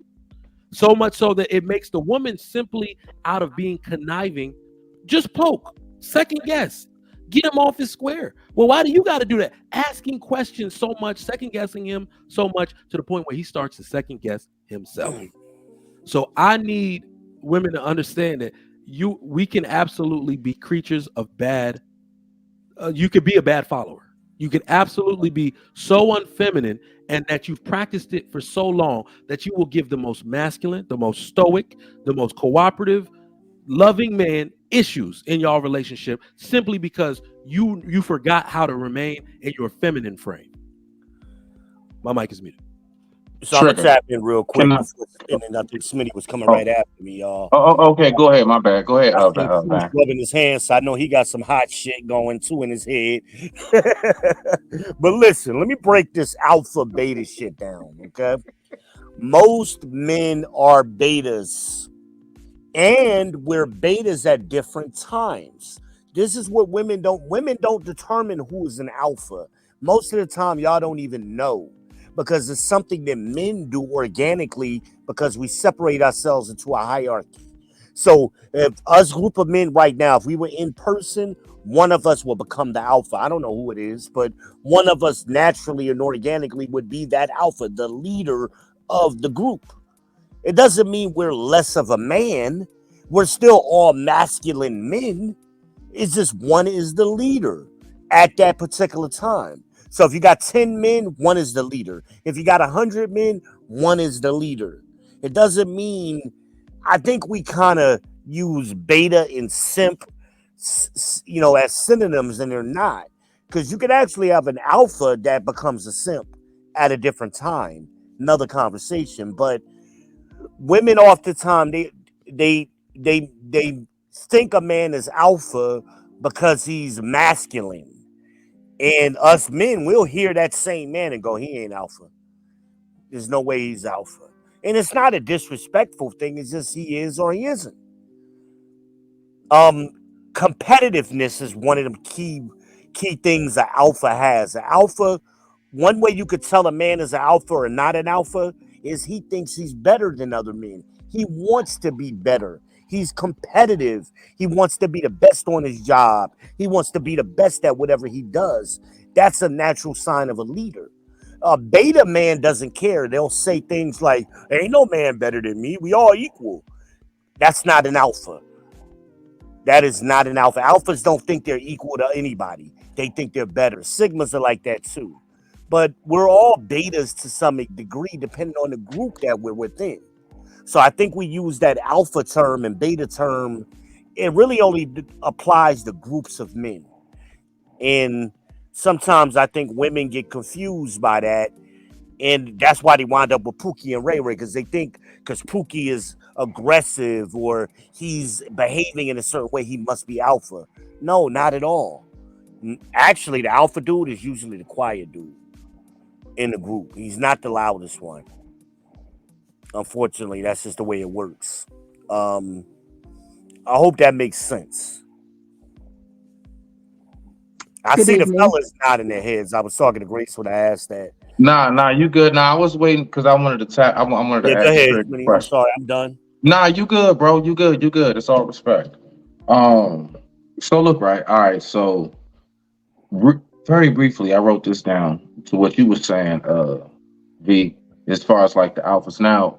So much so that it makes the woman simply out of being conniving, just poke, second guess, get him off his square. Well, why do you got to do that? Asking questions so much, second guessing him so much to the point where he starts to second guess himself. So I need women to understand that we can absolutely be creatures of bad. You could be a bad follower. You can absolutely be so unfeminine, and that you've practiced it for so long that you will give the most masculine, the most stoic, the most cooperative, loving man issues in your relationship simply because you forgot how to remain in your feminine frame. My mic is muted. So I'm gonna tap in real quick, and then I think Smitty was coming right after me, y'all. Oh, okay, go ahead. My bad. Go ahead. He's rubbing his hands, so I know he got some hot shit going too in his head. But listen, let me break this alpha beta shit down, okay? Most men are betas. and we're betas at different times. This is what women don't determine who is an alpha. Most of the time, y'all don't even know, because it's something that men do organically, because we separate ourselves into a hierarchy. So if us group of men right now, if we were in person, one of us will become the alpha. I don't know who it is, but one of us naturally and organically would be that alpha, the leader of the group. It doesn't mean we're less of a man. We're still all masculine men. It's just one is the leader at that particular time. So if you got 10 men, one is the leader. If you got 100 men, one is the leader. It doesn't mean, I think we kind of use beta and simp, as synonyms, and they're not. Because you could actually have an alpha that becomes a simp at a different time. Another conversation. But women oftentimes they think a man is alpha because he's masculine, and us men will hear that same man and go, he ain't alpha. There's no way he's alpha. And it's not a disrespectful thing, it's just he is or he isn't. Competitiveness is one of the key things an alpha has. An alpha, one way you could tell a man is an alpha or not an alpha is he thinks he's better than other men. He wants to be better. He's competitive. He wants to be the best on his job. He wants to be the best at whatever he does. That's a natural sign of a leader. A beta man doesn't care. They'll say things like, ain't no man better than me. We all equal. That's not an alpha. That is not an alpha. Alphas don't think they're equal to anybody. They think they're better. Sigmas are like that too. But we're all betas to some degree, depending on the group that we're within. So I think we use that alpha term and beta term. It really only applies to groups of men. And sometimes I think women get confused by that. And that's why they wind up with Pookie and Ray Ray, because they think because Pookie is aggressive or he's behaving in a certain way, he must be alpha. No, not at all. Actually, the alpha dude is usually the quiet dude in the group. He's not the loudest one. Unfortunately, that's just the way it works. I hope that makes sense. I Good see the evening. fellas nodding their heads. I was talking to Grace when I asked that. Nah, you good. Nah, I was waiting because I wanted to tap. I wanted to Yeah, go ask ahead, Trick a Smitty. I'm question. sorry, I'm done. Nah, you good, bro. You good. You good. It's all respect. Um. So look, right. All right. So very briefly, I wrote this down to what you were saying, V, as far as like the alphas. Now,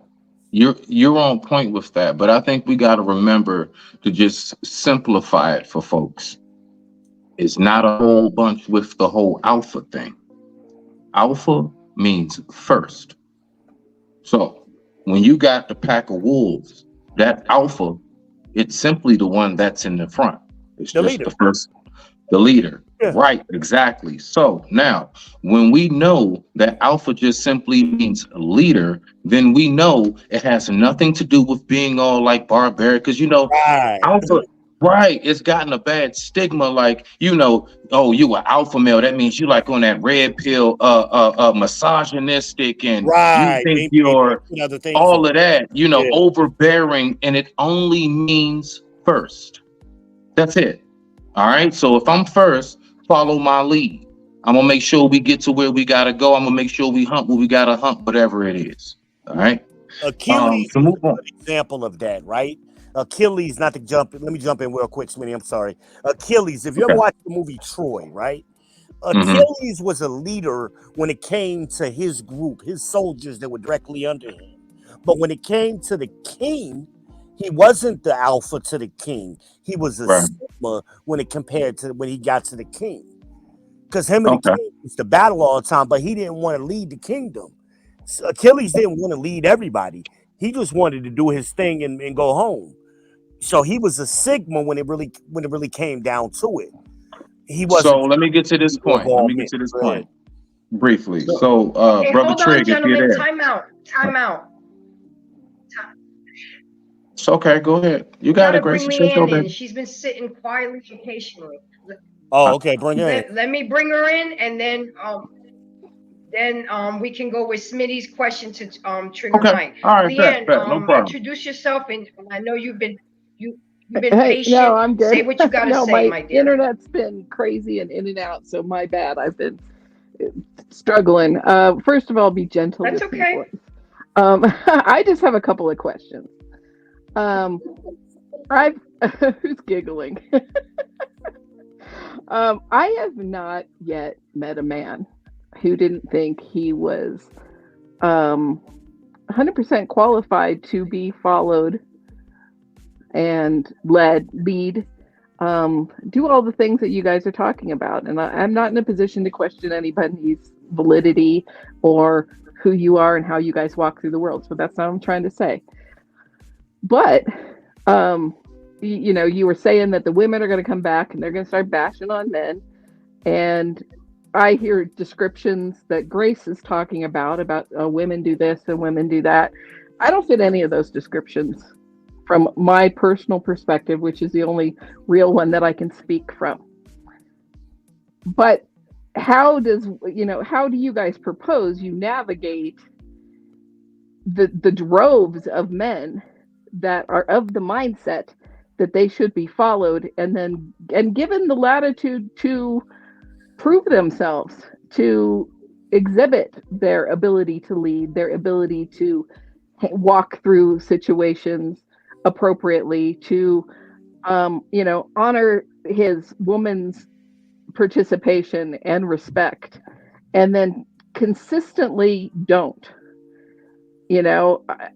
you're on point with that, but I think we got to remember to just simplify it for folks. It's not a whole bunch with the whole alpha thing. Alpha means first. So when you got the pack of wolves, that alpha, it's simply the one that's in the front. It's The just leader. the first, the leader. Yeah. Right, exactly. So now, when we know that alpha just simply means leader, then we know it has nothing to do with being all like barbaric. Because Right. alpha, right? It's gotten a bad stigma. Like oh, you an alpha male. That means you like on that red pill, misogynistic, and you Right. think They you're put other things all on. of that. Yeah. Overbearing, and it only means first. That's it. All right. So if I'm first, follow my lead. I'm gonna make sure we get to where we gotta go. I'm gonna make sure we hump where we gotta hump, whatever it is. All right. Achilles To is move a on. good example of that, right? Achilles, not to jump in. Let me jump in real quick, Smitty. I'm sorry. Achilles, if you ever Okay. watched the movie Troy, right? Mm-hmm. Achilles was a leader when it came to his group, his soldiers that were directly under him. But when it came to the king, he wasn't the alpha to the king. He was a Right. sigma when it compared to when he got to the king. Because him and the Okay. king used to battle all the time, but he didn't want to lead the kingdom. So Achilles didn't want to lead everybody. He just wanted to do his thing and go home. So he was a sigma when it really came down to it. He So wasn't let me get to this leader of point. Let all me get men. to this Go ahead. point briefly. So, So, okay, brother hold on, Trig, if you're gentlemen. there, Time out. Time out. it's okay. Go ahead. You We got gotta it, Grace. bring It's your show, Leanne in. baby. She's been sitting quietly and patiently. Oh, Uh, okay. Bring her in. Let me bring her in, and then we can go with Smitty's question to trigger okay. Mike. All right. Bet. Leanne, Bet. No problem. introduce yourself, and I know you've been You've been Hey, patient. no, I'm good. Say what you got to No, say, my my dear. internet's been crazy and in and out, so my bad. I've been struggling. First of all, be gentle That's with okay. people. I just have a couple of questions. I've who's giggling? I have not yet met a man who didn't think he was 100% qualified to be followed and lead, do all the things that you guys are talking about. And I'm not in a position to question anybody's validity or who you are and how you guys walk through the world. So that's not what I'm trying to say. But, you were saying that the women are going to come back and they're going to start bashing on men. And I hear descriptions that Grace is talking about women do this and women do that. I don't fit any of those descriptions from my personal perspective, which is the only real one that I can speak from. But how do you guys propose you navigate the droves of men that are of the mindset that they should be followed and given the latitude to prove themselves, to exhibit their ability to lead, their ability to walk through situations appropriately, to honor his woman's participation and respect, and then consistently don't.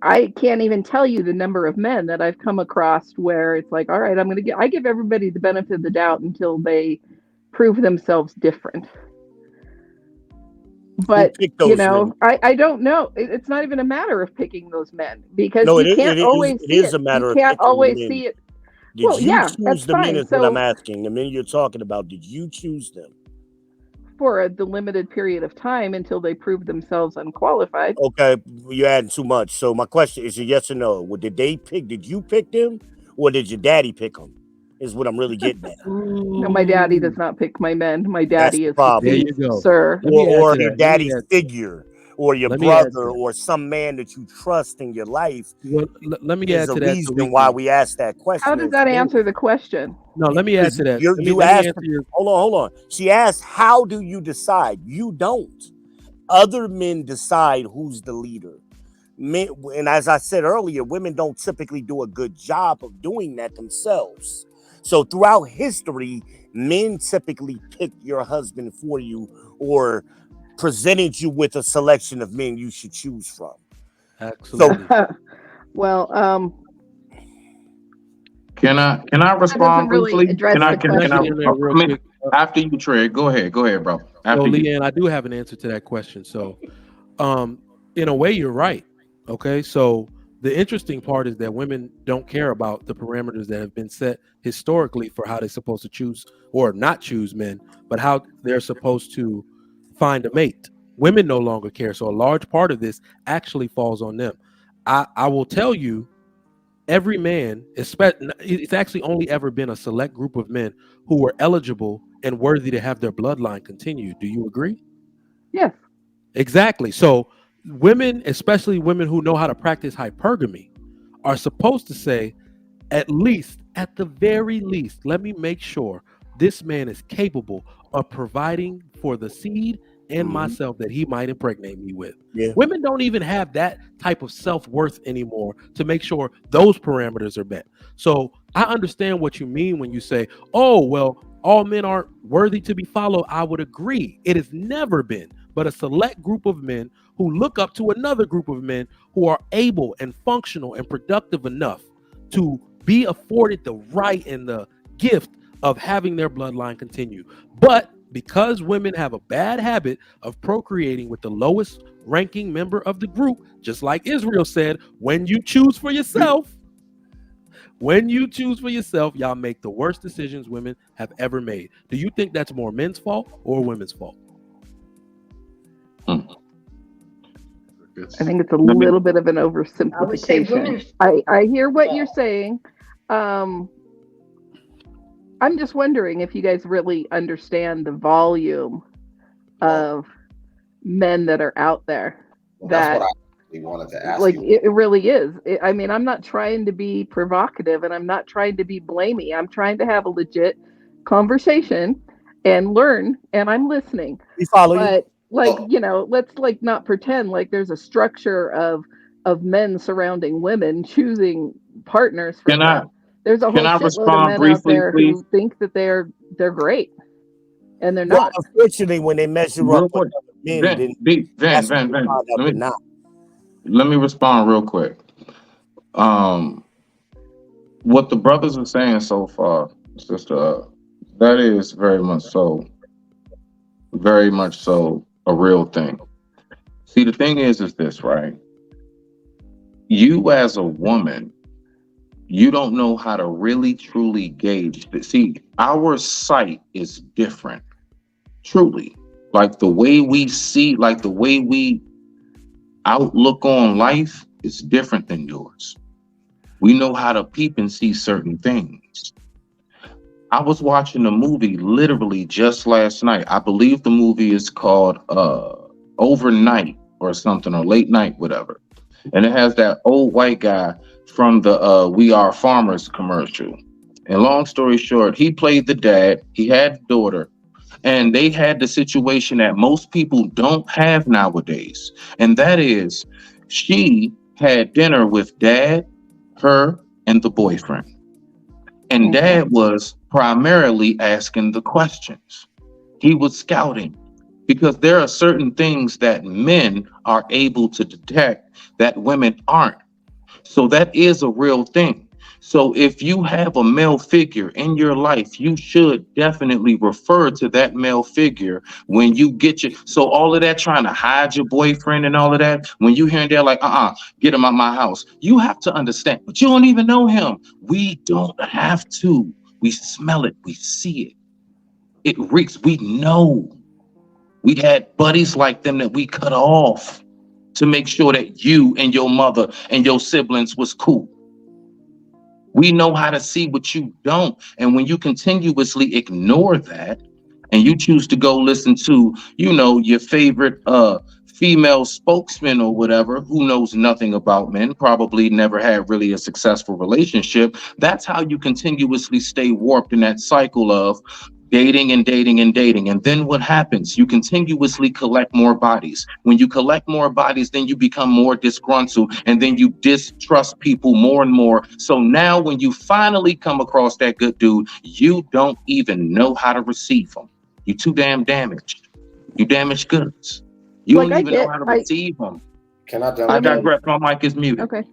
I can't even tell you the number of men that I've come across where it's like, all right, I give everybody the benefit of the doubt until they prove themselves different. But I don't know. It's not even a matter of picking those men, because you can't always see it. It is a matter of picking them. You can't always see it. Did you choose the men? Is what I'm asking. The men you're talking about, did you choose them? For the limited period of time until they prove themselves unqualified. Okay, you're adding too much. So my question is a yes or no. Did you pick them, or did your daddy pick them? Is what I'm really getting at. No, my daddy does not pick my men. My daddy is there you go, sir. Or your daddy's figure, or your brother, or some man that you trust in your life. Well, let me add to that. Reason why we asked that question. How does that answer the question? No, let me add to that. You asked. Hold on. She asked, "How do you decide?" You don't. Other men decide who's the leader. Men, and as I said earlier, women don't typically do a good job of doing that themselves. So throughout history, men typically pick your husband for you or presented you with a selection of men you should choose from. Absolutely. Well, can I respond really briefly? Can I quick? After you, Trey, go ahead, bro. After so, Leanne, I do have an answer to that question. So, in a way, you're right. Okay, so the interesting part is that women don't care about the parameters that have been set historically for how they're supposed to choose or not choose men, but how they're supposed to find a mate. Women no longer care. So a large part of this actually falls on them. I will tell you, every man, it's actually only ever been a select group of men who were eligible and worthy to have their bloodline continue. Do you agree? Yes. Exactly. So women, especially women who know how to practice hypergamy, are supposed to say, at the very least, let me make sure this man is capable of providing for the seed and myself that he might impregnate me with. Yeah. Women don't even have that type of self-worth anymore to make sure those parameters are met. So I understand what you mean when you say, oh, well, all men aren't worthy to be followed. I would agree. It has never been but a select group of men who look up to another group of men who are able and functional and productive enough to be afforded the right and the gift of having their bloodline continue. But because women have a bad habit of procreating with the lowest ranking member of the group, just like Israel said, when you choose for yourself, y'all make the worst decisions women have ever made. Do you think that's more men's fault or women's fault? I think it's a little bit of an oversimplification. I would say women. I hear what you're saying. I'm just wondering if you guys really understand the volume of men that are out there that We wanted to ask Like you. it really is. I mean, I'm not trying to be provocative and I'm not trying to be blamey. I'm trying to have a legit conversation and learn, and I'm listening. We follow you. But like, Oh, let's like not pretend like there's a structure of men surrounding women choosing partners for Can I them. There's a can whole I shitload of respond men out briefly, there please? who think that they're great and they're Well, not. unfortunately, when they measure up Real with quick. other men, Vin, then Vin, Vin, that's when Vin, they Vin. find out they're not. Let me respond real quick. Um, what the brothers are saying so far, sister, that is very much so a real thing. See, the thing is this, right? You as a woman, you don't know how to really truly gauge. See, our sight is different, truly. Like the way we see, like the way we outlook on life is different than yours. We know how to peep and see certain things. I was watching a movie literally just last night. I believe the movie is called Overnight or something, or Late Night, whatever. And it has that old white guy from the We Are Farmers commercial. And long story short, he played the dad, he had a daughter, and they had the situation that most people don't have nowadays. And that is, she had dinner with dad, her, and the boyfriend. And Mhm. dad was primarily asking the questions. He was scouting because there are certain things that men are able to detect that women aren't. So that is a real thing. So if you have a male figure in your life, you should definitely refer to that male figure when you get your. So all of that trying to hide your boyfriend and all of that, when you hear they're like, get him out my house. You have to understand, but you don't even know him. We don't have to. We smell it. We see it. It reeks. We know. We had buddies like them that we cut off to make sure that you and your mother and your siblings was cool. We know how to see what you don't. And when you continuously ignore that and you choose to go listen to, your favorite female spokesman or whatever, who knows nothing about men, probably never had really a successful relationship, that's how you continuously stay warped in that cycle of dating and dating and dating. And then what happens? You continuously collect more bodies. When you collect more bodies, then you become more disgruntled and then you distrust people more and more. So now when you finally come across that good dude, you don't even know how to receive them. You're too damn damaged. You damaged goods. You Like don't I even know get how to I receive them. can I I jump let me in? digress. My mic is muted. okay.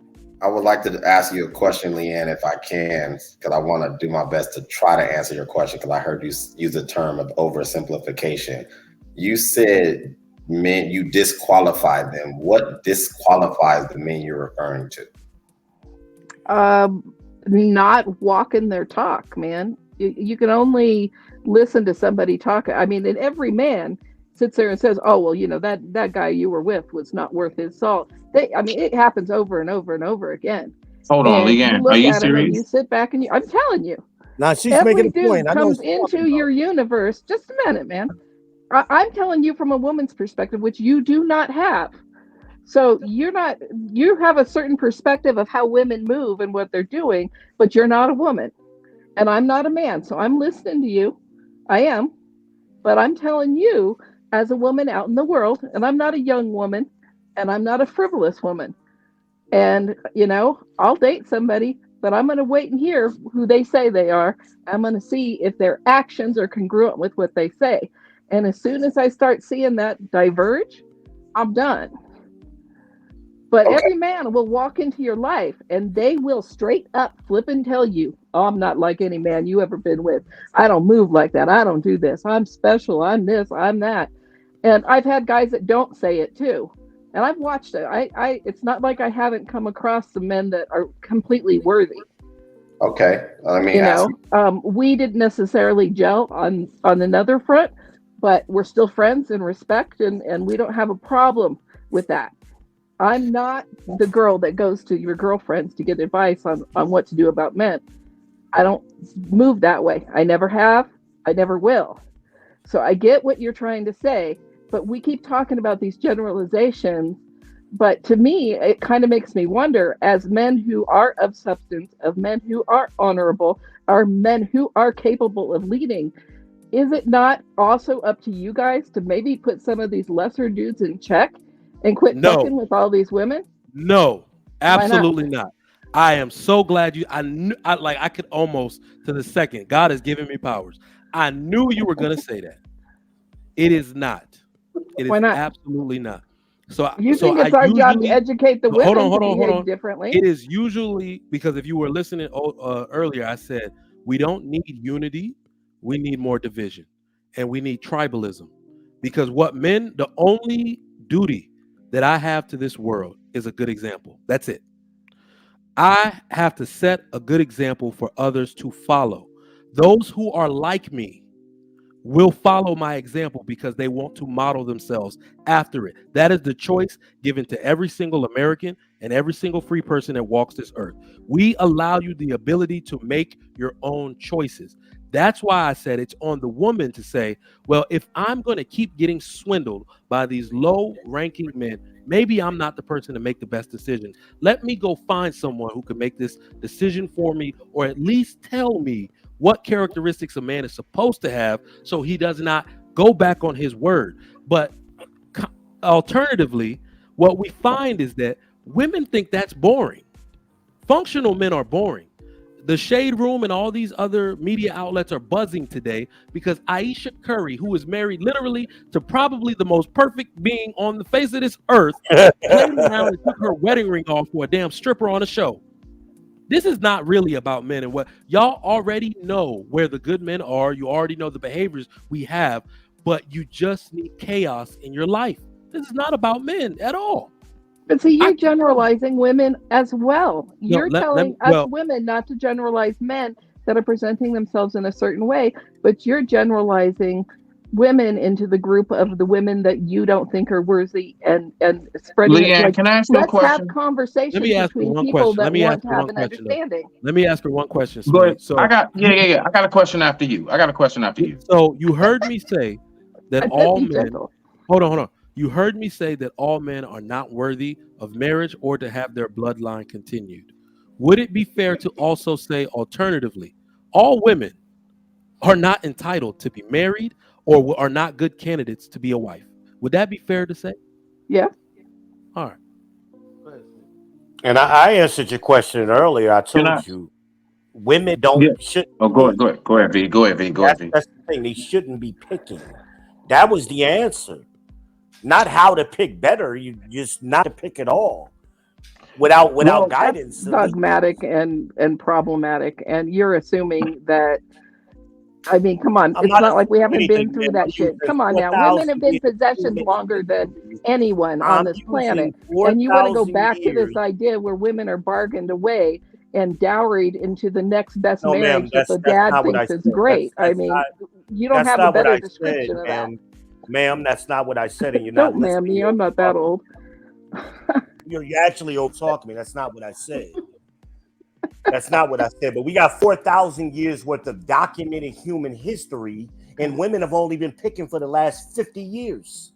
I would like to ask you a question, Leanne, if I can, because I want to do my best to try to answer your question, because I heard you use the term of oversimplification. You said men, you disqualified them. What disqualifies the men you're referring to? Not walking their talk, man. You can only listen to somebody talk. I mean, and every man sits there and says, "Oh, well, that guy you were with was not worth his salt." I mean, it happens over and over and over again. Hold on, And you Leanne. Are look you at them and you serious? sit back and I'm telling you, Now she's making every a point. dude I know what comes she's talking into about. your universe. Just a minute, man. I'm telling you from a woman's perspective, which you do not have. So you have a certain perspective of how women move and what they're doing, but you're not a woman and I'm not a man. So I'm listening to you. I am, but I'm telling you as a woman out in the world, and I'm not a young woman and I'm not a frivolous woman. And, I'll date somebody, but I'm going to wait and hear who they say they are. I'm going to see if their actions are congruent with what they say. And as soon as I start seeing that diverge, I'm done. But Okay. every man will walk into your life and they will straight up flip and tell you, "Oh, I'm not like any man you ever been with. I don't move like that. I don't do this. I'm special. I'm this. I'm that." And I've had guys that don't say it too. And I've watched it. It's not like I haven't come across some men that are completely worthy. Okay. Let me ask you. We didn't necessarily gel on another front, but we're still friends and respect, and we don't have a problem with that. I'm not the girl that goes to your girlfriends to get advice on what to do about men. I don't move that way. I never have. I never will. So I get what you're trying to say, but we keep talking about these generalizations But to me, it kind of makes me wonder, as men who are of substance, of men who are honorable, are men who are capable of leading, is it not also up to you guys to maybe put some of these lesser dudes in check and quit No, fucking with all these women? no, Why not? absolutely not. I am so glad I knew, I could almost to the second. God has given me powers. I knew you were gonna say that. It is not. It Why is not? absolutely not. So, You so think I it's our job to usually educate the hold on, women to hold on, hold behave on. differently? It is usually because if you were listening earlier, I said we don't need unity, we need more division, and we need tribalism. Because the only duty that I have to this world is a good example. That's it. I have to set a good example for others to follow. Those who are like me will follow my example because they want to model themselves after it. That is the choice given to every single American and every single free person that walks this earth. We allow you the ability to make your own choices. That's why I said it's on the woman to say, well, if I'm going to keep getting swindled by these low ranking men, maybe I'm not the person to make the best decision. Let me go find someone who can make this decision for me, or at least tell me what characteristics a man is supposed to have so he does not go back on his word. But alternatively, what we find is that women think that's boring. Functional men are boring. The Shade Room and all these other media outlets are buzzing today because Aisha Curry, who is married literally to probably the most perfect being on the face of this earth, played around and took her wedding ring off for a damn stripper on a show. This is not really about men and what y'all already know where the good men are. You already know the behaviors we have, but you just need chaos in your life. This is not about men at all. But see, I you're generalizing women as well. no You're let me, telling us well, women not to generalize men that are presenting themselves in a certain way, but you're generalizing women into the group of the women that you don't think are worthy, and spreading it Leanne, like, can I ask you a let's have question? let conversations me ask her between one people question. that Let me ask want to her have one an question though. understanding. Let me ask her one question, Go ahead. sweetie. So I got a question after you. I got a question after you. so you heard me say that I said all be men gentle. hold on. You heard me say that all men are not worthy of marriage or to have their bloodline continued. Would it be fair to also say alternatively, all women are not entitled to be married or are not good candidates to be a wife? Would that be fair to say? Yeah. All right. Go ahead. And I answered your question earlier. I Can I? told you women Yeah. shouldn't Oh, be picky. go ahead, V. Go ahead, V. Go ahead, V. That's the thing. They shouldn't be picking. That was the answer. Not how to pick better. You just not to pick at all without Well, That's guidance. At least. dogmatic and problematic, and you're assuming that. I mean, come on. I'm It's not not like we assuming haven't been anything, through man. that I'm shit. using Come on now. Women 4,000 have been years of possessions human longer than history. anyone on I'm this using planet. And you want to go 4,000 back to years. this idea where women are bargained away and dowried into the next best No, ma'am. marriage that the That's dad not what I thinks is said. great. I mean, you don't That's have a not what better I said, description of that. ma'am. That's not what I said, and you're not Don't, ma'am, listening. me. You're I'm over not that talking. old. You actually over talking me. That's not what I said. That's not what I said. But we got 4,000 years worth of documented human history, and women have only been picking for the last 50 years.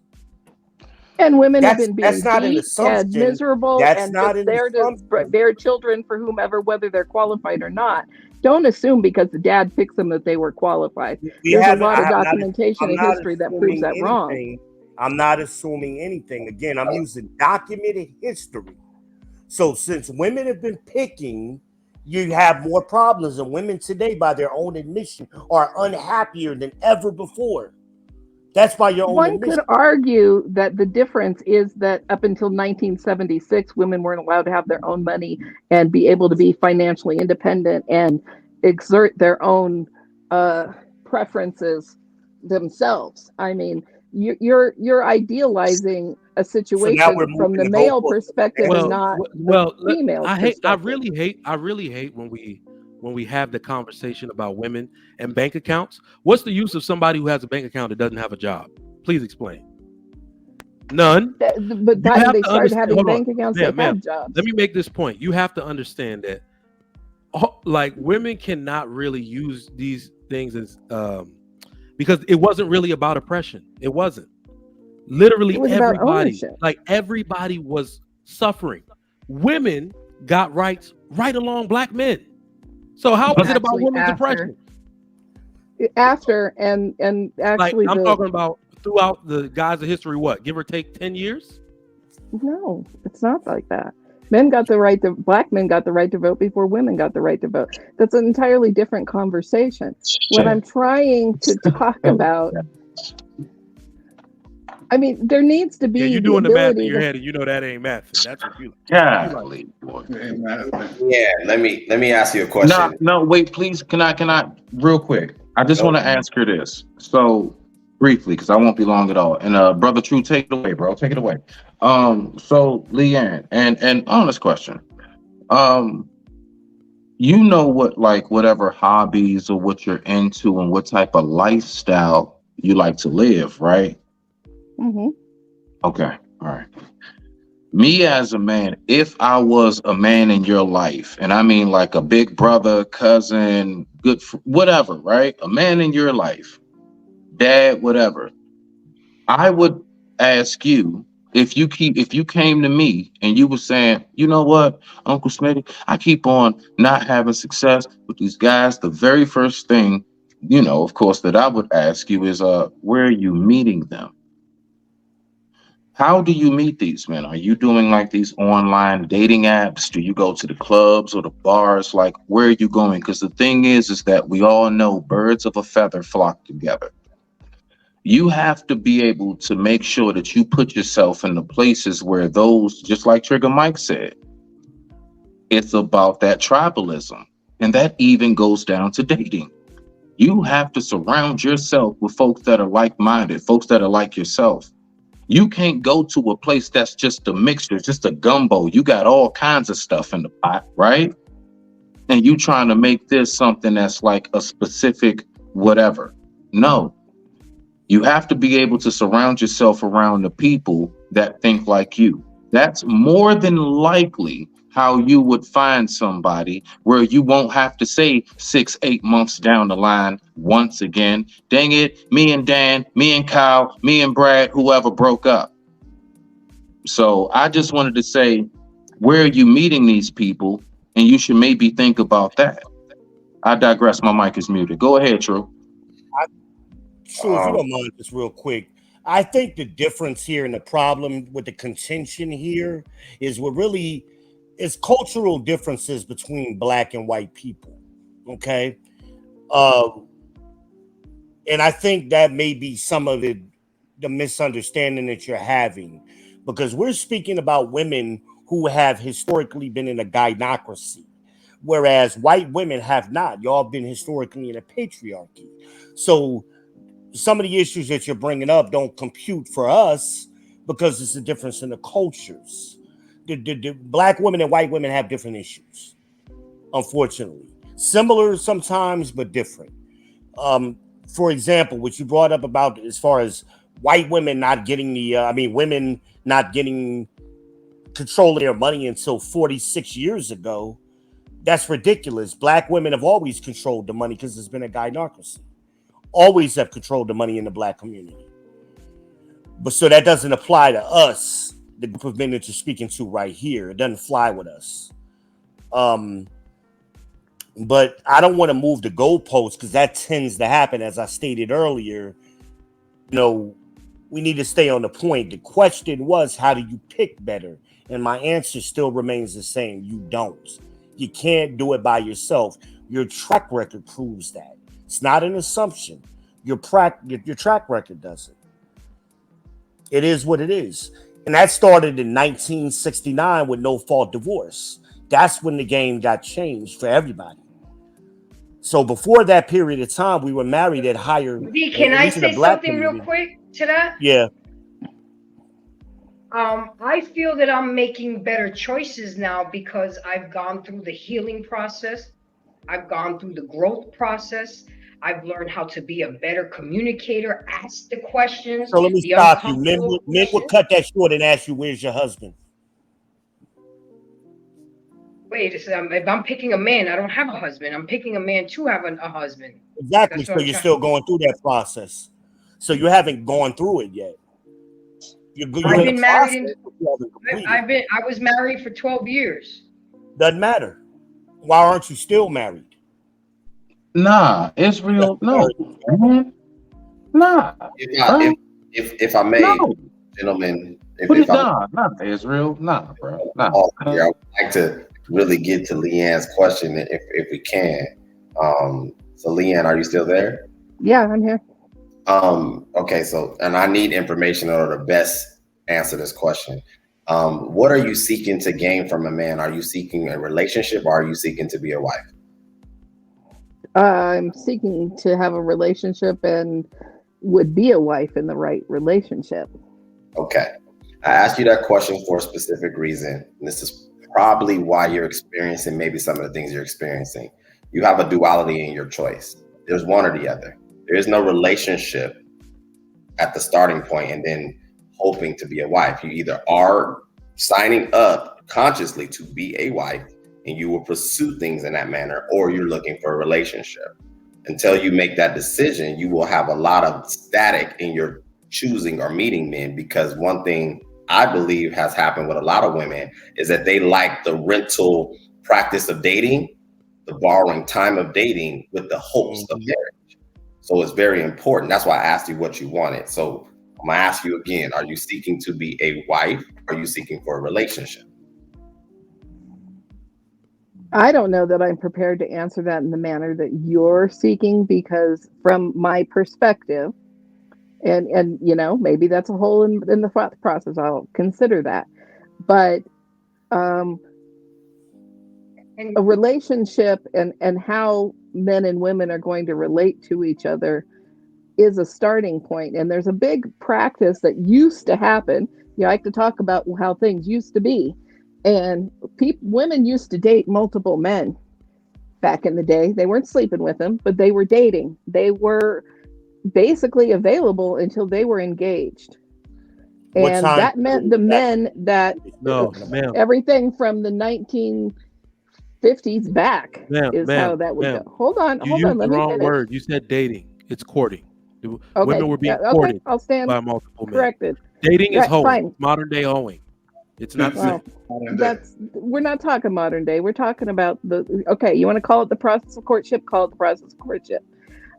And women have been That's being not an beat and assumption. miserable That's and not just an there to assumption. bear children for whomever, whether they're qualified or not. Don't assume because the dad picks them that they were qualified. We There's a haven't. lot I of have not. documentation I'm and not history that proves assuming that wrong. anything. I'm not assuming anything. Again, I'm using documented history. So since women have been picking, you have more problems, and women today, by their own admission, are unhappier than ever before. That's by your own One admission. could argue that the difference is that up until 1976, women weren't allowed to have their own money and be able to be financially independent and exert their own preferences themselves. I mean, you're idealizing a So now we're situation from moving the the male goalposts. perspective and not the female's I perspective. really hate when we have the conversation about women and bank accounts. What's the use of somebody who has a bank account that doesn't have a job? Please explain. None. But You by the have they to started understand. having Hold on, bank accounts, they ma'am. had Let jobs. me make this point. You have to understand that, like, women cannot really use these things as because it wasn't really about oppression. It wasn't. Literally It was about everybody, ownership. like everybody was suffering. Women got rights right along black men. So how is it about Actually, women's after. oppression? After and Like actually I'm talking about throughout the guise of history, what, give or take 10 years? no, it's not like that. Black men got the right to vote before women got the right to vote. That's an entirely different conversation. What I'm trying to talk about, I mean, there needs to be Yeah, you're the doing the math in ability your to. head, and you know that ain't math. And that's what you like. Golly, boy. Yeah, let me ask you a No, question. no, wait, please. Can I, real quick? I just want to ask her this. So briefly, because I won't be long at all. And brother True, take it away, bro. Take it away. So Leanne, and honest question. Um, you know what, like whatever hobbies or what you're into and what type of lifestyle you like to live, right? Hmm. Okay, all right. Me as a man, if I was a man in your life, and I mean like a big brother, cousin, whatever, right? A man in your life, dad, whatever, I would ask you if you came to me and you were saying, you know what, Uncle Smitty, I keep on not having success with these guys. The very first thing, of course, that I would ask you is, where are you meeting them? How do you meet these men? Are you doing like these online dating apps? Do you go to the clubs or the bars? Like, where are you going? Because the thing is that we all know birds of a feather flock together. You have to be able to make sure that you put yourself in the places where those, just like Trigger Mike said, it's about that tribalism. And that even goes down to dating. You have to surround yourself with folks that are like-minded, folks that are like yourself. You can't go to a place that's just a mixture, just a gumbo. You got all kinds of stuff in the pot, right? And you trying to make this something that's like a specific whatever. No, you have to be able to surround yourself around the people that think like you. That's more than likely how you would find somebody where you won't have to say 6, 8 months down the line once again, dang it, me and Dan, me and Kyle, me and Brad, whoever broke up. So I just wanted to say, where are you meeting these people? And you should maybe think about that. I digress. My mic is muted. Go ahead, True. True, if you don't mind, just real quick. I think the difference here and the problem with the contention here is it's cultural differences between black and white people. Okay. And I think that may be some of the misunderstanding that you're having, because we're speaking about women who have historically been in a gynocracy, whereas white women have not. Y'all been historically in a patriarchy. So some of the issues that you're bringing up don't compute for us because it's a difference in the cultures. The black women and white women have different issues, unfortunately. Similar sometimes, but different. For example, what you brought up about as far as white women not getting women not getting control of their money until 46 years ago, that's ridiculous. Black women have always controlled the money because there's been a gynocracy. Always have controlled the money in the black community. But so that doesn't apply to us, the group of men that you're speaking to right here. It doesn't fly with us. But I don't want to move the goalposts because that tends to happen. As I stated earlier, we need to stay on the point. The question was, how do you pick better? And my answer still remains the same. You don't. You can't do it by yourself. Your track record proves that. It's not an assumption. Your track record does it. It is what it is. And that started in 1969 with no fault divorce. That's when the game got changed for everybody. So before that period of time, we were married at higher. D, can I say something real quick to that? Yeah. I feel that I'm making better choices now because I've gone through the healing process. I've gone through the growth process. I've learned how to be a better communicator, ask the questions. So let me the stop you. Men uncomfortable would cut that short and ask you, where's your husband? Wait, if I'm picking a man, I don't have a husband. I'm picking a man to have a husband. Exactly. So you're still going through that process. So you haven't gone through it yet. I've in the been married process, but you haven't completed. I was married for 12 years. Doesn't matter. Why aren't you still married? Nah, Israel, no, man. Nah, bro. If I may, No. gentlemen, Put if it I down. Not Israel. Nah, bro. Nah. here, I would like to really get to Leanne's question if we can. So Leanne, are you still there? Yeah, I'm here. Okay, so and I need information in order to best answer this question. What are you seeking to gain from a man? Are you seeking a relationship or are you seeking to be a wife? I'm seeking to have a relationship and would be a wife in the right relationship. Okay. I asked you that question for a specific reason. And this is probably why you're experiencing maybe some of the things you're experiencing. You have a duality in your choice. There's one or the other. There is no relationship at the starting point and then hoping to be a wife. You either are signing up consciously to be a wife and you will pursue things in that manner, or you're looking for a relationship. Until you make that decision, you will have a lot of static in your choosing or meeting men, because one thing I believe has happened with a lot of women is that they like the rental practice of dating, the borrowing time of dating with the hopes of marriage. So it's very important. That's why I asked you what you wanted. So I'm gonna ask you again, are you seeking to be a wife? Or are you seeking for a relationship? I don't know that I'm prepared to answer that in the manner that you're seeking, because from my perspective, and you know, maybe that's a hole in the thought process. I'll consider that. But a relationship and how men and women are going to relate to each other is a starting point. And there's a big practice that used to happen. You know, I like to talk about how things used to be. And women used to date multiple men back in the day. They weren't sleeping with them, but they were dating. They were basically available until they were engaged. And that meant the men that everything from the 1950s back is how that would go. Hold on. You used the wrong word. You said dating. It's courting. Women were being courted by multiple corrected. men. Dating is hoeing. Fine. Modern day hoeing. It's not we're not talking modern day. We're talking about you want to call it the process of courtship, call it the process of courtship.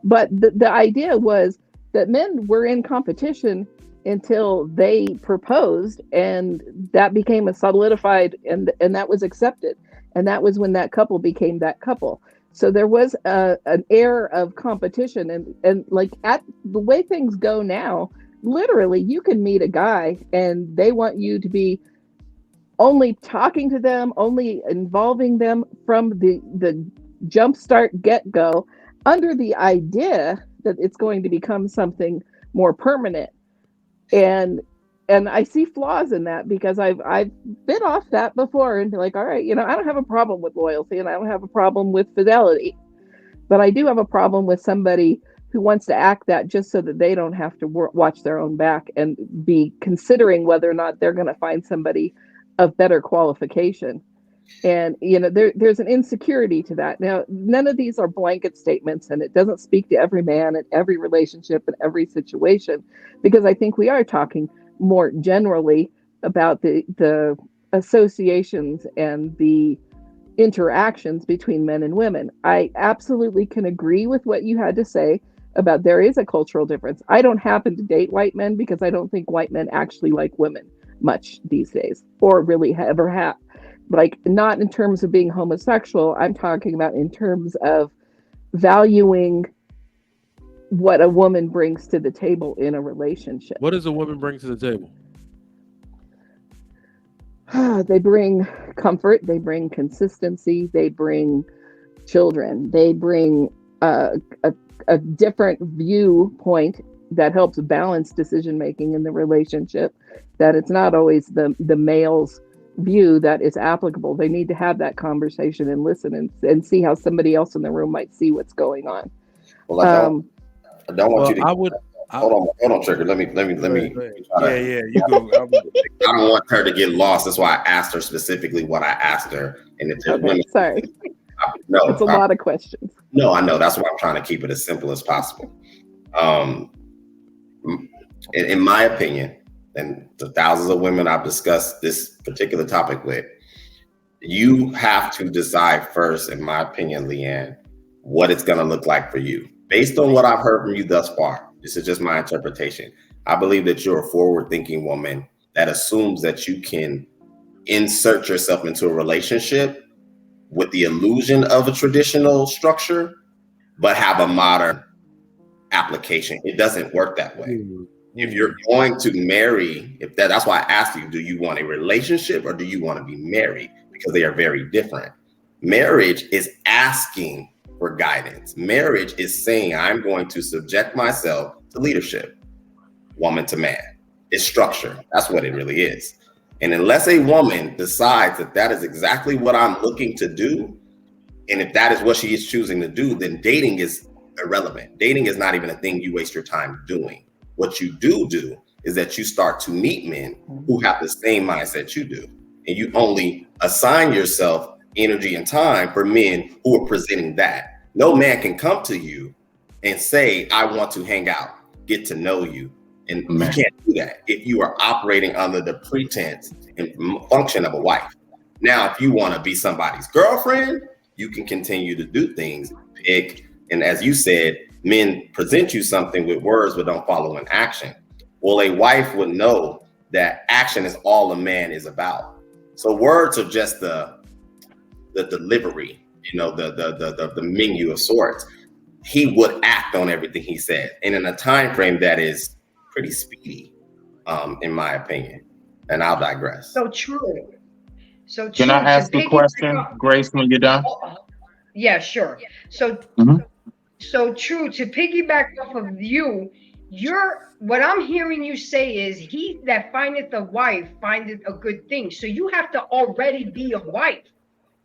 But the idea was that men were in competition until they proposed, and that became a solidified, and that was accepted. And that was when that couple became that couple. So there was an air of competition, and like at the way things go now, literally you can meet a guy and they want you to be only talking to them, only involving them from the jumpstart get-go, under the idea that it's going to become something more permanent. And I see flaws in that, because I've been off that before and be like, all right, you know, I don't have a problem with loyalty and I don't have a problem with fidelity, but I do have a problem with somebody who wants to act that just so that they don't have to watch their own back and be considering whether or not they're going to find somebody of better qualification. And, you know, there's an insecurity to that. Now, none of these are blanket statements, and it doesn't speak to every man and every relationship and every situation, because I think we are talking more generally about the associations and the interactions between men and women. I absolutely can agree with what you had to say about there is a cultural difference. I don't happen to date white men because I don't think white men actually like women much these days, or really ever have. Like, not in terms of being homosexual. I'm talking about in terms of valuing what a woman brings to the table in a relationship. What does a woman bring to the table? They bring comfort. They bring consistency. They bring children. They bring a different viewpoint that helps balance decision making in the relationship. That it's not always the male's view that is applicable. They need to have that conversation and listen and see how somebody else in the room might see what's going on. Well, I don't want you to. Hold on, Trigger. Let me. You go. I don't want her to get lost. That's why I asked her specifically what I asked her. And if there's women, sorry, no, it's a lot of questions. No, I know. That's why I'm trying to keep it as simple as possible. In my opinion, and the thousands of women I've discussed this particular topic with, you have to decide first, in my opinion, Leanne, what it's going to look like for you. Based on what I've heard from you thus far, this is just my interpretation. I believe that you're a forward-thinking woman that assumes that you can insert yourself into a relationship with the illusion of a traditional structure, but have a modern application. It doesn't work that way. If you're going to marry, that's why I asked you, do you want a relationship or do you want to be married? Because they are very different. Marriage is asking for guidance. Marriage is saying, I'm going to subject myself to leadership, woman to man. It's structure. That's what it really is. And unless a woman decides that that is exactly what I'm looking to do, and if that is what she is choosing to do, then dating is irrelevant. Dating is not even a thing you waste your time doing. What you do is that you start to meet men who have the same mindset you do. And you only assign yourself energy and time for men who are presenting that. No man can come to you and say, I want to hang out, get to know you. And you can't do that if you are operating under the pretense and function of a wife. Now, if you want to be somebody's girlfriend, you can continue to do things, pick. And as you said, men present you something with words but don't follow in action. Well, a wife would know that action is all a man is about. So words are just the delivery, the menu of sorts. He would act on everything he said, and in a time frame that is pretty speedy, in my opinion. And I'll digress. So true. So true. Can I ask a question, Grace, when you're done? Yeah, sure. So so true. To piggyback off of you, what I'm hearing you say is, he that findeth a wife findeth a good thing. So you have to already be a wife.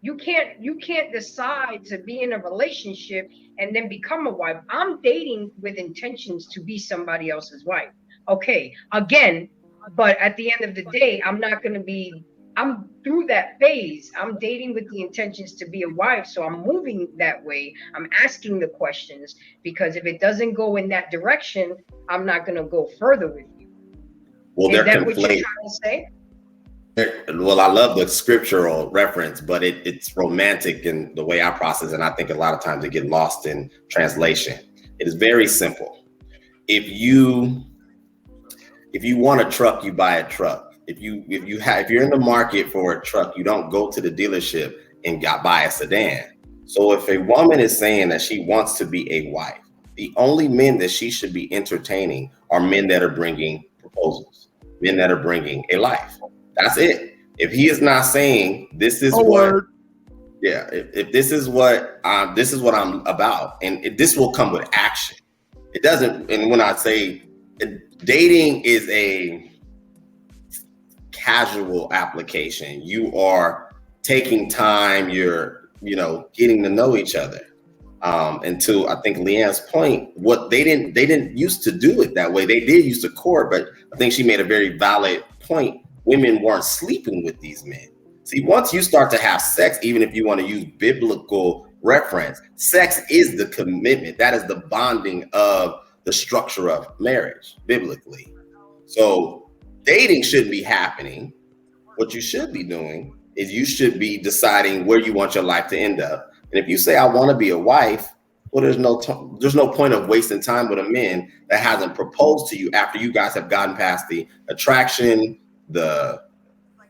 You can't decide to be in a relationship and then become a wife. I'm dating with intentions to be somebody else's wife. Okay, again, but at the end of the day, I'm through that phase. I'm dating with the intentions to be a wife. So I'm moving that way. I'm asking the questions, because if it doesn't go in that direction, I'm not going to go further with you. Well, is that what you're trying to say? Well, I love the scriptural reference, but it's romantic in the way I process, and I think a lot of times it gets lost in translation. It is very simple. If you want a truck, you buy a truck. If you're in the market for a truck, you don't go to the dealership and buy a sedan. So if a woman is saying that she wants to be a wife, the only men that she should be entertaining are men that are bringing proposals, men that are bringing a life. That's it. If he is not saying this is if this is what I'm about, and this will come with action. It doesn't. And when I say dating is a casual application, you are taking time. You're getting to know each other. And to, I think, Leanne's point, what they didn't used to do it that way. They did used to court, but I think she made a very valid point. Women weren't sleeping with these men. See, once you start to have sex, even if you want to use biblical reference, sex is the commitment. That is the bonding of the structure of marriage, biblically. So dating shouldn't be happening. What you should be doing is you should be deciding where you want your life to end up. And if you say, I want to be a wife, well, there's no point of wasting time with a man that hasn't proposed to you after you guys have gotten past the attraction, the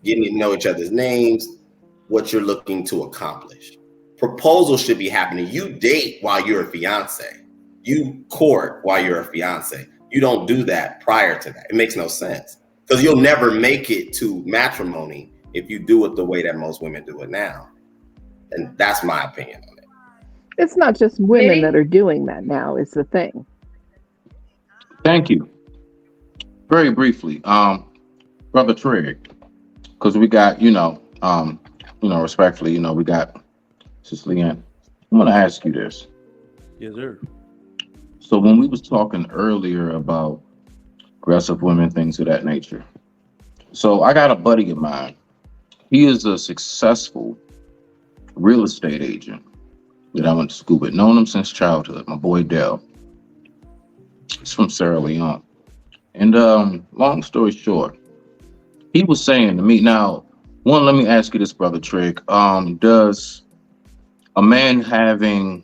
getting to know each other's names, what you're looking to accomplish. Proposal should be happening. You date while you're a fiance. You court while you're a fiance. You don't do that prior to that. It makes no sense, because you'll never make it to matrimony if you do it the way that most women do it now. And that's my opinion on it. It's not just women that are doing that now, is the thing. Thank you. Very briefly, Brother Trigg, because we got, respectfully, we got Sister Leanne. I'm going to ask you this. Yes, sir. So when we was talking earlier about aggressive women, things of that nature. So I got a buddy of mine. He is a successful real estate agent that I went to school with. Known him since childhood. My boy Dell. He's from Sierra Leone. And long story short, he was saying to me, now, one, let me ask you this, brother Trick. Does a man having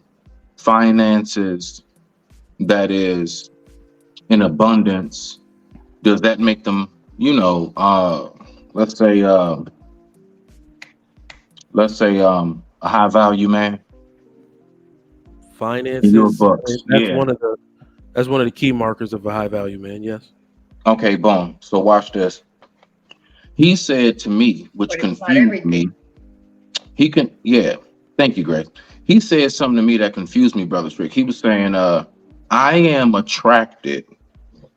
finances that is in abundance, does that make them, let's say a high value man in your Finances. books? That's Yeah. one of the key markers of a high value man. Yes. Okay, boom. So watch this. He said to me, which But it's not confused me. everything. Yeah. Thank you, Grace. He said something to me that confused me, brother Strick. He was saying, I am attracted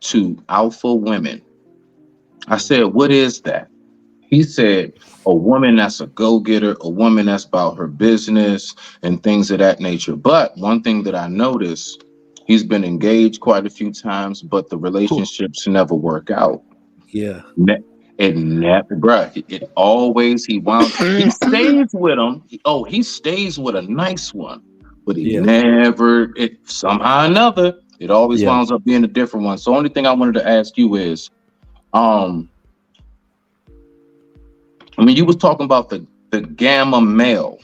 to alpha women. I said, what is that? He said, a woman that's a go-getter, a woman that's about her business and things of that nature. But one thing that I noticed, he's been engaged quite a few times, but the relationships never work out. Yeah. It never, bruh. It always he stays with them. He stays with a nice one, but he Yeah. never. It somehow or another, it always Yeah. winds up being a different one. So, only thing I wanted to ask you is, you was talking about the gamma male.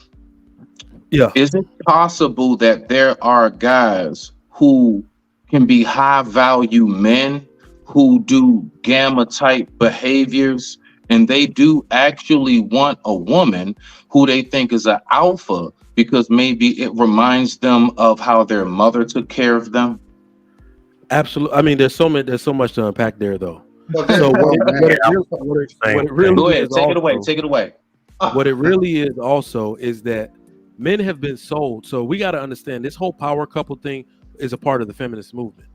Yeah. Is it possible that there are guys who can be high value men who do gamma type behaviors and they do actually want a woman who they think is an alpha because maybe it reminds them of how their mother took care of them? Absolutely. I mean, there's so much to unpack there, though. Well, So what Same it really Go is ahead, take it away. also, Take it away. what it really is also is that men have been sold. So we got to understand this whole power couple thing is a part of the feminist movement.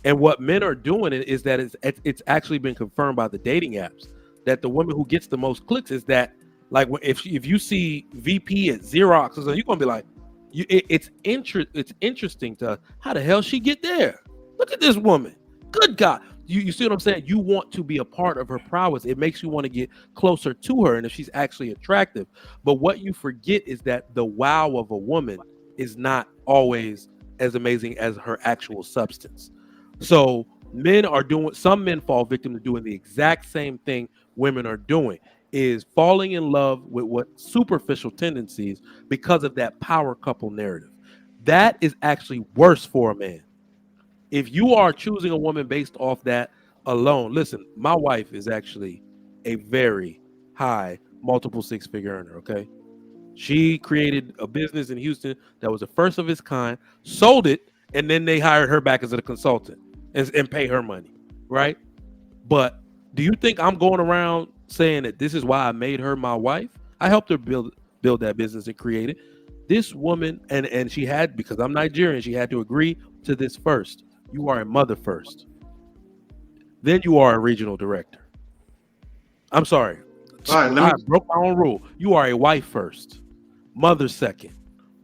And what men are doing is that it's actually been confirmed by the dating apps that the woman who gets the most clicks is that, like, if you see VP at Xerox or something, you're gonna be like, it's interesting to how the hell she get there. Look at this woman. Good God. You see what I'm saying? You want to be a part of her prowess. It makes you want to get closer to her, and if she's actually attractive. But what you forget is that the wow of a woman is not always as amazing as her actual substance. So some men fall victim to doing the exact same thing women are doing, is falling in love with what superficial tendencies because of that power couple narrative. That is actually worse for a man. If you are choosing a woman based off that alone, listen, my wife is actually a very high multiple six-figure earner, okay? She created a business in Houston that was the first of its kind, sold it, and then they hired her back as a consultant and pay her money, right? But do you think I'm going around saying that this is why I made her my wife? I helped her build that business and create it. This woman, and she had, because I'm Nigerian, she had to agree to this first. You are a mother first. Then you are a regional director. I'm sorry. All right, I broke my own rule. You are a wife first, mother second.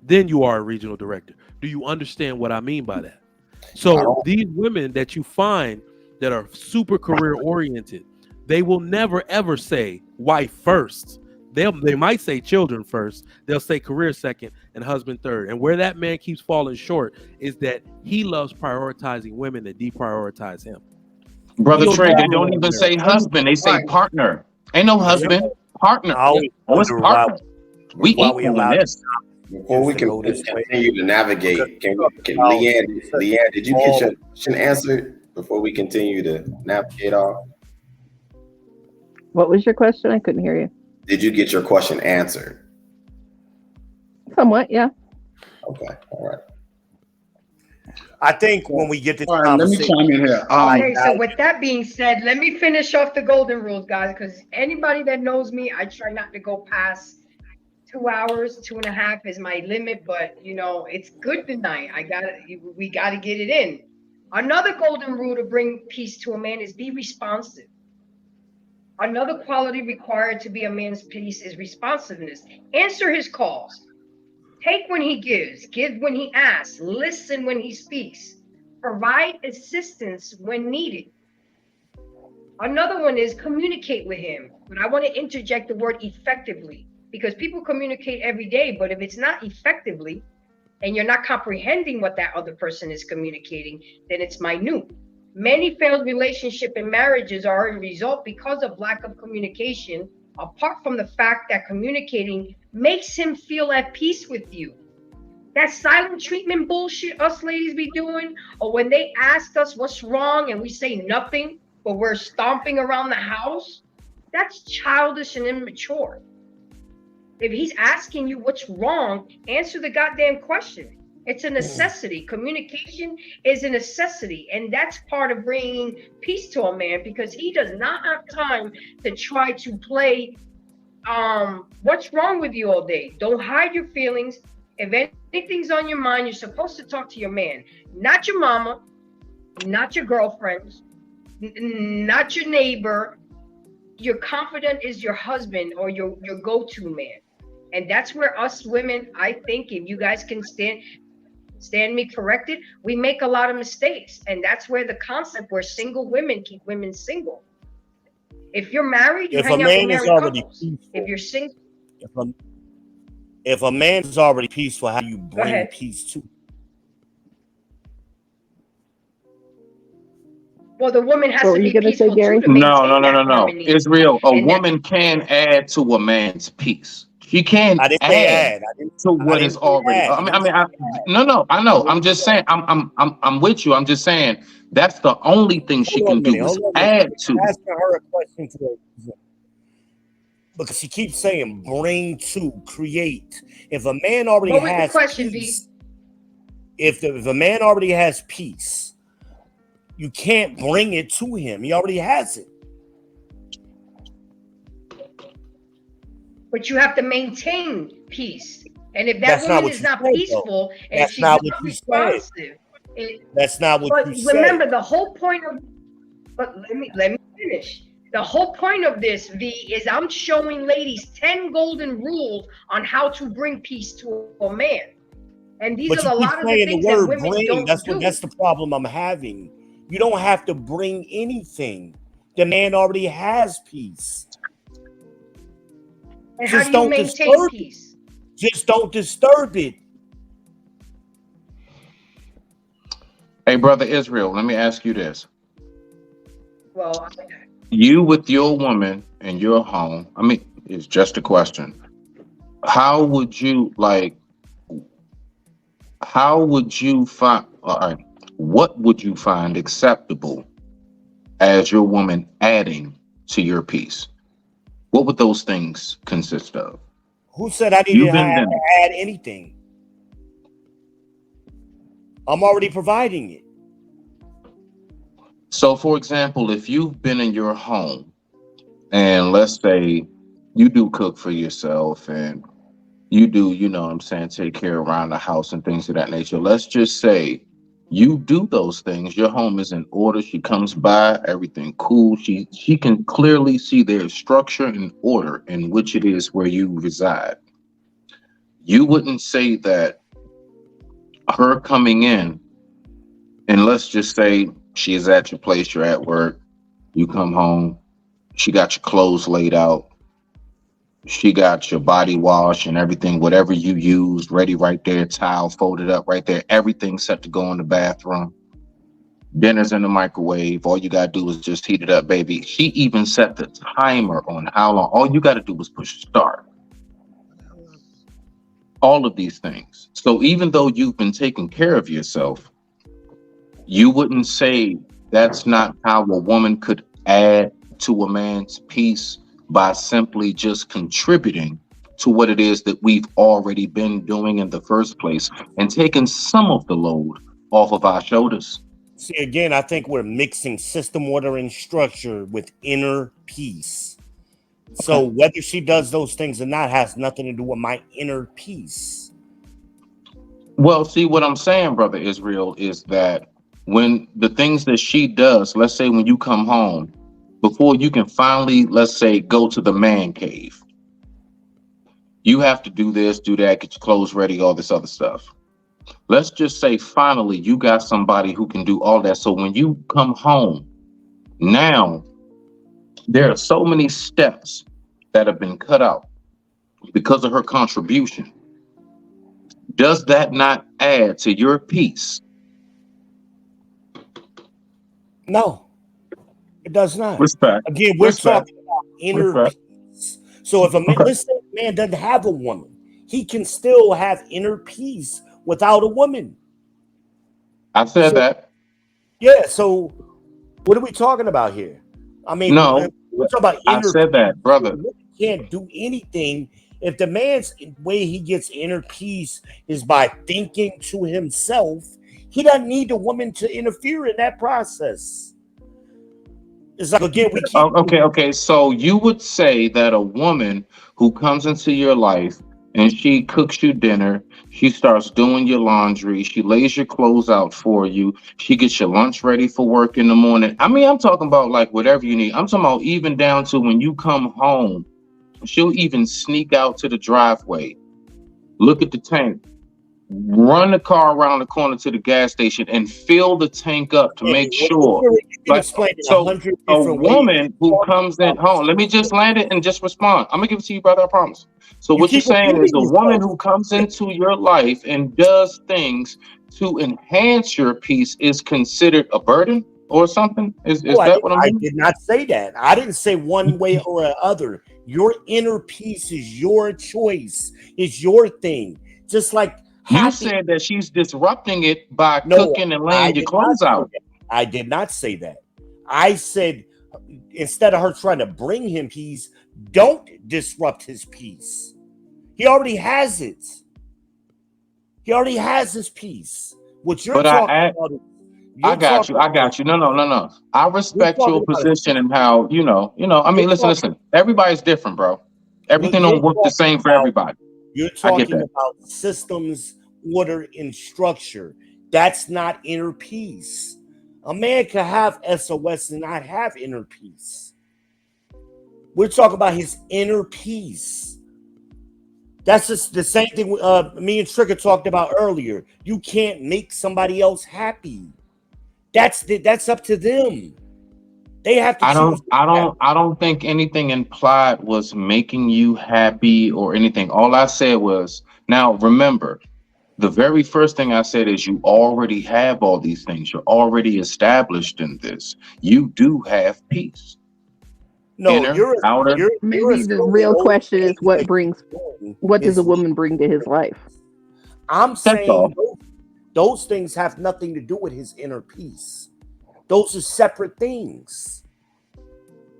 Then you are a regional director. Do you understand what I mean by that? So these women that you find that are super career oriented, they will never ever say wife first. They might say children first. They'll say career second and husband third. And where that man keeps falling short is that he loves prioritizing women that deprioritize him. Brother He'll Trey, they never don't love even America. say husband, they say Right. partner. Ain't no husband, partner. I always What's wonder partner? We why we equal in allowed this. Before we to can go this way. continue to navigate, can Leanne, did you get your question answered before we continue to navigate off? What was your question? I couldn't hear you. Did you get your question answered? Somewhat, yeah. Okay, all right. I think when we get this All right, let me conversation, chime in here. Okay, so with that being said, let me finish off the golden rules, guys, because anybody that knows me, I try not to go past 2 hours, 2.5 is my limit, but it's good tonight. We gotta get it in. Another golden rule to bring peace to a man is be responsive. Another quality required to be a man's peace is responsiveness. Answer his calls. Take when he gives, give when he asks, listen when he speaks, provide assistance when needed. Another one is communicate with him. But I want to interject the word effectively, because people communicate every day, but if it's not effectively and you're not comprehending what that other person is communicating, then it's minute. Many failed relationship and marriages are a result because of lack of communication, apart from the fact that communicating makes him feel at peace with you. That silent treatment bullshit us ladies be doing, or when they ask us what's wrong and we say nothing, but we're stomping around the house, that's childish and immature. If he's asking you what's wrong, answer the goddamn question. It's a necessity. Communication is a necessity, and that's part of bringing peace to a man, because he does not have time to try to play what's wrong with you all day. Don't hide your feelings. If anything's on your mind, you're supposed to talk to your man, not your mama, not your girlfriends, not your neighbor. Your confidant is your husband or your go-to man. And that's where us women, I think, if you guys can stand me corrected, we make a lot of mistakes. And that's where the concept where single women keep women single. If you're married, you If a hang out with man is married already couples. peaceful, If you're single, if a man is already peaceful, how do you go bring ahead. peace to? Well, the woman has What were to you be going to say, peaceful too Gary? to No, maintain no, no, that no, no. harmony. Israel, a And that, woman can add to a man's peace. She can I didn't say add add. to what I is didn't say already. add. No, no. I know. What I'm did you just say? saying. I'm with you. I'm just saying that's the only thing she Hold on can a minute. do is Hold on a minute. add to. I'm asking her a question today because she keeps saying bring to, create. If a man already what was the has question, V? peace, if a man already has peace, you can't bring it to him. He already has it. But you have to maintain peace. And if that That's not woman what is you not said, though. peaceful and if That's she's not not what you said. responsive, That's not what but you said. remember the whole point of. But let me finish. The whole point of this, V, is I'm showing ladies 10 golden rules on how to bring peace to a man. And these But are you a keep lot of the saying the things that word women bring. don't That's do. the problem I'm having. You don't have to bring anything. The man already has peace. And how Just do you don't maintain disturb it. peace? Just don't disturb it. Hey, brother Israel, let me ask you this: Well, you with your woman in your home. I mean, it's just a question. How would you like? How would you find? All right, what would you find acceptable as your woman adding to your piece? What would those things consist of? Who said I needed You've to been have there. to add anything? I'm already providing it. So, for example, if you've been in your home and let's say you do cook for yourself and you do, you know what I'm saying, take care around the house and things of that nature. Let's just say you do those things. Your home is in order. She comes by, everything cool. She can clearly see there's structure and order in which it is where you reside. You wouldn't say that her coming in and let's just say she is at your place, you're at work, you come home, she got your clothes laid out, she got your body wash and everything, whatever you used, ready right there, towel folded up right there, everything set to go in the bathroom. Dinner's in the microwave. All you gotta do is just heat it up, baby. She even set the timer on how long. All you gotta do is push start. All of these things. So even though you've been taking care of yourself, you wouldn't say that's not how a woman could add to a man's peace by simply just contributing to what it is that we've already been doing in the first place and taking some of the load off of our shoulders. See, again, I think we're mixing system, order, and structure with inner peace. So whether she does those things or not has nothing to do with my inner peace. Well, see, what I'm saying, brother Israel, is that when the things that she does, let's say when you come home, before you can finally, let's say, go to the man cave, you have to do this, do that, get your clothes ready, all this other stuff. Let's just say finally you got somebody who can do all that. So when you come home, now there are so many steps that have been cut out because of her contribution. Does that not add to your peace? No, it does not. Respect. Again, we're Respect. talking about inner Respect. peace. So if a man, Okay. let's say a man doesn't have a woman, he can still have inner peace without a woman. I said So that. yeah, so what are we talking about here? I mean, we're No, talking about I inner said peace. that, You brother. really can't do anything if the man's way he gets inner peace is by thinking to himself. He doesn't need the woman to interfere in that process. It's like again, we can't. Okay. So you would say that a woman who comes into your life and she cooks you dinner, she starts doing your laundry, she lays your clothes out for you, she gets your lunch ready for work in the morning. I mean, I'm talking about like whatever you need. I'm talking about even down to when you come home, she'll even sneak out to the driveway, look at the tank, run the car around the corner to the gas station and fill the tank up to make sure. You can Like, explain it so 100 a different ways. woman who comes in, hold on, let me just land it and just respond. I'm gonna give it to you, brother, I promise. So You what you're keep saying is repeating a woman yourself. who comes into your life and does things to enhance your peace is considered a burden or something? Is No, that what I'm I hearing? did not say that. I didn't say one way or the other. Your inner peace is your choice. It's your thing. Just like You happy. said that she's disrupting it by No, cooking and I laying your did not clothes say out. that. I did not say that. I said instead of her trying to bring him peace, don't disrupt his peace. He already has it. He already has his peace. What you're But talking about is I you're got talking you. I got you. No. I you're respect your talking about a position and system. how, I You're mean, listen, talking listen. Everybody's different, bro. Everything you're don't work the talking same for about everybody. you're I get talking that. about systems, order, and structure. That's not inner peace. A man can have SOS and not have inner peace. We're talking about his inner peace. That's just the same thing me and Trigger talked about earlier. You can't make somebody else happy. That's up to them. They have to I choose don't to be I happy. don't I don't think anything implied was making you happy or anything. All I said was, now remember, the very first thing I said is you already have all these things. You're already established in this. You do have peace. No, Inner, outer. you're Maybe the assuming real those question is things that you're doing what does is a woman bring to his life? I'm That's saying all. those things have nothing to do with his inner peace. Those are separate things.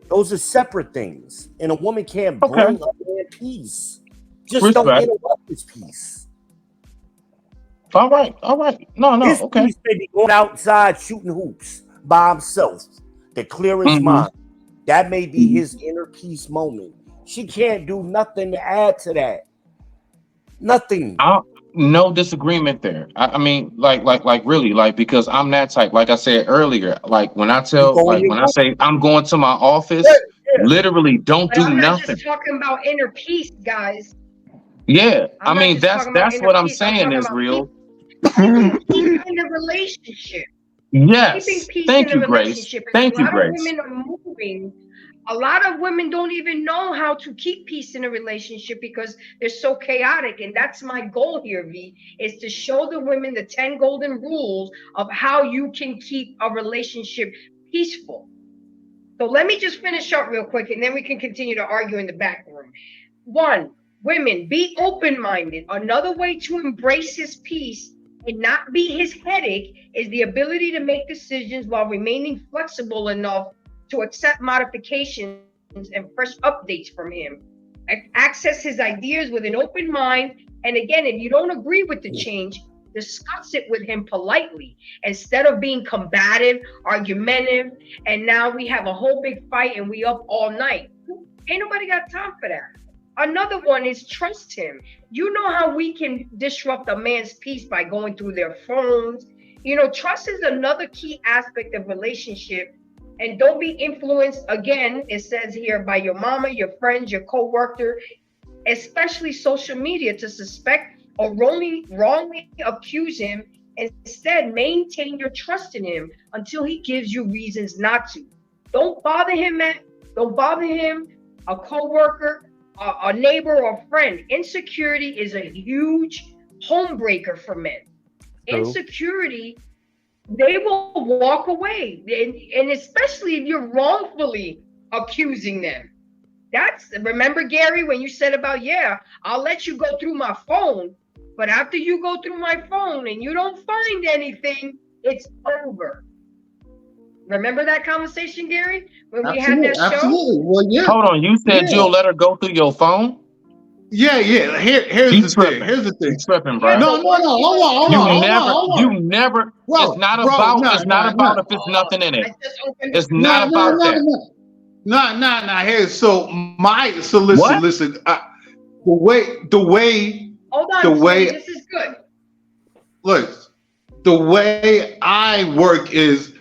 Those are separate things. And a woman can't Okay. bring a man peace. Just don't Respect. interrupt his peace. All right. All right. No. His Okay. peace may be going outside shooting hoops by himself to clear his Mm-hmm. mind. That may be his inner peace moment. She can't do nothing to add to that. Nothing. No disagreement there. I mean, like really, like, because I'm that type. Like I said earlier, like You go in your when I room. say I'm going to my Yeah, office, yeah. literally don't But do I'm not just nothing. talking about inner peace, guys. Yeah, I I'm not mean just talking about that's inner what I'm peace. I'm saying, talking about Israel. keeping peace in the relationship. Keeping Yes. peace in Thank the you, Grace. relationship. And Thank a you, lot of Grace. women are moving. A lot of women don't even know how to keep peace in a relationship because they're so chaotic. And that's my goal here, V, is to show the women the 10 golden rules of how you can keep a relationship peaceful. So let me just finish up real quick and then we can continue to argue in the back room. One, women, be open minded. Another way to embrace his peace and not be his headache is the ability to make decisions while remaining flexible enough to accept modifications and fresh updates from him. Access his ideas with an open mind. And again, if you don't agree with the change, discuss it with him politely instead of being combative, argumentative, and now we have a whole big fight and we up all night. Ain't nobody got time for that. Another one is trust him. You know how we can disrupt a man's peace by going through their phones. Trust is another key aspect of relationship. And don't be influenced, again, it says here, by your mama, your friends, your co-worker, especially social media, to suspect or wrongly accuse him. Instead, maintain your trust in him until he gives you reasons not to. Don't bother him, man. Don't bother him, a co-worker, a neighbor, or a friend. Insecurity is a huge home breaker for men. True. Insecurity they will walk away, and especially if you're wrongfully accusing them. That's, remember, Gary, when you said about, yeah, I'll let you go through my phone, but after you go through my phone and you don't find anything, it's over. Remember that conversation, Gary, when we had Absolutely, that show? absolutely. Well, yeah, Hold on, you said yeah, you'll let her go through your phone? yeah. Here's You the thing. tripping. Here's the You thing. tripping, Yeah, bro. No, but no, once no. she Hold goes on, hold through on, your hold on, hold on. You never, Bro, no, it's not about if it's nothing in it. I just opened It's the not no, no, about no, that. no. No. Here, so What? listen. Hold The on, Smitty, way, this is good. look, the way I work is,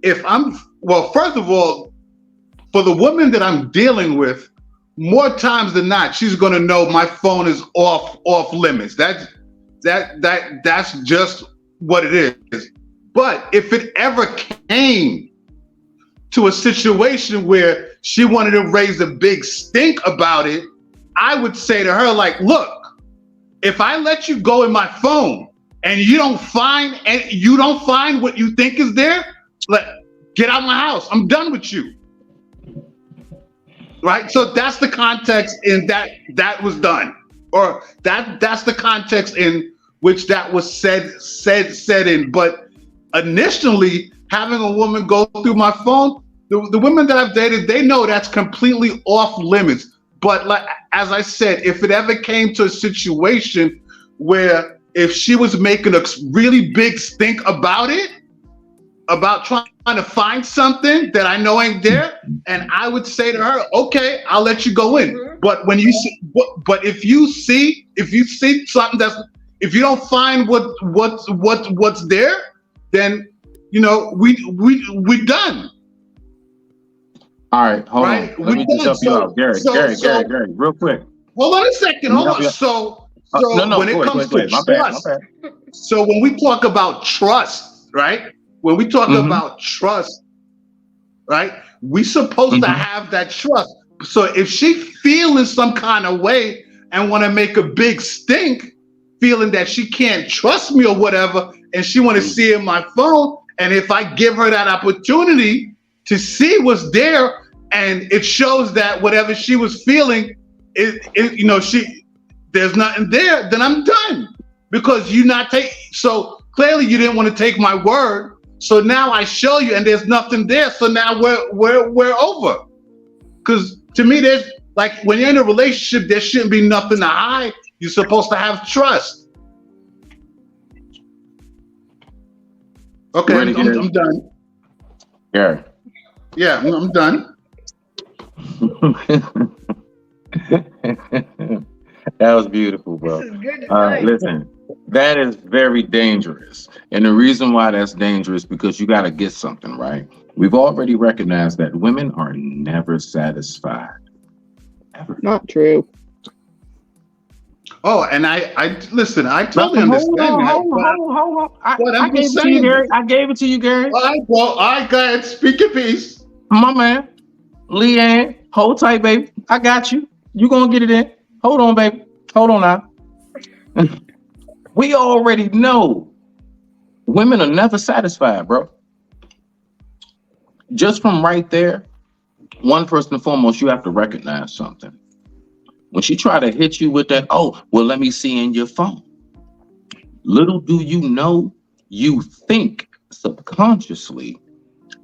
if I'm, well, first of all, for the woman that I'm dealing with, more times than not, she's gonna know my phone is off limits. That's just what it is. But if it ever came to a situation where she wanted to raise a big stink about it, I would say to her, like, look, if I let you go in my phone and you don't find what you think is there, get out of my house. I'm done with you. Right? So that's the context in that was done. Or that's the context in which that was said in. But initially, having a woman go through my phone, the women that I've dated, they know that's completely off limits. But like, as I said, if it ever came to a situation where if she was making a really big stink about it, about trying to find something that I know ain't there, and I would say to her, "Okay, I'll let you go in." But when you see, but if you see something that's, if you don't find what's there, then we done. All right, hold on. Right? Let We me just done. help you out. Gary, real quick. Hold on a second. Let me Hold help on. you out. No, When it comes go to ahead. My bad, my trust, bad. so when we talk about trust, right? When we talk Mm-hmm. about trust, right? We supposed to Mm-hmm. have that trust. So if she feeling some kind of way and want to make a big stink, feeling that she can't trust me or whatever, and she want to see in my phone, and if I give her that opportunity to see what's there, and it shows that whatever she was feeling, she there's nothing there, then I'm done, because you not take. So clearly you didn't want to take my word. So now I show you, and there's nothing there. So now we're over. Because to me, there's, like, when you're in a relationship, there shouldn't be nothing to hide. You're supposed to have trust. Okay, I'm done. Gary. Yeah, I'm done. That was beautiful, bro. This is good tonight. Listen, that is very dangerous. And the reason why that's dangerous, because you got to get something, right? We've already recognized that women are never satisfied. Ever. Not true. Oh, and I listen, I totally understand that. Hold on. I gave it to you, Gary. I gave it to you, Gary. All right, well, I go ahead, speak your piece. My man. Leanne, hold tight, baby. I got you. You gonna get it in. Hold on, baby. Hold on now. We already know women are never satisfied, bro. Just from right there, one, first and foremost, you have to recognize something. When she try to hit you with that, oh, well, let me see in your phone. Little do you know, you think subconsciously,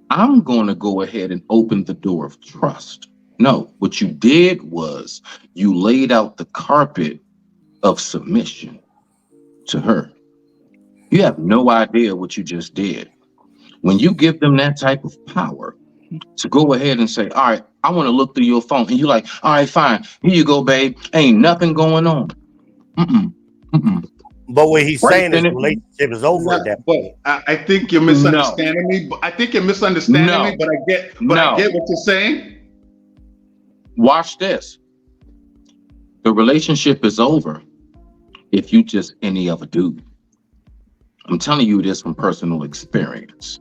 I'm going to go ahead and open the door of trust. No, what you did was you laid out the carpet of submission to her. You have no idea what you just did. When you give them that type of power to go ahead and say, all right, I want to look through your phone. And you're like, all right, fine. Here you go, babe. Ain't nothing going on. But what he's saying is the Minute. relationship is over at that point. I think you're misunderstanding me. I think you're misunderstanding me, but I get what you're saying. Watch this. The relationship is over if you just any other dude. I'm telling you this from personal experience.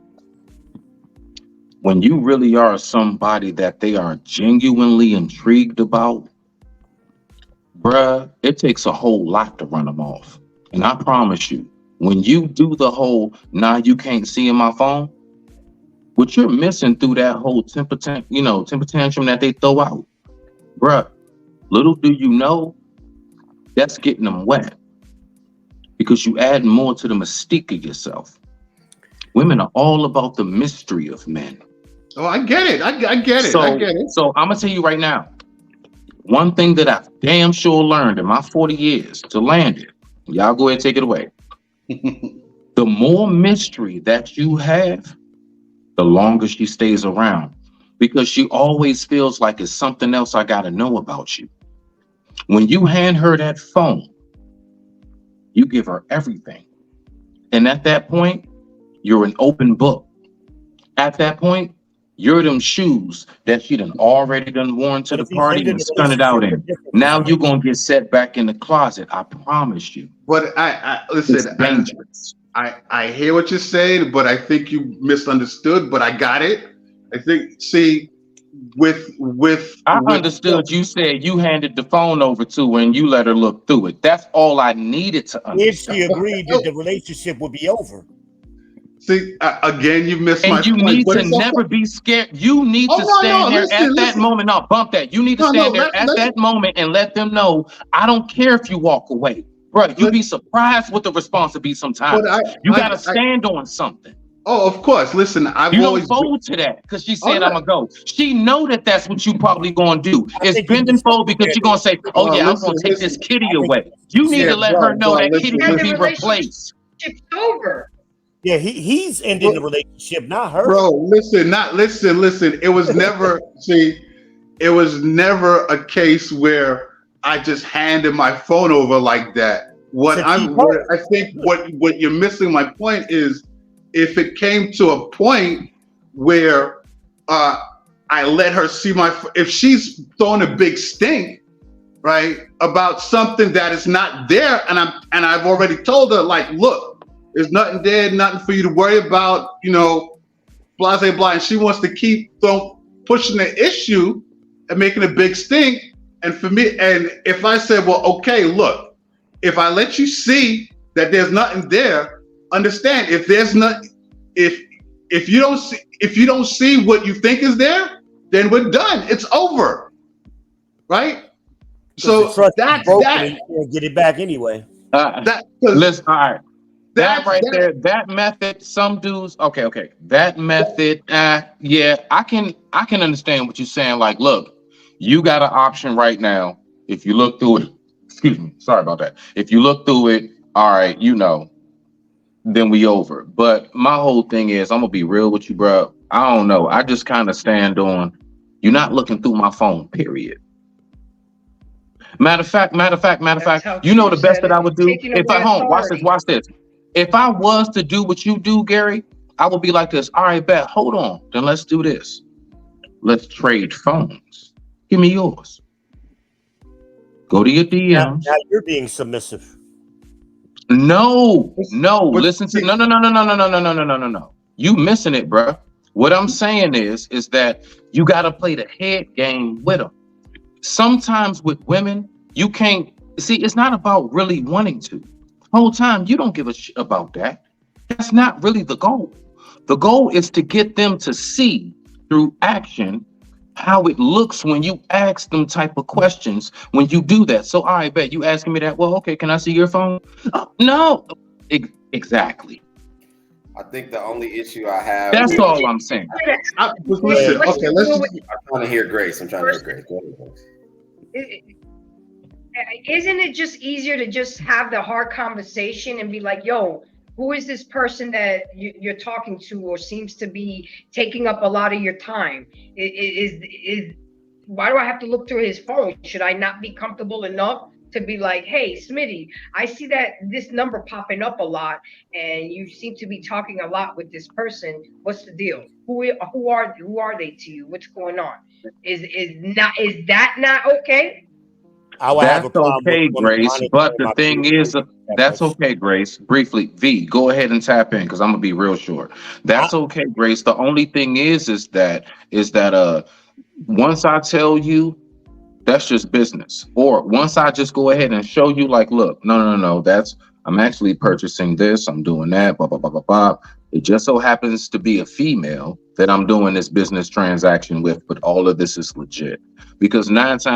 When you really are somebody that they are genuinely intrigued about, bruh, it takes a whole lot to run them off. And I promise you, When you do the whole, nah, you can't see in my phone, what you're missing through that whole temper tantrum that they throw out, bruh, little do you know, that's getting them wet because you add more to the mystique of yourself. Women are all about the mystery of men. Oh, I get it. I get it. So, I get it. So I'm gonna tell you right now, one thing that I've damn sure learned in my 40 years to land it. Y'all go ahead and take it away. The more mystery that you have, the longer she stays around, because she always feels like it's something else I gotta know about you. When you hand her that phone, you give her everything. And at that point, you're an open book. At that point, you're them shoes that she done already worn to the party and spun it out in. Now you're gonna get set back in the closet. I promise you. But I listen. It's dangerous. I hear what you're saying, but I think you misunderstood. But I got it. I think. See, I understood. You said you handed the phone over to her and you let her look through it. That's all I needed to understand. If she agreed that the relationship would be over. See, again, you missed my point. And you need to never be scared. You need to stand there at that moment. No, bump that. You need to stand there at that moment and let them know, I don't care if you walk away. Bro, you'd be surprised what the response would be sometimes. You got to stand on something. Oh, of course. Listen, you don't fold to that because she said, I'm going to go. She know that that's what you probably going to do. It's bend and fold because you're going to say, oh, yeah, I'm going to take this kitty away. You need to let her know that kitty can be replaced. It's over. Yeah, he's ending the relationship, not her. Bro, listen. It was never, it was never a case where I just handed my phone over like that. I think what you're missing my point is, if it came to a point where I let her see if she's throwing a big stink, right, about something that is not there, and I've already told her, like, look, there's nothing there, nothing for you to worry about, blah, blah, blah. And she wants to keep pushing the issue and making a big stink. And for me, and if I said, well, okay, look, if I let you see that there's nothing there, understand, if there's not, if you don't see what you think is there, then we're done. It's over, right? So that's that. You can't get it back anyway. Listen, all right. That right there, that method, some dudes, okay. That method, yeah, I can understand what you're saying. Like, look, you got an option right now. If you look through it, excuse me, sorry about that. If you look through it, all right, then we over. But my whole thing is, I'm gonna be real with you, bro. I don't know. I just kind of stand on, you're not looking through my phone, period. Matter of fact, the best that I would do if I watch this. If I was to do what you do, Gary, I would be like this. All right, bet. Hold on. Then let's do this. Let's trade phones. Give me yours. Go to your DMs. Now you're being submissive. No. Listen to no. You missing it, bro. What I'm saying is that you got to play the head game with them. Sometimes with women, you can't see. It's not about really wanting to. Whole time you don't give a shit about that. That's not really the goal. The goal is to get them to see through action how it looks when you ask them type of questions when you do that. So I bet you asking me that. Well, okay, can I see your phone? No, exactly. I think the only issue I have. That's all I'm saying. Listen, okay, let's. I'm trying to hear Grace. Go ahead, Grace. Isn't it just easier to just have the hard conversation and be like, yo, who is this person that you're talking to or seems to be taking up a lot of your time? Why do I have to look through his phone? Should I not be comfortable enough to be like, hey, Smitty, I see that this number popping up a lot and you seem to be talking a lot with this person. What's the deal? Who are they to you? What's going on? Is that not okay? That's okay, Grace. But the thing is, that's okay, Grace. Briefly, V, go ahead and tap in because I'm gonna be real short. That's okay, Grace. The only thing is that once I tell you, that's just business. Or once I just go ahead and show you, like, look, no, I'm actually purchasing this. I'm doing that. Blah blah blah blah blah. It just so happens to be a female that I'm doing this business transaction with, but all of this is legit. Because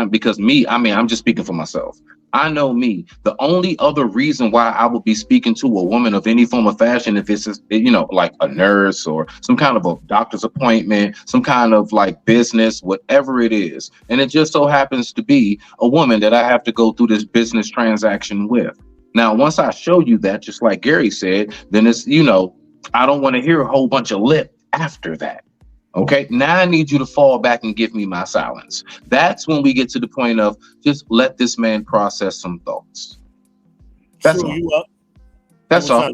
because me, I mean, I'm just speaking for myself. I know me. The only other reason why I would be speaking to a woman of any form of fashion, if it's, like a nurse or some kind of a doctor's appointment, some kind of like business, whatever it is. And it just so happens to be a woman that I have to go through this business transaction with. Now, once I show you that, just like Gary said, then it's, I don't want to hear a whole bunch of lip after that. Okay, now I need you to fall back and give me my silence. That's when we get to the point of just let this man process some thoughts. That's all. You up. That's all.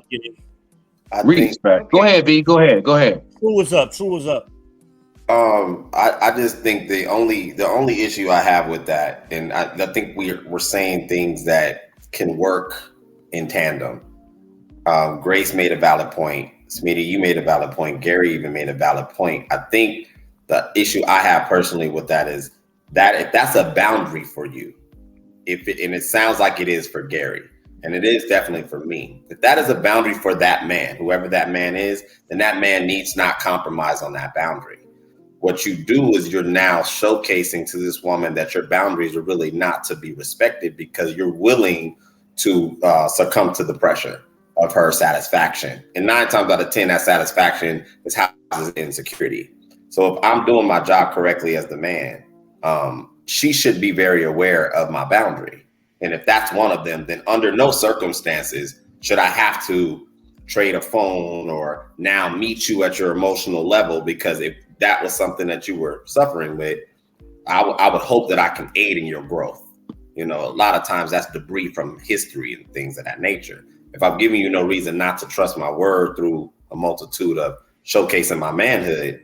Respect. Go ahead, V. Go ahead. True was up. I just think the only issue I have with that, and I think we're saying things that can work in tandem. Grace made a valid point. Smitty, you made a valid point. Gary even made a valid point. I think the issue I have personally with that is that if that's a boundary for you, and it sounds like it is for Gary, and it is definitely for me, if that is a boundary for that man, whoever that man is, then that man needs not compromise on that boundary. What you do is you're now showcasing to this woman that your boundaries are really not to be respected because you're willing to succumb to the pressure of her satisfaction. And 9 times out of 10, that satisfaction is houses insecurity. So if I'm doing my job correctly as the man, she should be very aware of my boundary. And if that's one of them, then under no circumstances should I have to trade a phone or now meet you at your emotional level, because if that was something that you were suffering with, I would hope that I can aid in your growth. A lot of times that's debris from history and things of that nature. If I'm giving you no reason not to trust my word through a multitude of showcasing my manhood,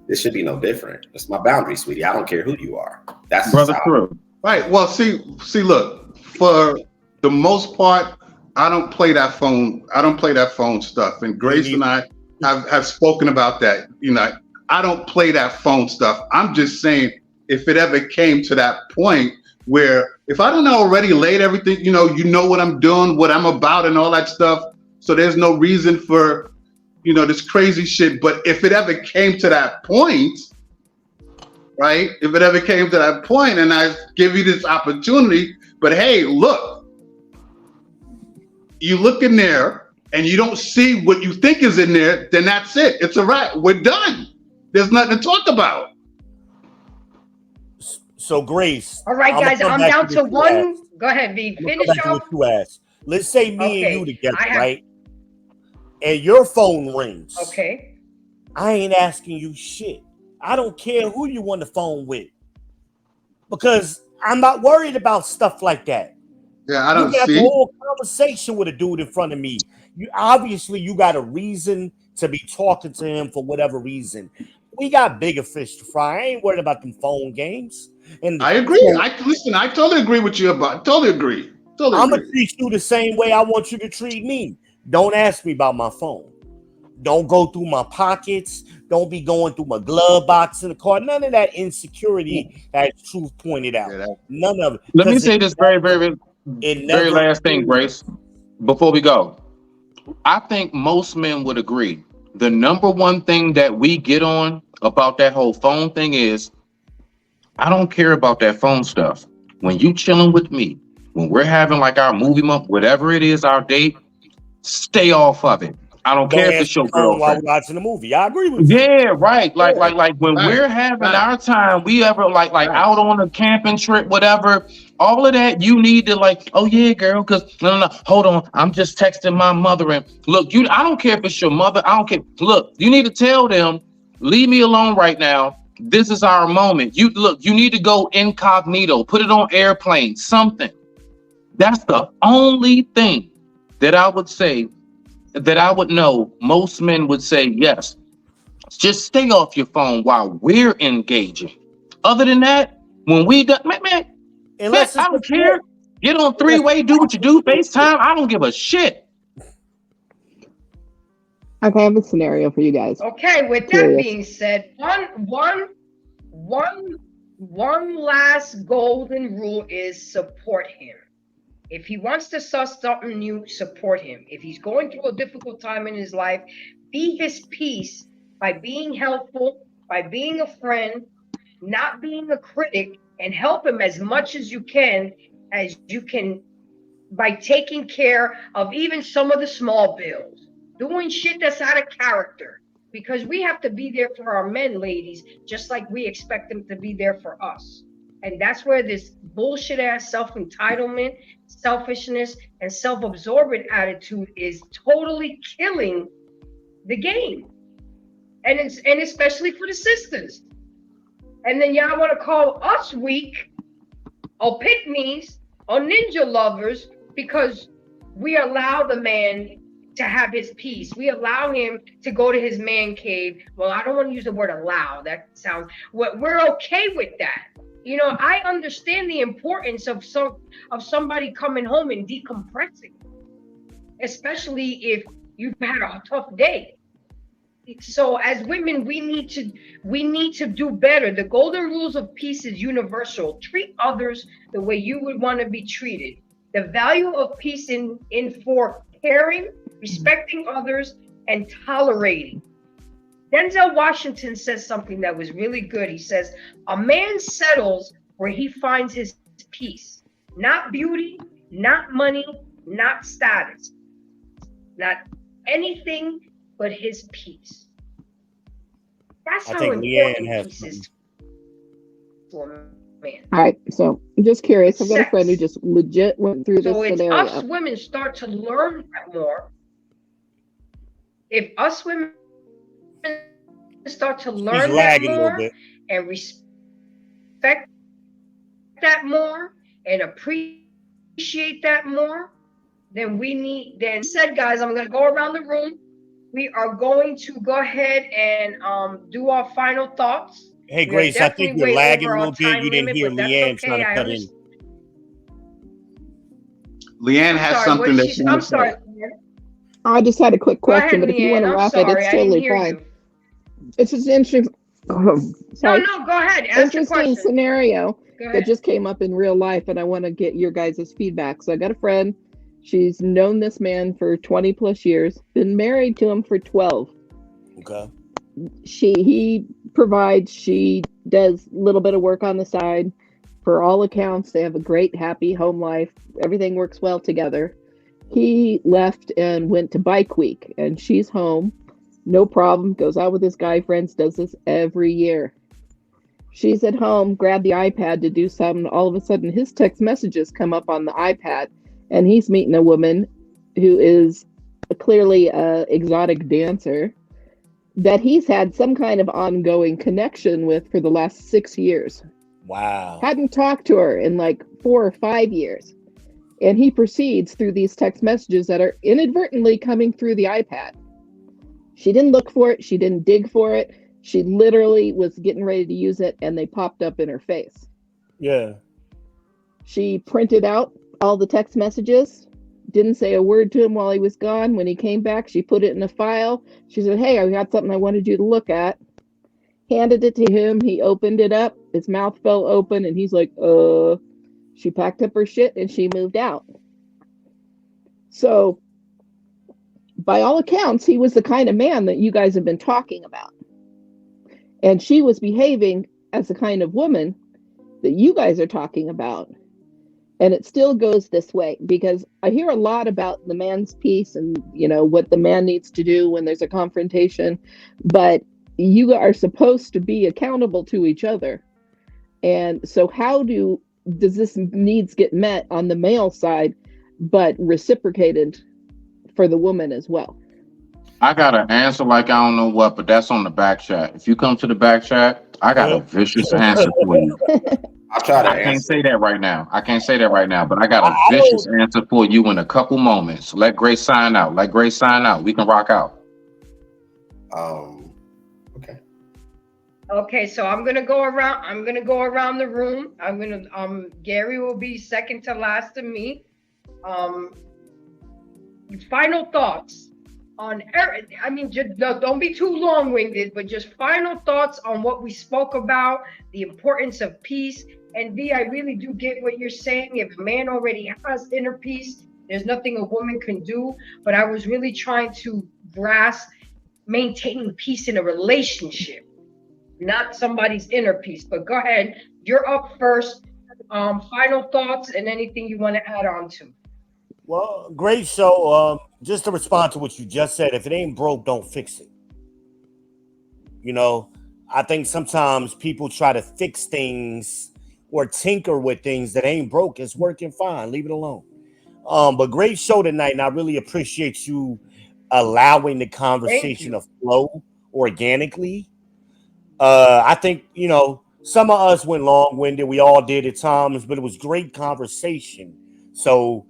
this should be no different. It's my boundary, sweetie. I don't care who you are. That's brother true. Right. Well, see, look, for the most part, I don't play that phone. I don't play that phone stuff. And Grace and I have spoken about that. I don't play that phone stuff. I'm just saying, if it ever came to that point where if I don't already laid everything, you know what I'm doing, what I'm about and all that stuff. So there's no reason for, this crazy shit. But if it ever came to that point, right? If it ever came to that point and I give you this opportunity, but hey, look, you look in there and you don't see what you think is in there, then that's it. It's a wrap. We're done. There's nothing to talk about. So Grace. All right, guys, I'm down to one. Go ahead, V. Finish off. What you asked. Let's say me and you together, right? And your phone rings. Okay. I ain't asking you shit. I don't care who you on the phone with, because I'm not worried about stuff like that. Yeah, I don't see. You got the whole conversation with a dude in front of me. You got a reason to be talking to him for whatever reason. We got bigger fish to fry. I ain't worried about them phone games. And I agree. I totally agree with you about. Totally agree. I'm gonna treat you the same way I want you to treat me. Don't ask me about my phone. Don't go through my pockets. Don't be going through my glove box in the car. None of that insecurity that Truth pointed out. None of it. Let me say this very last thing, Grace, before we go. I think most men would agree. The number one thing that we get on about that whole phone thing is, I don't care about that phone stuff. When you chilling with me, when we're having like our movie month, whatever it is, our date, stay off of it. I don't care if it's your girlfriend. While we're watching the movie, I agree with you. Yeah, right. Like when we're having our time, we ever like out on a camping trip, whatever. All of that, you need to like, oh yeah, girl, because no, hold on, I'm just texting my mother and look, I don't care if it's your mother. I don't care. Look, you need to tell them, leave me alone right now. This is our moment. You need to go incognito, put it on airplane, something. That's the only thing that I would say, that I would know most men would say, yes, just stay off your phone while we're engaging. Other than that, when we done, man, I don't care. Get on three-way, do what you do, FaceTime. I don't give a shit. Okay, I have a scenario for you guys. Okay, with that being said, one last golden rule is support him. If he wants to start something new, support him. If he's going through a difficult time in his life, be his peace by being helpful, by being a friend, not being a critic, and help him as much as you can by taking care of even some of the small bills, doing shit that's out of character. Because we have to be there for our men, ladies, just like we expect them to be there for us. And that's where this bullshit ass self entitlement, selfishness, and self absorbent attitude is totally killing the game. And especially for the sisters. And then y'all want to call us weak or pick-me's or ninja lovers because we allow the man to have his peace. We allow him to go to his man cave. Well, I don't want to use the word allow. That sounds, we're okay with that. You know, I understand the importance of somebody coming home and decompressing, especially if you've had a tough day. So as women, we need to do better. The golden rules of peace is universal. Treat others the way you would want to be treated. The value of peace in for caring, respecting others, and tolerating. Denzel Washington says something that was really good. He says, a man settles where he finds his peace. Not beauty, not money, not status, not anything but his peace. That's how important peace is for a man. All right, so I'm just curious. I've got a friend who just legit went through this scenario. So if us women start to learn that more, if us women start to learn that more and respect that more and appreciate that more, then said, guys, I'm going to go around the room. We are going to go ahead and do our final thoughts. Hey, Grace, I think you're lagging a little bit. You didn't hear Leanne trying to cut in. Leanne has something that she wants to say. I just had a quick question, but if you want to wrap it, it's totally fine. It's just an interesting. No, go ahead. Ask interesting scenario that just came up in real life, and I want to get your guys' feedback. So I got a friend. She's known this man for 20 plus years, been married to him for 12. Okay. He provides, she does a little bit of work on the side. For all accounts, they have a great, happy home life. Everything works well together. He left and went to Bike Week, and she's home. No problem. Goes out with his guy friends, does this every year. She's at home, grabbed the iPad to do something. All of a sudden, his text messages come up on the iPad. And he's meeting a woman who is clearly an exotic dancer that he's had some kind of ongoing connection with for the last 6 years. Wow. Hadn't talked to her in like 4 or 5 years. And he proceeds through these text messages that are inadvertently coming through the iPad. She didn't look for it. She didn't dig for it. She literally was getting ready to use it and they popped up in her face. Yeah. She printed out all the text messages, didn't say a word to him while he was gone. When he came back, she put it in a file. She said, hey, I got something I wanted you to look at. Handed it to him. He opened it up. His mouth fell open and he's like, She packed up her shit and she moved out. So by all accounts, he was the kind of man that you guys have been talking about. And she was behaving as the kind of woman that you guys are talking about. And it still goes this way because I hear a lot about the man's peace and, you know, what the man needs to do when there's a confrontation. But you are supposed to be accountable to each other. And so how does this needs get met on the male side, but reciprocated for the woman as well? I got an answer like I don't know what, but that's on the back chat. If you come to the back chat, I got a vicious answer for you. I'll try to I can't say that right now. But I got a vicious answer for you in a couple moments. Let Grace sign out. We can rock out. Okay. Okay, so I'm gonna go around the room. Gary will be second to last to me. Final thoughts on don't be too long-winded, but just final thoughts on what we spoke about, the importance of peace And V, I really do get what you're saying. If a man already has inner peace, there's nothing a woman can do. But I was really trying to grasp maintaining peace in a relationship, not somebody's inner peace. But go ahead, you're up first. Final thoughts and anything you want to add on to. Well, great show. Just to respond to what you just said, if it ain't broke, don't fix it. You know, I think sometimes people try to fix things or tinker with things that ain't broke. It's working fine. Leave it alone. But great show tonight, and I really appreciate you allowing the conversation to flow organically. I think, you know, some of us went long-winded. We all did at times, but it was great conversation. So,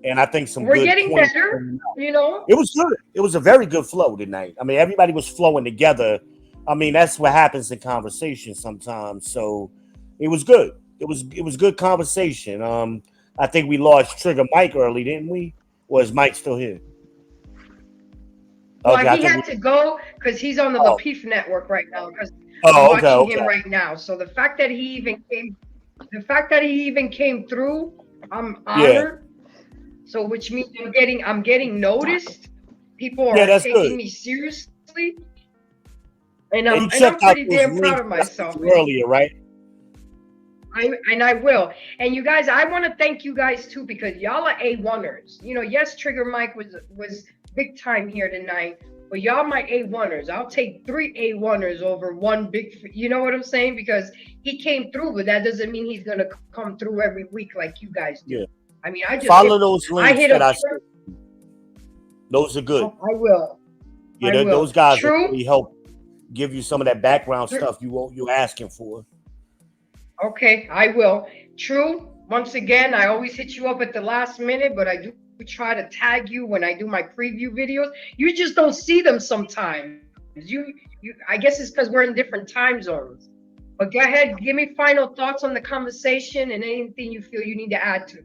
and I think we're getting better, you know. It was good. It was a very good flow tonight. I mean, everybody was flowing together. I mean, that's what happens in conversation sometimes. So it was good. It was good conversation. I think we lost Trigger Mike early, didn't we? Or is Mike still here? Well, he had to go because he's on the Lapeef network right now. Because I'm watching him right now. So the fact that he even came through, I'm honored. So which means I'm getting noticed. People are taking me seriously. And I'm pretty damn proud of myself. Earlier, right? I will. And you guys, I want to thank you guys too, because y'all are A1ers. You know, yes, Trigger Mike was big time here tonight, but y'all my A1ers. I'll take 3 A1ers over one big, you know what I'm saying? Because he came through, but that doesn't mean he's gonna come through every week like you guys do. Yeah. I mean, I just follow those links that I sent. Those are good. I will. Yeah, those guys really help give you some of that background stuff you're asking for. Okay, I will. True. Once again, I always hit you up at the last minute, but I do try to tag you when I do my preview videos. You just don't see them sometimes. I guess it's because we're in different time zones. But go ahead, give me final thoughts on the conversation and anything you feel you need to add to.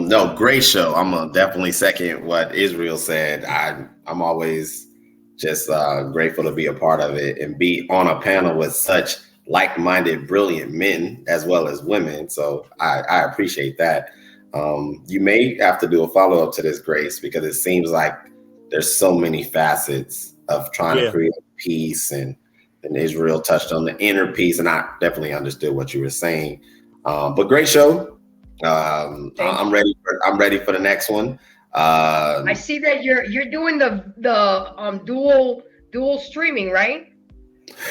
No, great show. I'm gonna definitely second what Israel said. I'm always just grateful to be a part of it and be on a panel with such like-minded, brilliant men as well as women. So I appreciate that. You may have to do a follow-up to this, Grace, because it seems like there's so many facets of trying to create peace, and Israel touched on the inner peace, and I definitely understood what you were saying. But great show. I'm ready for the next one. I see that you're doing the dual streaming, right?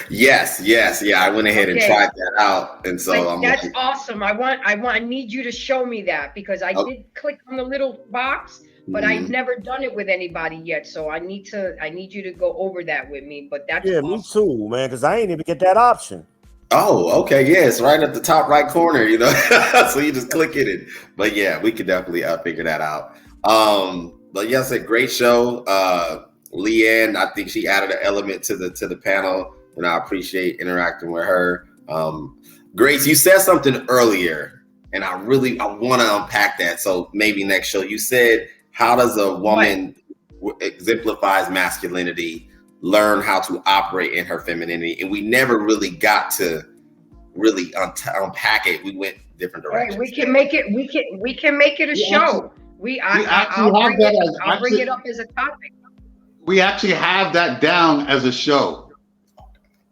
Yes. Yeah, I went ahead and tried that out, and so that's awesome. I need you to show me that, because I did click on the little box, but I've never done it with anybody yet. So I need you to go over that with me. But that's awesome. Me too, man, because I ain't even get that option. Oh, okay. Yeah, it's right at the top right corner, you know. So you just click it. But yeah, we could definitely figure that out. But yes, a great show. Leanne, I think she added an element to the panel, and I appreciate interacting with her. Grace, you said something earlier, and I want to unpack that. So maybe next show. You said, how does a woman who exemplifies masculinity learn how to operate in her femininity? And we never really got to really unpack it. We went different directions. Right, we can make it a show. I'll bring it up as a topic. We actually have that down as a show.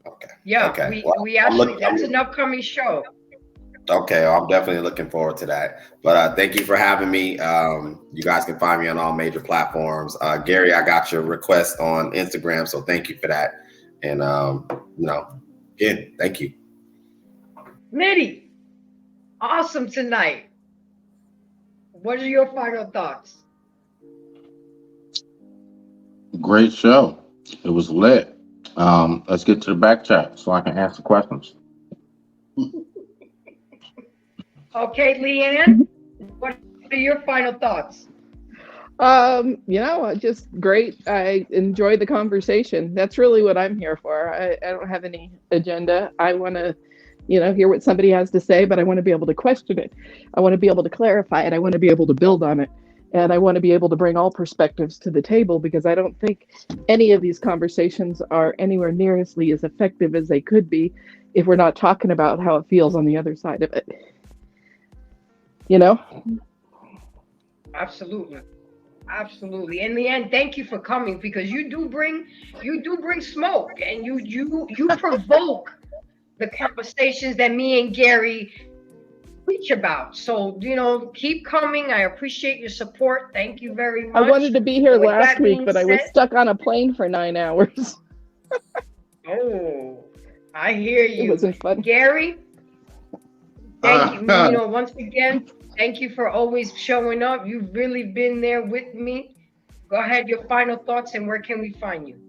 Okay. Yeah. Okay. We actually that's an upcoming show. Okay, I'm definitely looking forward to that. But thank you for having me. You guys can find me on all major platforms. Gary, I got your request on Instagram, so thank you for that. And again, thank you. Mitty, awesome tonight. What are your final thoughts? Great show. It was lit. Let's get to the back chat so I can answer questions. Okay, Leanne, what are your final thoughts? Just great. I enjoyed the conversation. That's really what I'm here for. I don't have any agenda. I want to, hear what somebody has to say, but I want to be able to question it. I want to be able to clarify it. I want to be able to build on it. And I want to be able to bring all perspectives to the table, because I don't think any of these conversations are anywhere nearly as effective as they could be if we're not talking about how it feels on the other side of it. You know? Absolutely. Absolutely. In the end, thank you for coming, because you do bring smoke, and you provoke the conversations that me and Gary preach about. So, keep coming. I appreciate your support. Thank you very I much. wanted to be here And with last that week, being but I was said, stuck on a plane for 9 hours. oh, I hear It you. wasn't fun. Gary, thank you. Uh, Once again, thank you for always showing up. You've really been there with me. Go ahead, your final thoughts, and where can we find you?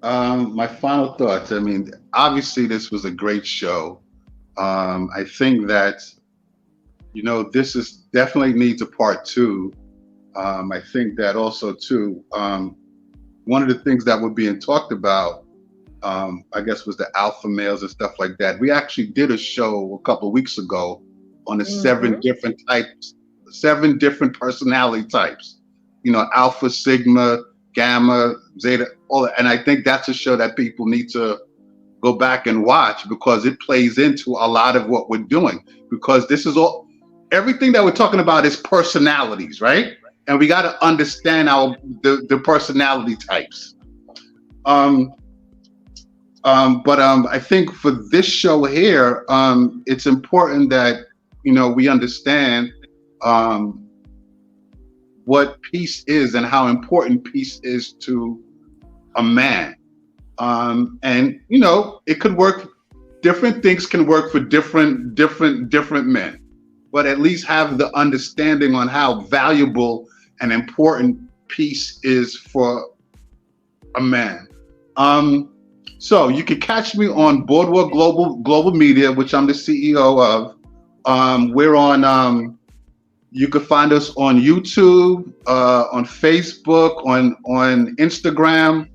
my final thoughts. I mean, obviously, this was a great show. I think that this is definitely needs a part two. I think that also too. One of the things that were being talked about, I guess, was the alpha males and stuff like that. We actually did a show a couple of weeks ago on the Mhm. seven different personality types. Alpha, Sigma, Gamma, Zeta, all that. And I think that's a show that people need to go back and watch, because it plays into a lot of what we're doing. Because this is everything that we're talking about is personalities, right? And we got to understand the personality types. But I think for this show here, it's important that we understand what peace is and how important peace is to a man. And it could work. Different things can work for different men, but at least have the understanding on how valuable and important peace is for a man. So you can catch me on Boardwalk Global Media, which I'm the CEO of. We're on. You can find us on YouTube, on Facebook, on Instagram.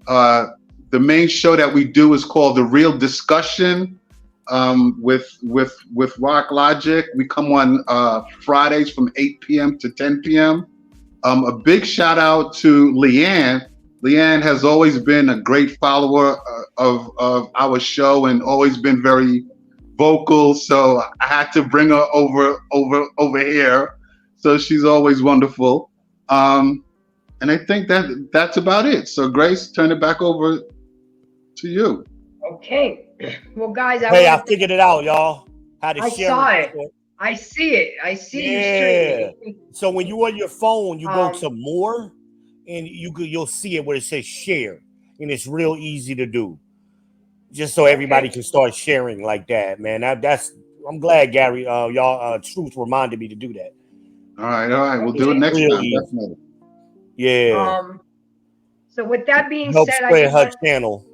The main show that we do is called The Real Discussion, with Rock Logic. We come on Fridays from 8 p.m. to 10 p.m. A big shout out to Leanne. Leanne has always been a great follower of our show and always been very vocal. So I had to bring her over here. So she's always wonderful. And I think that's about it. So Grace, turn it back over to you. Okay. Well, guys, Hey, I figured it out, y'all. How to I share saw it. it. I see it. I see you Yeah. streaming. So when you on your phone, you go Um, to more, and you'll see it where it says share, and it's real easy to do. Just so everybody Okay. can start sharing like that, man. That's I'm glad Gary, y'all, Truth reminded me to do that. All right. We'll do it Okay. next Real time, easy. definitely. Yeah. So with that being Help said, I spread just her want channel.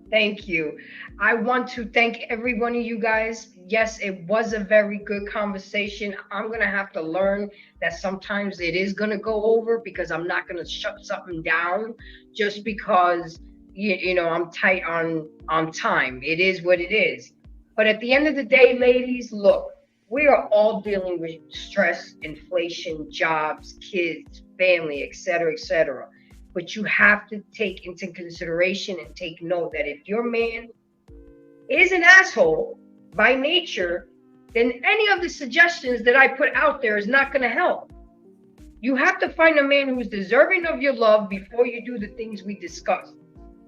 thank you. I want to thank every one of you guys. Yes, it was a very good conversation. I'm gonna have to learn that sometimes it is gonna go over, because I'm not gonna shut something down just because I'm tight on time. It is what it is. But at the end of the day, ladies, look, we are all dealing with stress, inflation, jobs, kids, family, etc., etc. But you have to take into consideration and take note that if your man is an asshole by nature, then any of the suggestions that I put out there is not going to help. You have to find a man who is deserving of your love before you do the things we discussed.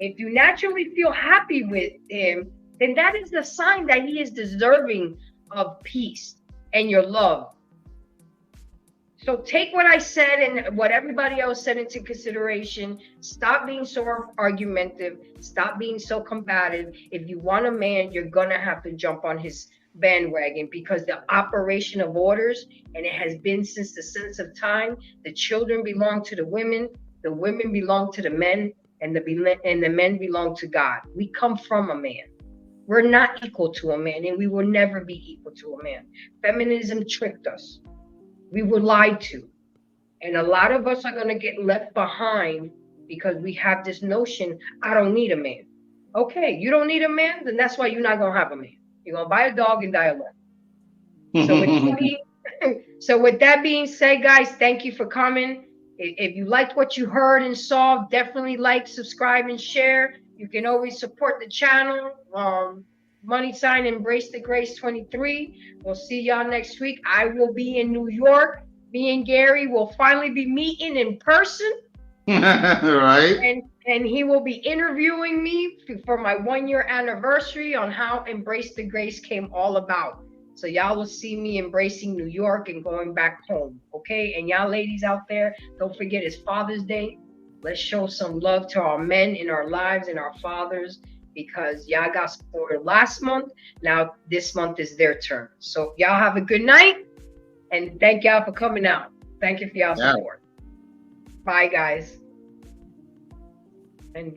If you naturally feel happy with him, then that is a sign that he is deserving of peace and your love. So take what I said and what everybody else said into consideration. Stop being so argumentative. Stop being so combative. If you want a man, you're going to have to jump on his bandwagon, because the operation of orders, and it has been since the sense of time, the children belong to the women belong to the men, and the men belong to God. We come from a man. We're not equal to a man, and we will never be equal to a man. Feminism tricked us. We were lied to. And a lot of us are going to get left behind because we have this notion, I don't need a man. Okay, you don't need a man, then that's why you're not going to have a man. You're going to buy a dog and die alone. So with that being said, guys, thank you for coming. If you liked what you heard and saw, definitely like, subscribe, and share. You can always support the channel. Money sign Embrace the Grace 23. We'll see y'all next week. I will be in New York. Me and Gary will finally be meeting in person. Right. And he will be interviewing me for my 1-year anniversary on how Embrace the Grace came all about. So y'all will see me embracing New York and going back home, okay? And y'all ladies out there, don't forget it's Father's Day. Let's show some love to our men in our lives and our fathers, because y'all got supported last month. Now this month is their turn. So y'all have a good night, and thank y'all for coming out. Thank you for y'all support. Bye, guys. And